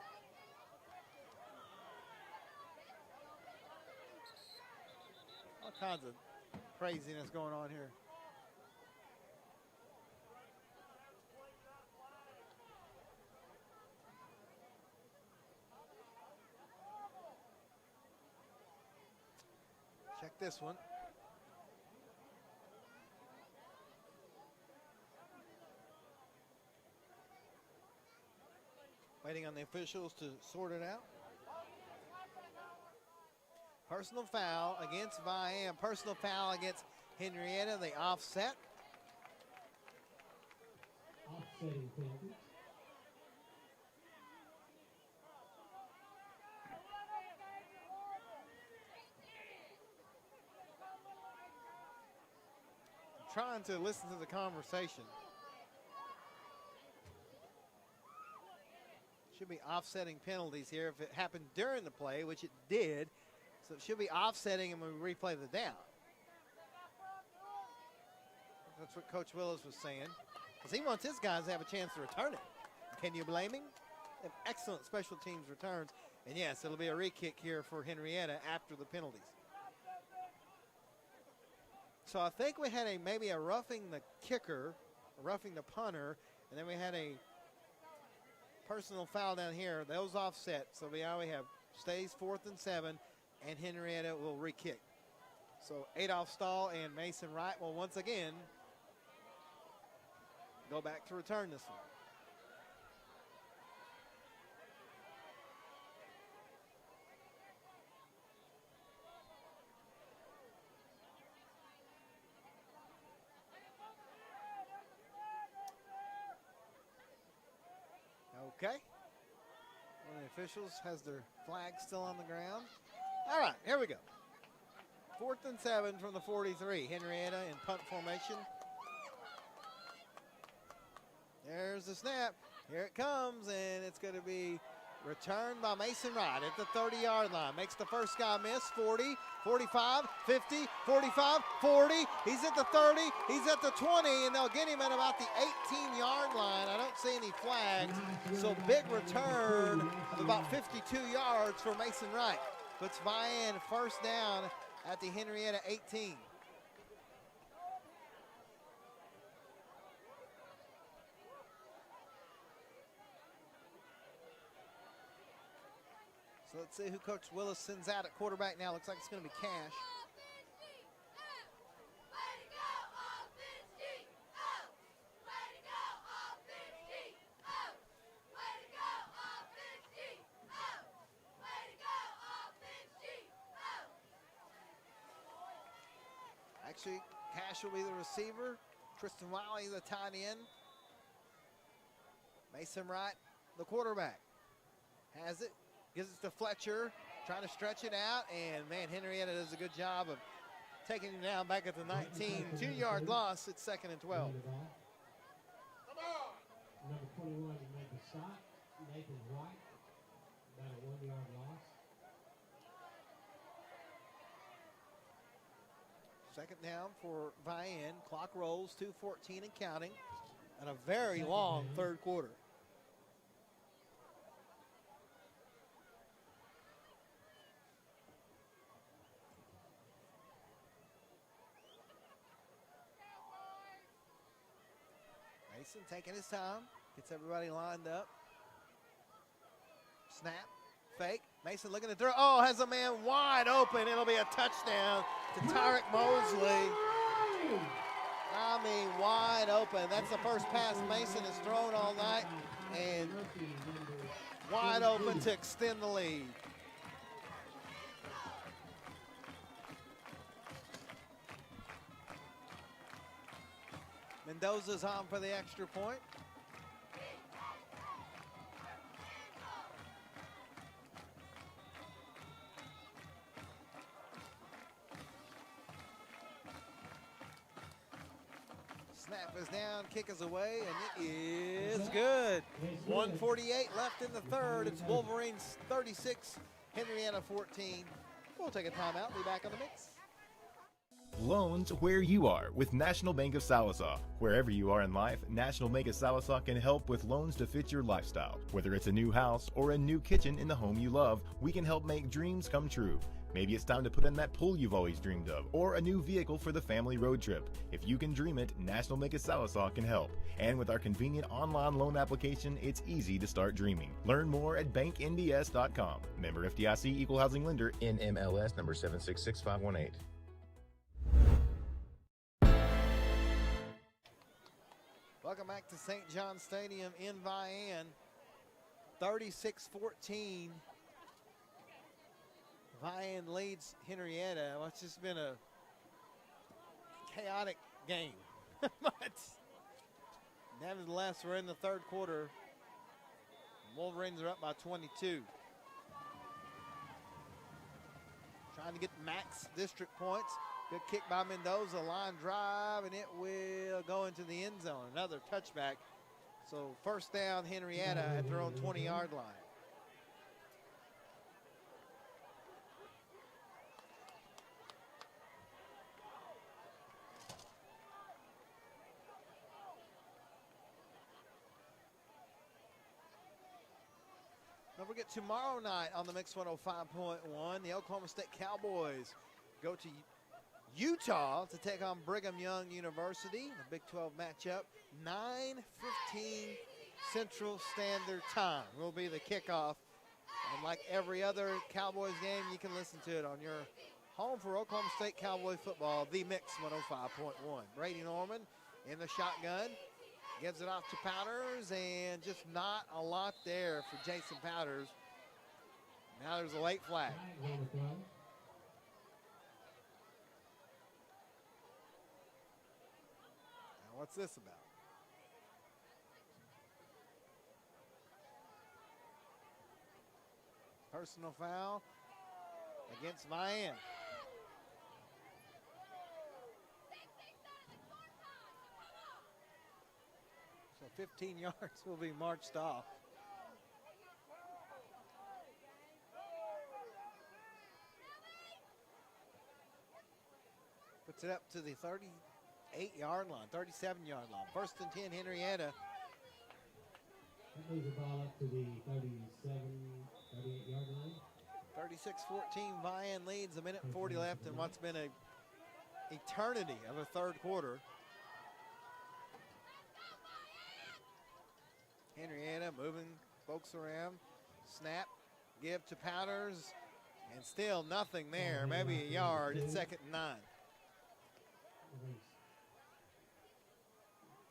All kinds of craziness going on here. Check this one. Waiting on the officials to sort it out. Personal foul against Vian. Personal foul against Henryetta. They offset. offsetting penalties. Trying to listen to the conversation. Should be offsetting penalties here if it happened during the play, which it did. So it should be offsetting and we replay the down. That's what Coach Willis was saying. Because he wants his guys to have a chance to return it. Can you blame him? They have excellent special teams returns. And yes, it'll be a re-kick here for Henryetta after the penalties. So I think we had maybe a roughing the kicker, a roughing the punter, and then we had a personal foul down here. Those offset. So we have stays 4th and 7, and Henryetta will re-kick. So Adolph Stahl and Mason Wright will once again go back to return this one. Okay. One of the officials has their flag still on the ground. All right, here we go. 4th and 7 from the 43. Henryetta in punt formation. There's the snap. Here it comes, and it's going to be returned by Mason Wright at the 30-yard line. Makes the first guy miss. 40, 45, 50, 45, 40. He's at the 30. He's at the 20, and they'll get him at about the 18-yard line. I don't see any flags. So big return of about 52 yards for Mason Wright. Puts Vian first down at the Henryetta 18. So let's see who Coach Willis sends out at quarterback now. Looks like it's going to be Cash. Actually, Cash will be the receiver. Tristan Wiley, the tight end. Mason Wright, the quarterback. Has it. Gives it to Fletcher, trying to stretch it out, and man, Henryetta does a good job of taking him down back at the 19. 2-yard loss. It's 2nd and 12. Number 21 to make the stop, Nathan White, about a 1-yard loss. 2nd down for Vian. Clock rolls, 2:14 and counting, and a very long third quarter. Mason taking his time, gets everybody lined up. Snap, fake. Mason looking to throw. Oh, has a man wide open. It'll be a touchdown to Tyrick Mosley. I mean, wide open. That's the first pass Mason has thrown all night, and wide open to extend the lead. Mendoza's on for the extra point. Snap is down, kick is away, and it is good. 1:48 left in the third. It's Wolverines 36, Henryetta 14. We'll take a timeout. Be back on the mix. Loans where you are with National Bank of Sallisaw. Wherever you are in life, National Bank of Sallisaw can help with loans to fit your lifestyle. Whether it's a new house or a new kitchen in the home you love, we can help make dreams come true. Maybe it's time to put in that pool you've always dreamed of, or a new vehicle for the family road trip. If you can dream it, National Bank of Sallisaw can help. And with our convenient online loan application, it's easy to start dreaming. Learn more at banknbs.com. Member FDIC, Equal Housing Lender, NMLS number 766518. Welcome back to St. John Stadium in Vian. 36-14. Vian leads Henryetta. Well, it's just been a chaotic game. But Nevertheless, we're in the third quarter. Wolverines are up by 22. Trying to get max district points. Good kick by Mendoza, line drive, and it will go into the end zone. Another touchback. So first down, Henryetta at their own 20-yard line. Don't forget, tomorrow night on the Mix 105.1, the Oklahoma State Cowboys go to Utah to take on Brigham Young University. The Big 12 matchup, 9:15 Central Standard Time will be the kickoff. And like every other Cowboys game, you can listen to it on your home for Oklahoma State Cowboy football, the Mix 105.1. Brady Norman in the shotgun. Gives it off to Powders, and just not a lot there for Jason Powders. Now there's a late flag. Now what's this about? Personal foul against Vian. So 15 yards will be marched off. Puts it up to the 38-yard line, 37-yard line. First and 10, Henryetta. That moves the ball up to the 38-yard line. 36-14, Vian leads, a minute and 40 left in what's been an eternity of a third quarter. Henryetta moving folks around. Snap, give to Powders, and still nothing there. Maybe a yard at 2nd and 9.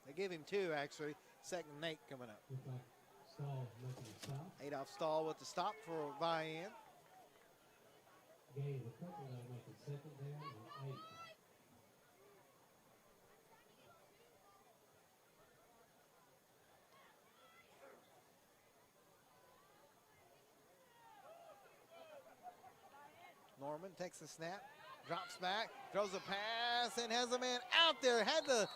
They give him 2, actually. 2nd and 8 coming up. Adolph Stahl with the stop for Vian. Gain of a couple, that'll make it 2nd down and 8. Norman takes a snap, drops back, throws a pass, and has a man out there. Had to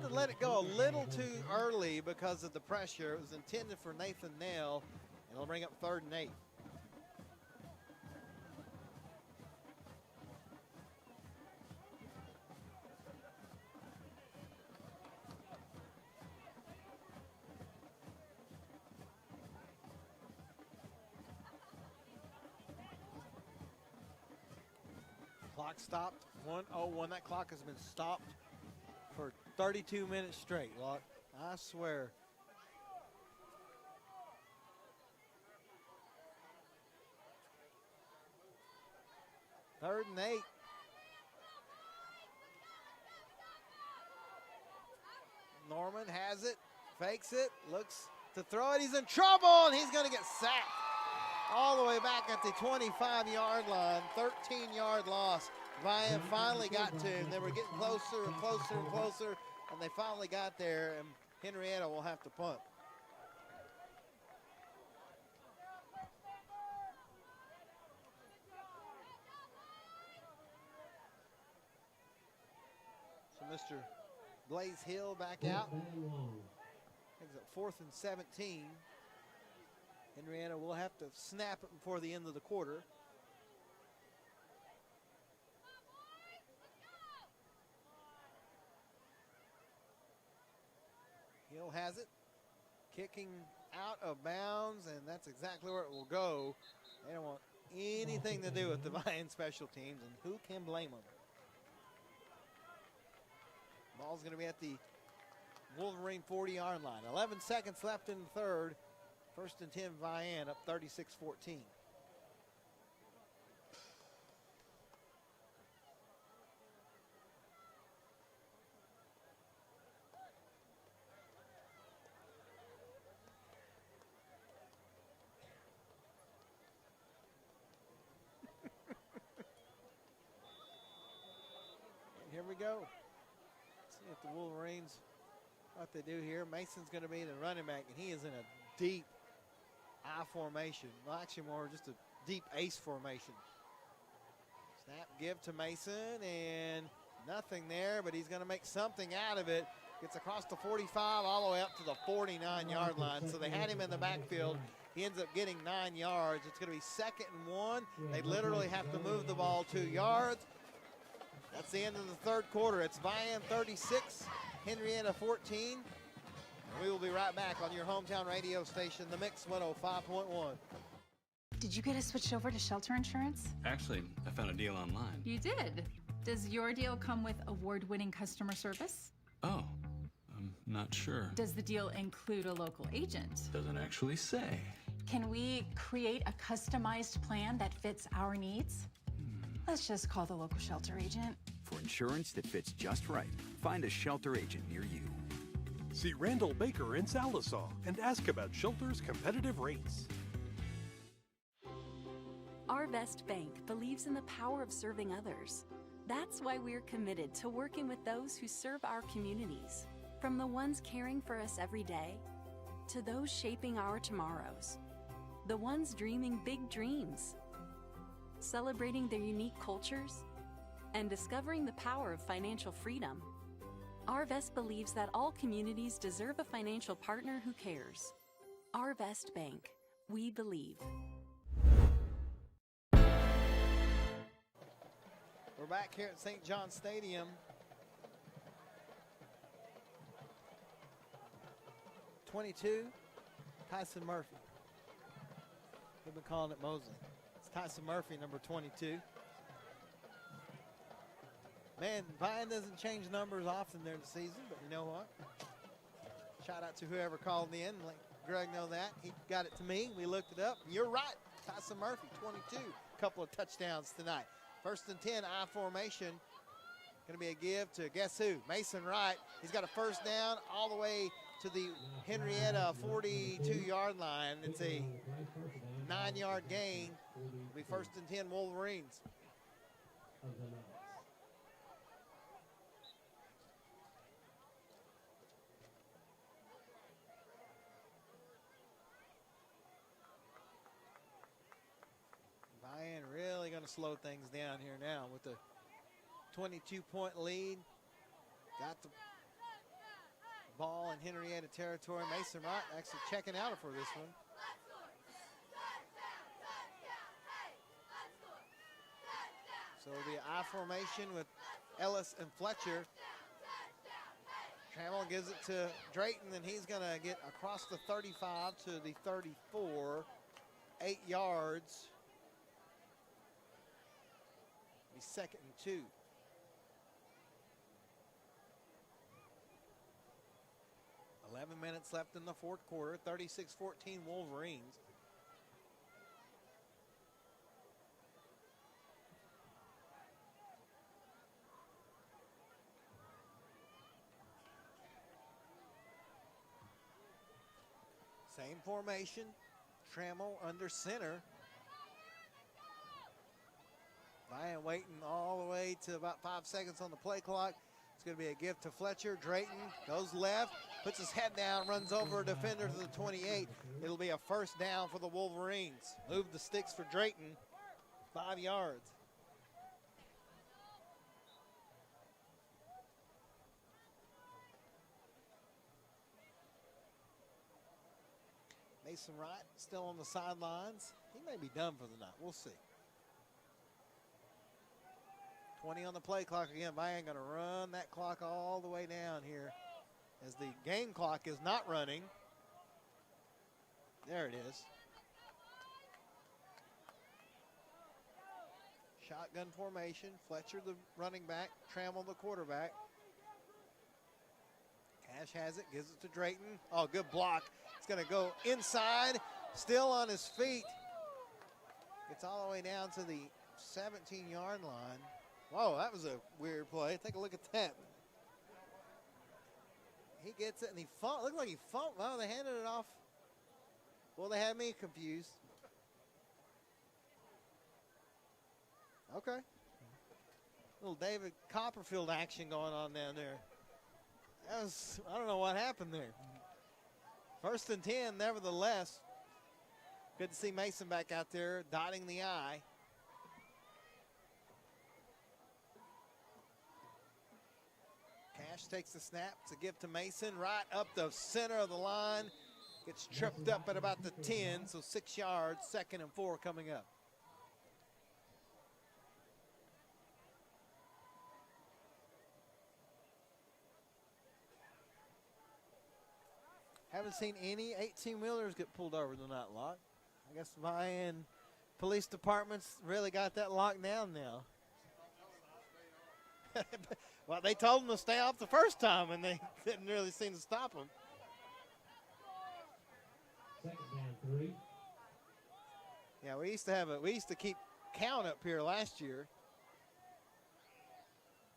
let it go a little too early because of the pressure. It was intended for Nathan Nail, and it'll bring up 3rd and 8. Clock stopped, 1:01. That clock has been stopped for 32 minutes straight, Locke. I swear. Third and 8. Norman has it, fakes it, looks to throw it. He's in trouble, and he's going to get sacked. All the way back at the 25-yard line, 13-yard loss. Vian finally got to him. They were getting closer and closer and closer, and they finally got there, and Henryetta will have to punt. So Mr. Blaze Hill back out. Takes it 4th and 17. Henryetta will have to snap it before the end of the quarter. Hill has it, kicking out of bounds, and that's exactly where it will go. They don't want anything to do with the Vian special teams, and who can blame them? Ball's going to be at the Wolverine 40-yard line. 11 seconds left in the third. 1st and 10, Vian up 36-14. Here we go. See if the Wolverines what they do here. Mason's going to be the running back, and he is in a deep I formation. Well, actually more just a deep ace formation. Snap, give to Mason, and nothing there, but he's going to make something out of it. Gets across the 45 all the way up to the 49-yard line. So they had him in the backfield. He ends up getting 9 yards. It's going to be 2nd and 1. They literally have to move the ball 2 yards. That's the end of the third quarter. It's Vian 36, Henryetta 14. And we will be right back on your hometown radio station, The Mix 105.1. Did you get us switched over to shelter insurance? Actually, I found a deal online. You did? Does your deal come with award-winning customer service? Oh, I'm not sure. Does the deal include a local agent? Doesn't actually say. Can we create a customized plan that fits our needs? Let's just call the local shelter agent. For insurance that fits just right, find a shelter agent near you. See Randall Baker in Sallisaw and ask about Shelter's competitive rates. Arvest Bank believes in the power of serving others. That's why we're committed to working with those who serve our communities, from the ones caring for us every day to those shaping our tomorrows, the ones dreaming big dreams, celebrating their unique cultures, and discovering the power of financial freedom. Arvest believes that all communities deserve a financial partner who cares. Arvest Bank. We believe. We're back here at St. John Stadium. 22, Tyson Murphy. We've been calling it Mosley. It's Tyson Murphy, number 22. Man, Vian doesn't change numbers often during the season, but you know what? Shout out to whoever called in. Let Greg know that. He got it to me. We looked it up. You're right. Tyson Murphy, 22. Couple of touchdowns tonight. 1st and 10, I formation. Going to be a give to guess who? Mason Wright. He's got a first down all the way to the Henryetta 42-yard line. It's a 9-yard gain. It'll be 1st and 10 Wolverines. Vian really going to slow things down here now with the 22-point lead. Got the ball in Henryetta territory. Mason Wright actually checking out for this one. So it'll be an I formation with Ellis and Fletcher. Trammell gives it to Drayton, and he's going to get across the 35 to the 34, 8 yards. Be 2nd and 2. Eleven minutes left in the fourth quarter. 36-14 Wolverines. Same formation. Trammell under center. Vian waiting all the way to about 5 seconds on the play clock. It's going to be a give to Fletcher. Drayton goes left, puts his head down, runs over a defender to the 28. It'll be a first down for the Wolverines. Move the sticks for Drayton, 5 yards. Mason Wright still on the sidelines. He may be done for the night. We'll see. 20 on the play clock again. Vian going to run that clock all the way down here as the game clock is not running. There it is. Shotgun formation. Fletcher the running back. Trammell the quarterback. Cash has it. Gives it to Drayton. Oh, good block. It's going to go inside. Still on his feet. Gets all the way down to the 17-yard line. Whoa, that was a weird play. Take a look at that. He gets it, and he looked like he fumbled. Oh, they handed it off. Well, they had me confused. Okay. Little David Copperfield action going on down there. I don't know what happened there. 1st and 10, nevertheless. Good to see Mason back out there dotting the I. Cash takes the snap to give to Mason right up the center of the line. Gets tripped up at about the 10, so 6 yards, 2nd and 4 coming up. Haven't seen any 18-wheelers get pulled over tonight, Locke. I guess Vian Police Department's really got that locked down now. Well, they told them to stay off the first time, and they didn't really seem to stop them. 2nd down 3. Yeah, we used to keep count up here last year.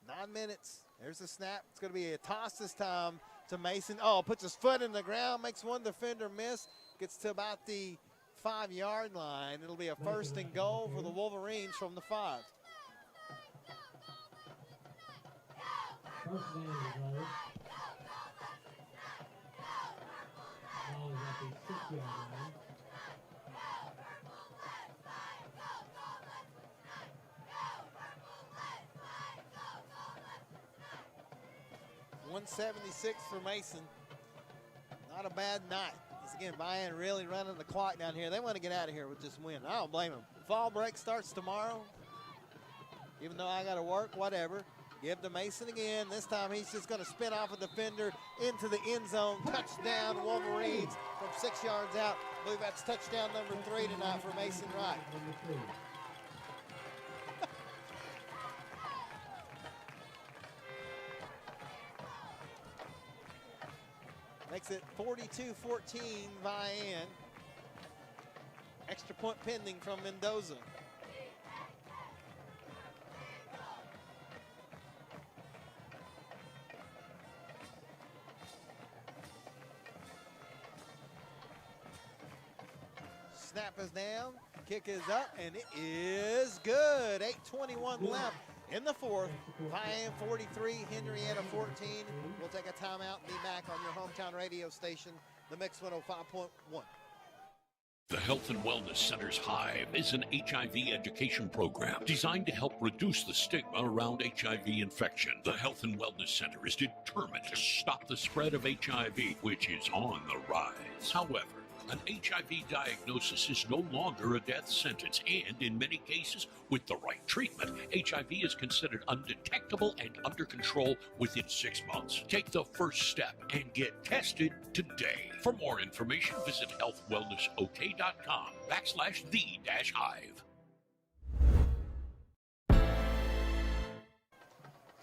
9 minutes. There's the snap. It's going to be a toss this time to Mason. Oh, puts his foot in the ground, makes one defender miss, gets to about the 5-yard line. It'll be a 1st and goal for the Wolverines from the 5. 1st down is low. Ball is at the 6-yard line. .176 for Mason. Not a bad night. Again, Vian really running the clock down here. They want to get out of here with this win. I don't blame them. Fall break starts tomorrow. Even though I got to work, whatever. Give to Mason again. This time he's just going to spin off a defender into the end zone. Touchdown, Wolverines from 6 yards out. I believe that's touchdown number 3 tonight for Mason Wright. Makes it 42-14 Vian. Extra point pending from Mendoza. Snap is down, kick is up, and it is good. 8:21 left in the 4th. Vian 43, Henryetta 14. We'll take a timeout and be back on your hometown radio station, the Mix 105.1. The Health and Wellness Center's Hive is an HIV education program designed to help reduce the stigma around HIV infection. The Health and Wellness Center is determined to stop the spread of HIV, which is on the rise. However, an HIV diagnosis is no longer a death sentence, and in many cases, with the right treatment, HIV is considered undetectable and under control within 6 months. Take the first step and get tested today. For more information, visit healthwellnessok.com/the-hive.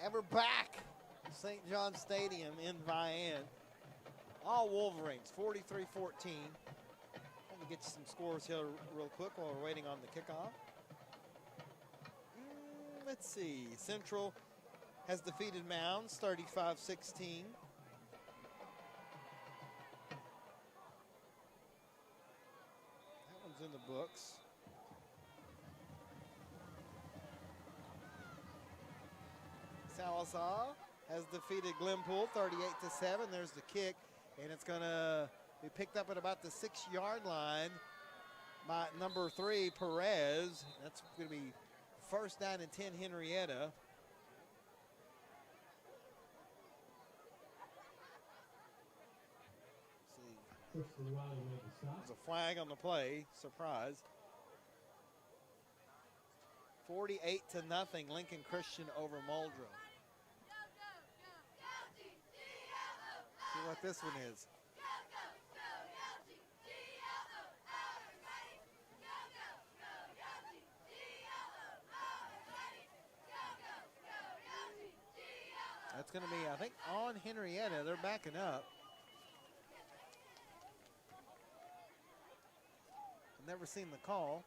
And we're back at St. John Stadium in Vian. All Wolverines, 43-14. Let me get you some scores here real quick while we're waiting on the kickoff. Let's see. Central has defeated Mounds, 35-16. That one's in the books. Salazar has defeated Glenpool, 38-7. There's the kick. And it's going to be picked up at about the 6-yard line by number 3, Perez. That's going to be 1st down and 10, Henryetta. There's a flag on the play. Surprise. 48-0, Lincoln Christian over Muldrow. See what this one is. That's going to be, I think, on Henryetta. They're backing up. I've never seen the call.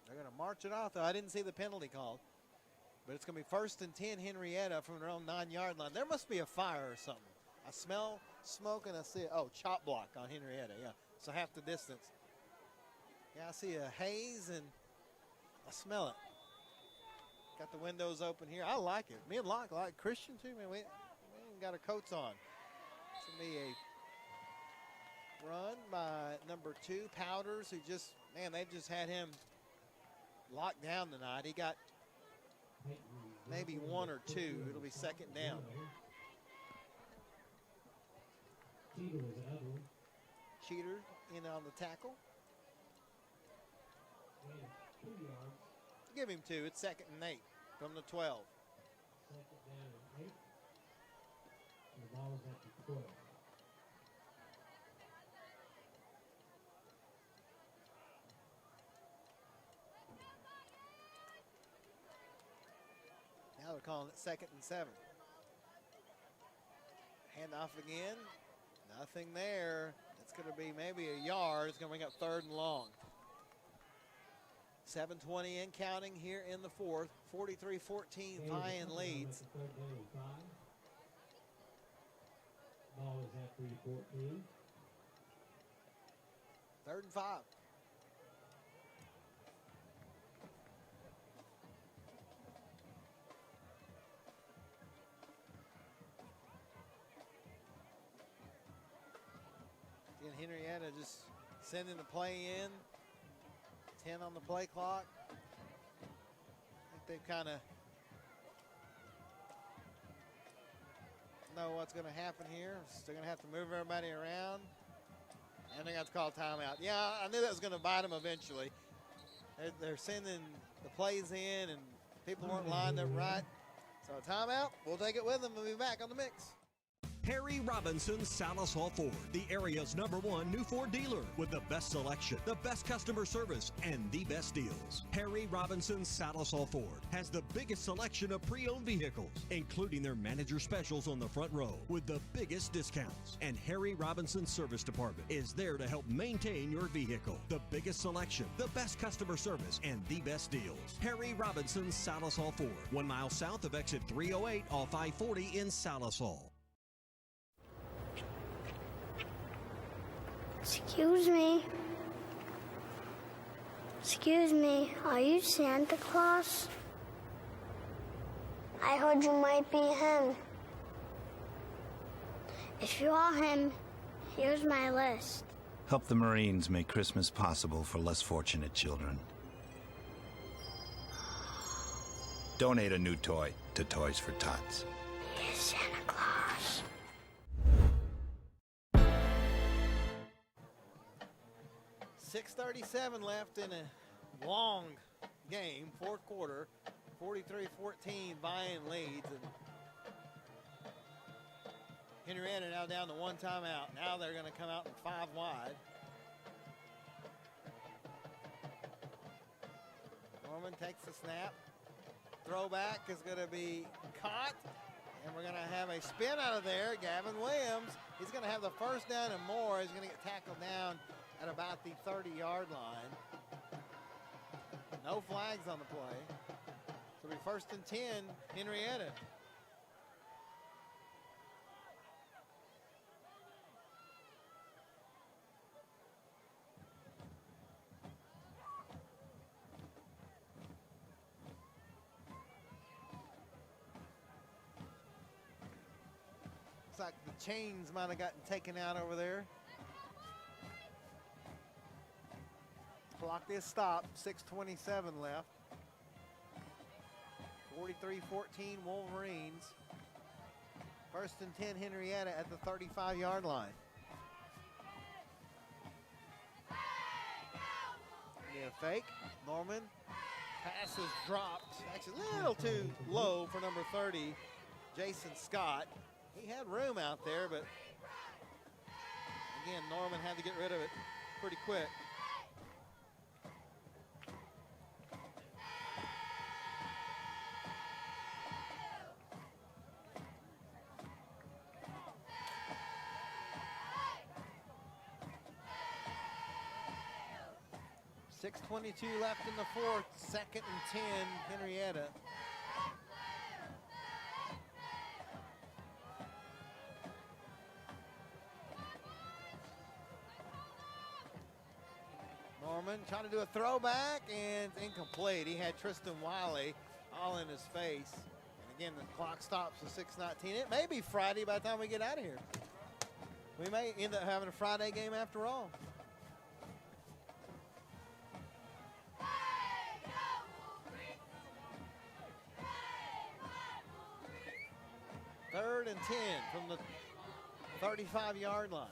They're going to march it off, though. I didn't see the penalty called. But it's going to be 1st and 10, Henryetta from their own 9-yard line. There must be a fire or something. I smell smoke and I see, chop block on Henryetta, yeah. So half the distance. Yeah, I see a haze and I smell it. Got the windows open here. I like it. Me and Locke like Christian too, man. We ain't got our coats on. It's going to be a run by number 2, Powders, who just, man, they've just had him locked down tonight. He got maybe 1 or 2. It'll be second down. Cheater in on the tackle. Give him 2. It's 2nd and 8 from the 12. Second down and 8. And the ball is at the 12. Now they're calling it 2nd and 7. Handoff again. Nothing there. It's going to be maybe a yard. It's going to bring up 3rd and long. 7:20 and counting here in the 4th. 43-14, Vian leads. Ball is at 3-14. 3rd and 5. Again, Henryetta just sending the play in. 10 on the play clock. I think they've kind of know what's going to happen here. They're going to have to move everybody around. And they're going to have to call timeout. Yeah, I knew that was going to bite them eventually. They're sending the plays in, and people weren't lined up right. So timeout, we'll take it with them. We'll be back on the mix. Harry Robinson Salasol Ford, the area's #1 new Ford dealer with the best selection, the best customer service, and the best deals. Harry Robinson Salasol Ford has the biggest selection of pre-owned vehicles, including their manager specials on the front row with the biggest discounts. And Harry Robinson Service Department is there to help maintain your vehicle. The biggest selection, the best customer service, and the best deals. Harry Robinson Salasol Ford, 1 mile south of exit 308 off I-40 in Salasol. Excuse me. Excuse me, are you Santa Claus? I heard you might be him. If you are him, here's my list. Help the Marines make Christmas possible for less fortunate children. Donate a new toy to Toys for Tots. Here's Santa Claus. .6:37 left in a long game, 4th quarter. 43-14, Vian leads. And Henryetta now down to 1 timeout. Now they're going to come out in 5 wide. Norman takes the snap. Throwback is going to be caught. And we're going to have a spin out of there. Gavin Williams, he's going to have the first down and more. He's going to get tackled down at about the 30-yard line. No flags on the play. So it'll be 1st and 10, Henryetta. Looks like the chains might have gotten taken out over there. Clock is stopped, 6:27 left. 43-14 Wolverines. 1st and 10 Henryetta at the 35-yard line. Yeah, fake. Norman. Pass is dropped. Actually a little too low for number 30, Jason Scott. He had room out there, but again, Norman had to get rid of it pretty quick. .6:22 left in the 4th, 2nd and 10, Henryetta. Norman trying to do a throwback and incomplete. He had Tristan Wiley all in his face. And again, the clock stops at 6:19. It may be Friday by the time we get out of here. We may end up having a Friday game after all. Third and 10 from the 35-yard line.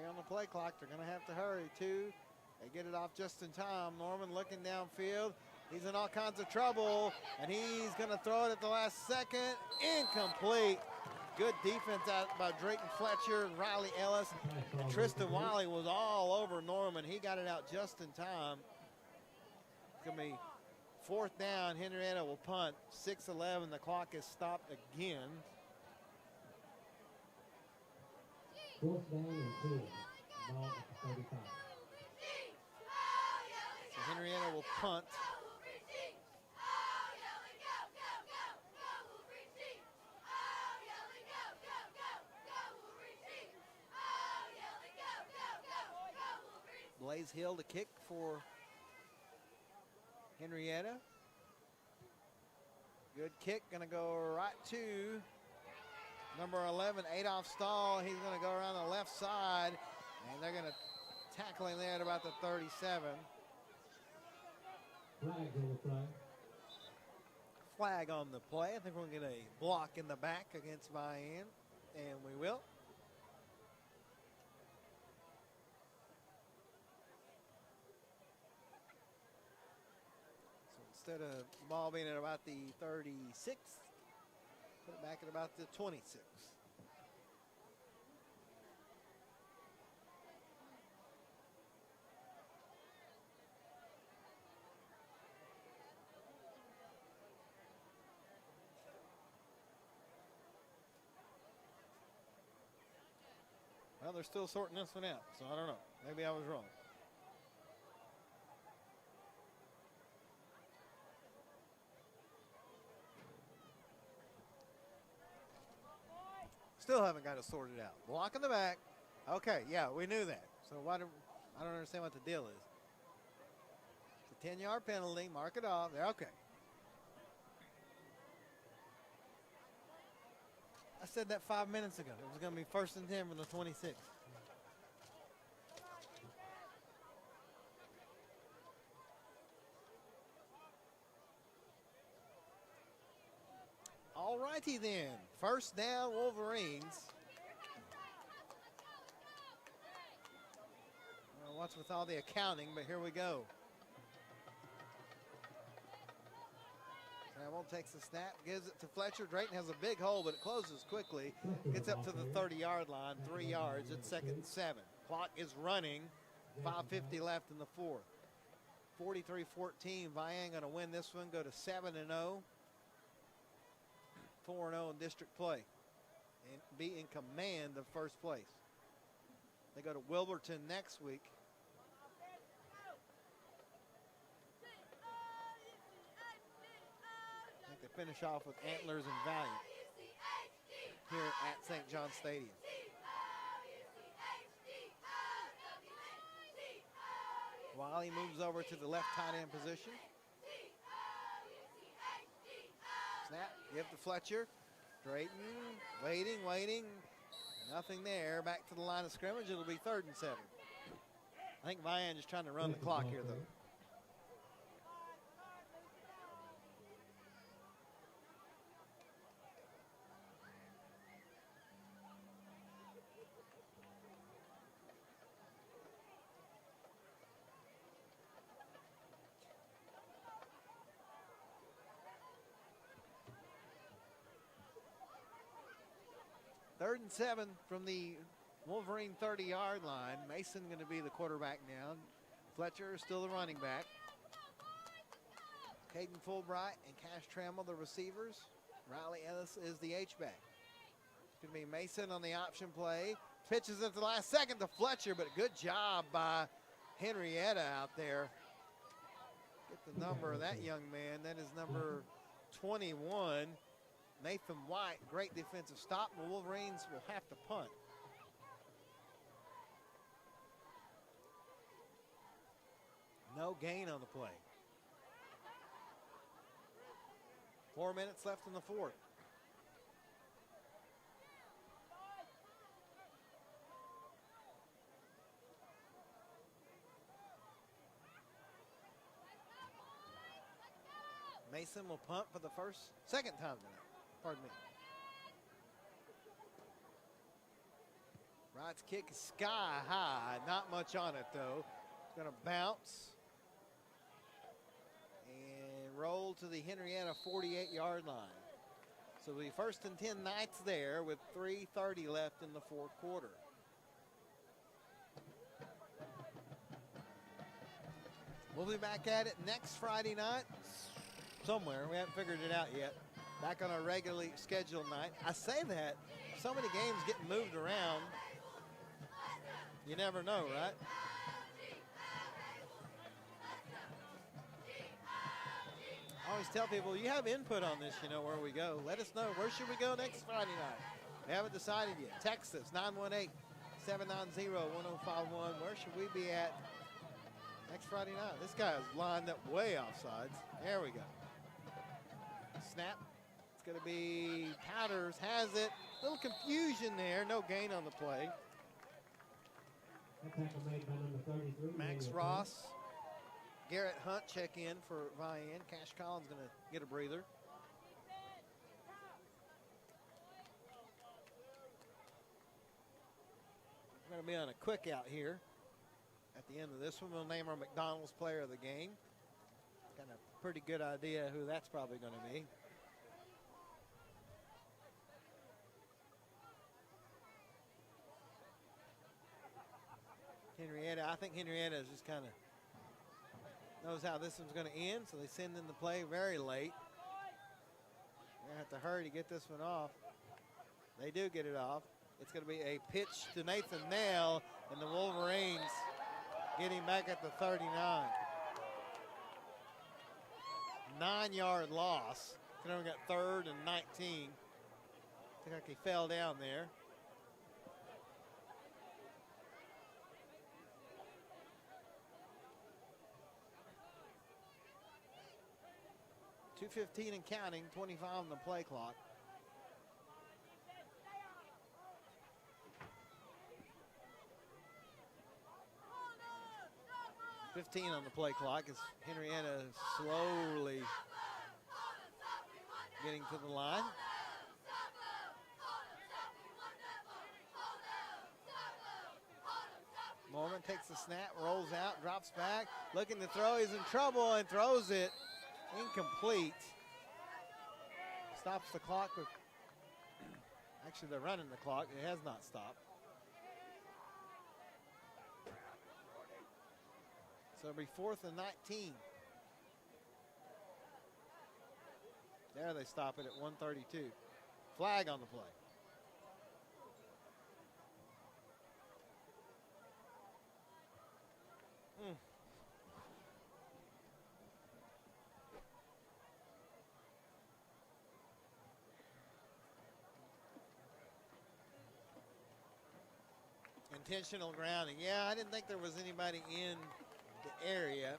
On the play clock, they're going to have to hurry too. They get it off just in time. Norman looking downfield. He's in all kinds of trouble, and he's going to throw it at the last second. Incomplete. Good defense out by Drayton Fletcher and Riley Ellis. And Tristan Wiley was all over Norman. He got it out just in time. It's going to be fourth down. Henryetta will punt. 6:11. The clock is stopped again. Fourth down and 10. Ball at the 35. So Henryetta will punt. Blaze Hill to kick for Henryetta. Good kick, gonna go right to number 11, Adolph Stahl. He's going to go around the left side, and they're going to tackle him there at about the 37. Flag on the play. I think we're going to get a block in the back against Vian, and we will. So instead of the ball being at about the 36, put it back at about the 26. Well, they're still sorting this one out, so I don't know. Maybe I was wrong. Still haven't got it sorted out. Block in the back. Okay, yeah, we knew that. So I don't understand what the deal is. It's a 10-yard penalty. Mark it off. There, okay. I said that 5 minutes ago. It was going to be 1st and 10 from the 26. All righty then. First down, Wolverines. Well, what's with all the accounting, but here we go. Trammell takes the snap, gives it to Fletcher. Drayton has a big hole, but it closes quickly. Gets up to the 30-yard line, 3 yards. It's 2nd and 7. Clock is running. 5:50 left in the fourth. 43-14. Vian going to win this one, go to 7-0. 4-0 in district play and be in command of first place. They go to Wilburton next week. I think they finish off with Antlers and Valiant here at St. John Stadium. Wiley moves over to the left tight end position. Snap, give to Fletcher. Drayton, waiting. Nothing there. Back to the line of scrimmage. It'll be 3rd and 7. I think Vian just trying to run the clock here, though. Third and 7 from the Wolverine 30-yard line. Mason going to be the quarterback now. Fletcher is still the running back. Caden Fulbright and Cash Trammell the receivers. Riley Ellis is the H-back. It's going to be Mason on the option play. Pitches at the last second to Fletcher, but good job by Henryetta out there. Get the number of that young man. That is number 21, Nathan White. Great defensive stop. The Wolverines will have to punt. No gain on the play. 4 minutes left in the fourth. Mason will punt for the second time tonight. Pardon me. Wright's kick is sky high. Not much on it, though. It's going to bounce and roll to the Henryetta 48-yard line. So it'll be 1st and 10 Knights there with 3:30 left in the fourth quarter. We'll be back at it next Friday night. Somewhere. We haven't figured it out yet. Back on our regularly scheduled night. I say that. So many games getting moved around. You never know, right? I always tell people, you have input on this, you know, where we go. Let us know. Where should we go next Friday night? We haven't decided yet. Text us, 918-790-1051. Where should we be at next Friday night? This guy is lined up way offsides. There we go. Snap. It's going to be Powders has it. Little confusion there. No gain on the play. Max Ross, Garrett Hunt check in for Vian. Cash Collins going to get a breather. We're going to be on a quick out here. At the end of this one, we'll name our McDonald's player of the game. Got a pretty good idea who that's probably going to be. Henryetta, I think Henryetta just kind of knows how this one's going to end, so they send in the play very late. They have to hurry to get this one off. They do get it off. It's going to be a pitch to Nathan Nail, and the Wolverines getting back at the 39. 9-yard loss. Could only got 3rd and 19. Looked like he fell down there. .215 and counting, 25 on the play clock. .15 on the play clock as Henryetta slowly getting to the line. Mormon takes the snap, rolls out, drops back, looking to throw. He's in trouble and throws it incomplete. Stops the clock. Actually, they're running the clock. It has not stopped. So it'll be 4th and 19. There they stop it at 1:32. Flag on the play. Intentional grounding. Yeah, I didn't think there was anybody in the area.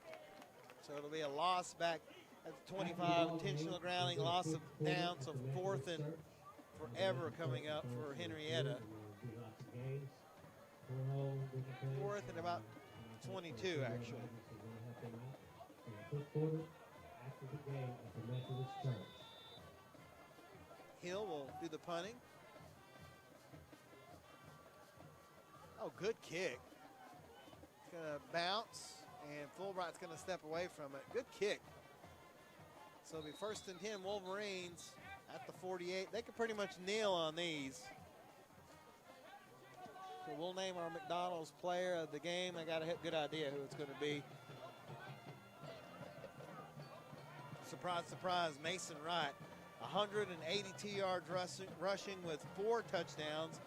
So it'll be a loss back at the 25. Intentional grounding, loss of down. So 4th and forever coming up for Henryetta. 4th and about 22, actually. Hill will do the punting. Oh, good kick. It's going to bounce, and Fulbright's going to step away from it. Good kick. So it'll be 1st and 10 Wolverines at the 48. They could pretty much kneel on these. So we'll name our McDonald's player of the game. I got a good idea who it's going to be. Surprise, surprise, Mason Wright. 182 yards rushing with 4 touchdowns.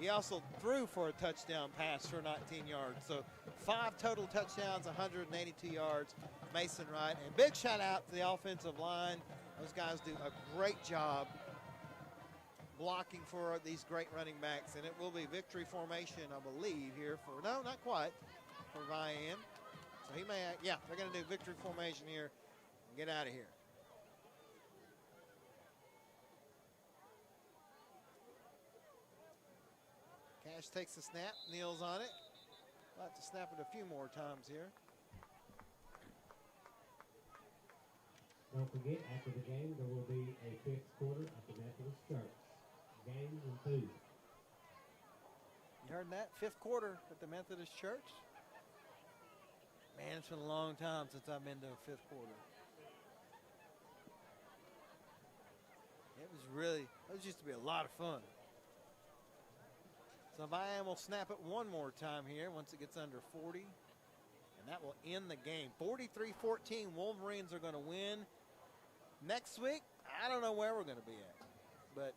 He also threw for a touchdown pass for 19 yards. So 5 total touchdowns, 182 yards Mason Wright. And big shout out to the offensive line. Those guys do a great job blocking for these great running backs. And it will be victory formation, I believe, here for, no, not quite, for Vian. So he may, yeah, they're going to do victory formation here and get out of here. Cash takes the snap, kneels on it. We'll have to snap it a few more times here. Don't forget, after the game, there will be a fifth quarter at the Methodist Church. Games and food. You heard that? Fifth quarter at the Methodist Church. Man, it's been a long time since I've been to a fifth quarter. It used to be a lot of fun. So Vian will snap it one more time here once it gets under 40. And that will end the game. 43-14, Wolverines are going to win. Next week, I don't know where we're going to be at. But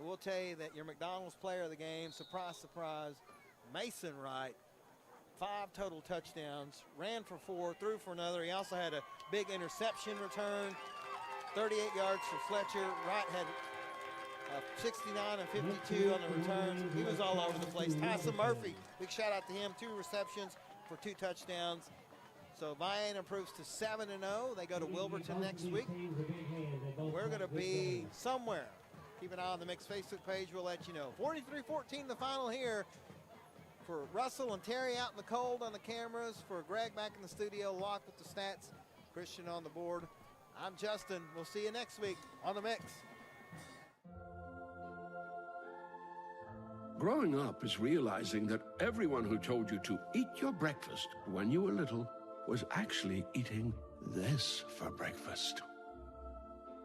we'll tell you that your McDonald's player of the game, surprise, surprise, Mason Wright, 5 total touchdowns, ran for 4, threw for another. He also had a big interception return, 38 yards for Fletcher. Wright had 69 and 52 on the returns. He was all over the place. Tyson Murphy, big shout out to him, 2 receptions for 2 touchdowns. So Vian improves to 7-0. They go to Wilburton next week. We're going to be somewhere. Keep an eye on the Mixed Facebook page. We'll let you know. 43-14 the final here. For Russell and Terry out in the cold on the cameras. For Greg back in the studio, locked with the stats. Christian on the board. I'm Justin. We'll see you next week on The Mix. Growing up is realizing that everyone who told you to eat your breakfast when you were little was actually eating this for breakfast.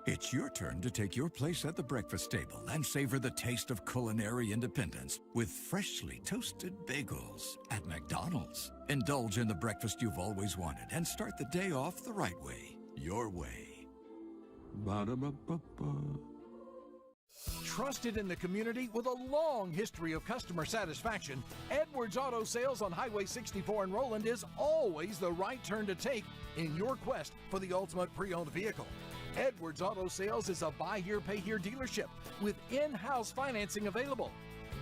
It's your turn to take your place at the breakfast table and savor the taste of culinary independence with freshly toasted bagels at McDonald's. Indulge in the breakfast you've always wanted and start the day off the right way, your way. Ba-da-ba-ba-ba. Trusted in the community with a long history of customer satisfaction, Edwards Auto Sales on Highway 64 in Roland is always the right turn to take in your quest for the ultimate pre-owned vehicle. Edwards Auto Sales is a buy here, pay here dealership with in-house financing available.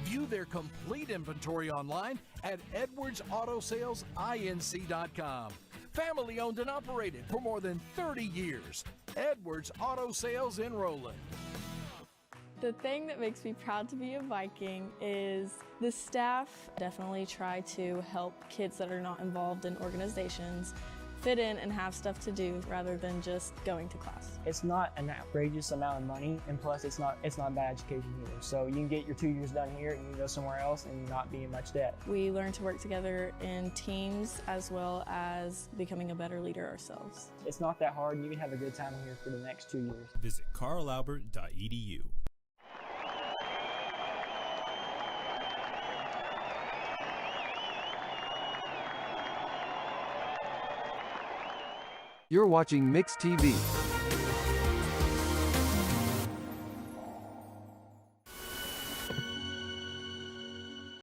View their complete inventory online at edwardsautosalesinc.com. Family owned and operated for more than 30 years. Edwards Auto Sales in Roland. The thing that makes me proud to be a Viking is the staff definitely try to help kids that are not involved in organizations fit in and have stuff to do rather than just going to class. It's not an outrageous amount of money, and plus it's not bad education either. So you can get your 2 years done here and you can go somewhere else and not be in much debt. We learn to work together in teams as well as becoming a better leader ourselves. It's not that hard, and you can have a good time here for the next 2 years. Visit carlalbert.edu. You're watching Mix TV.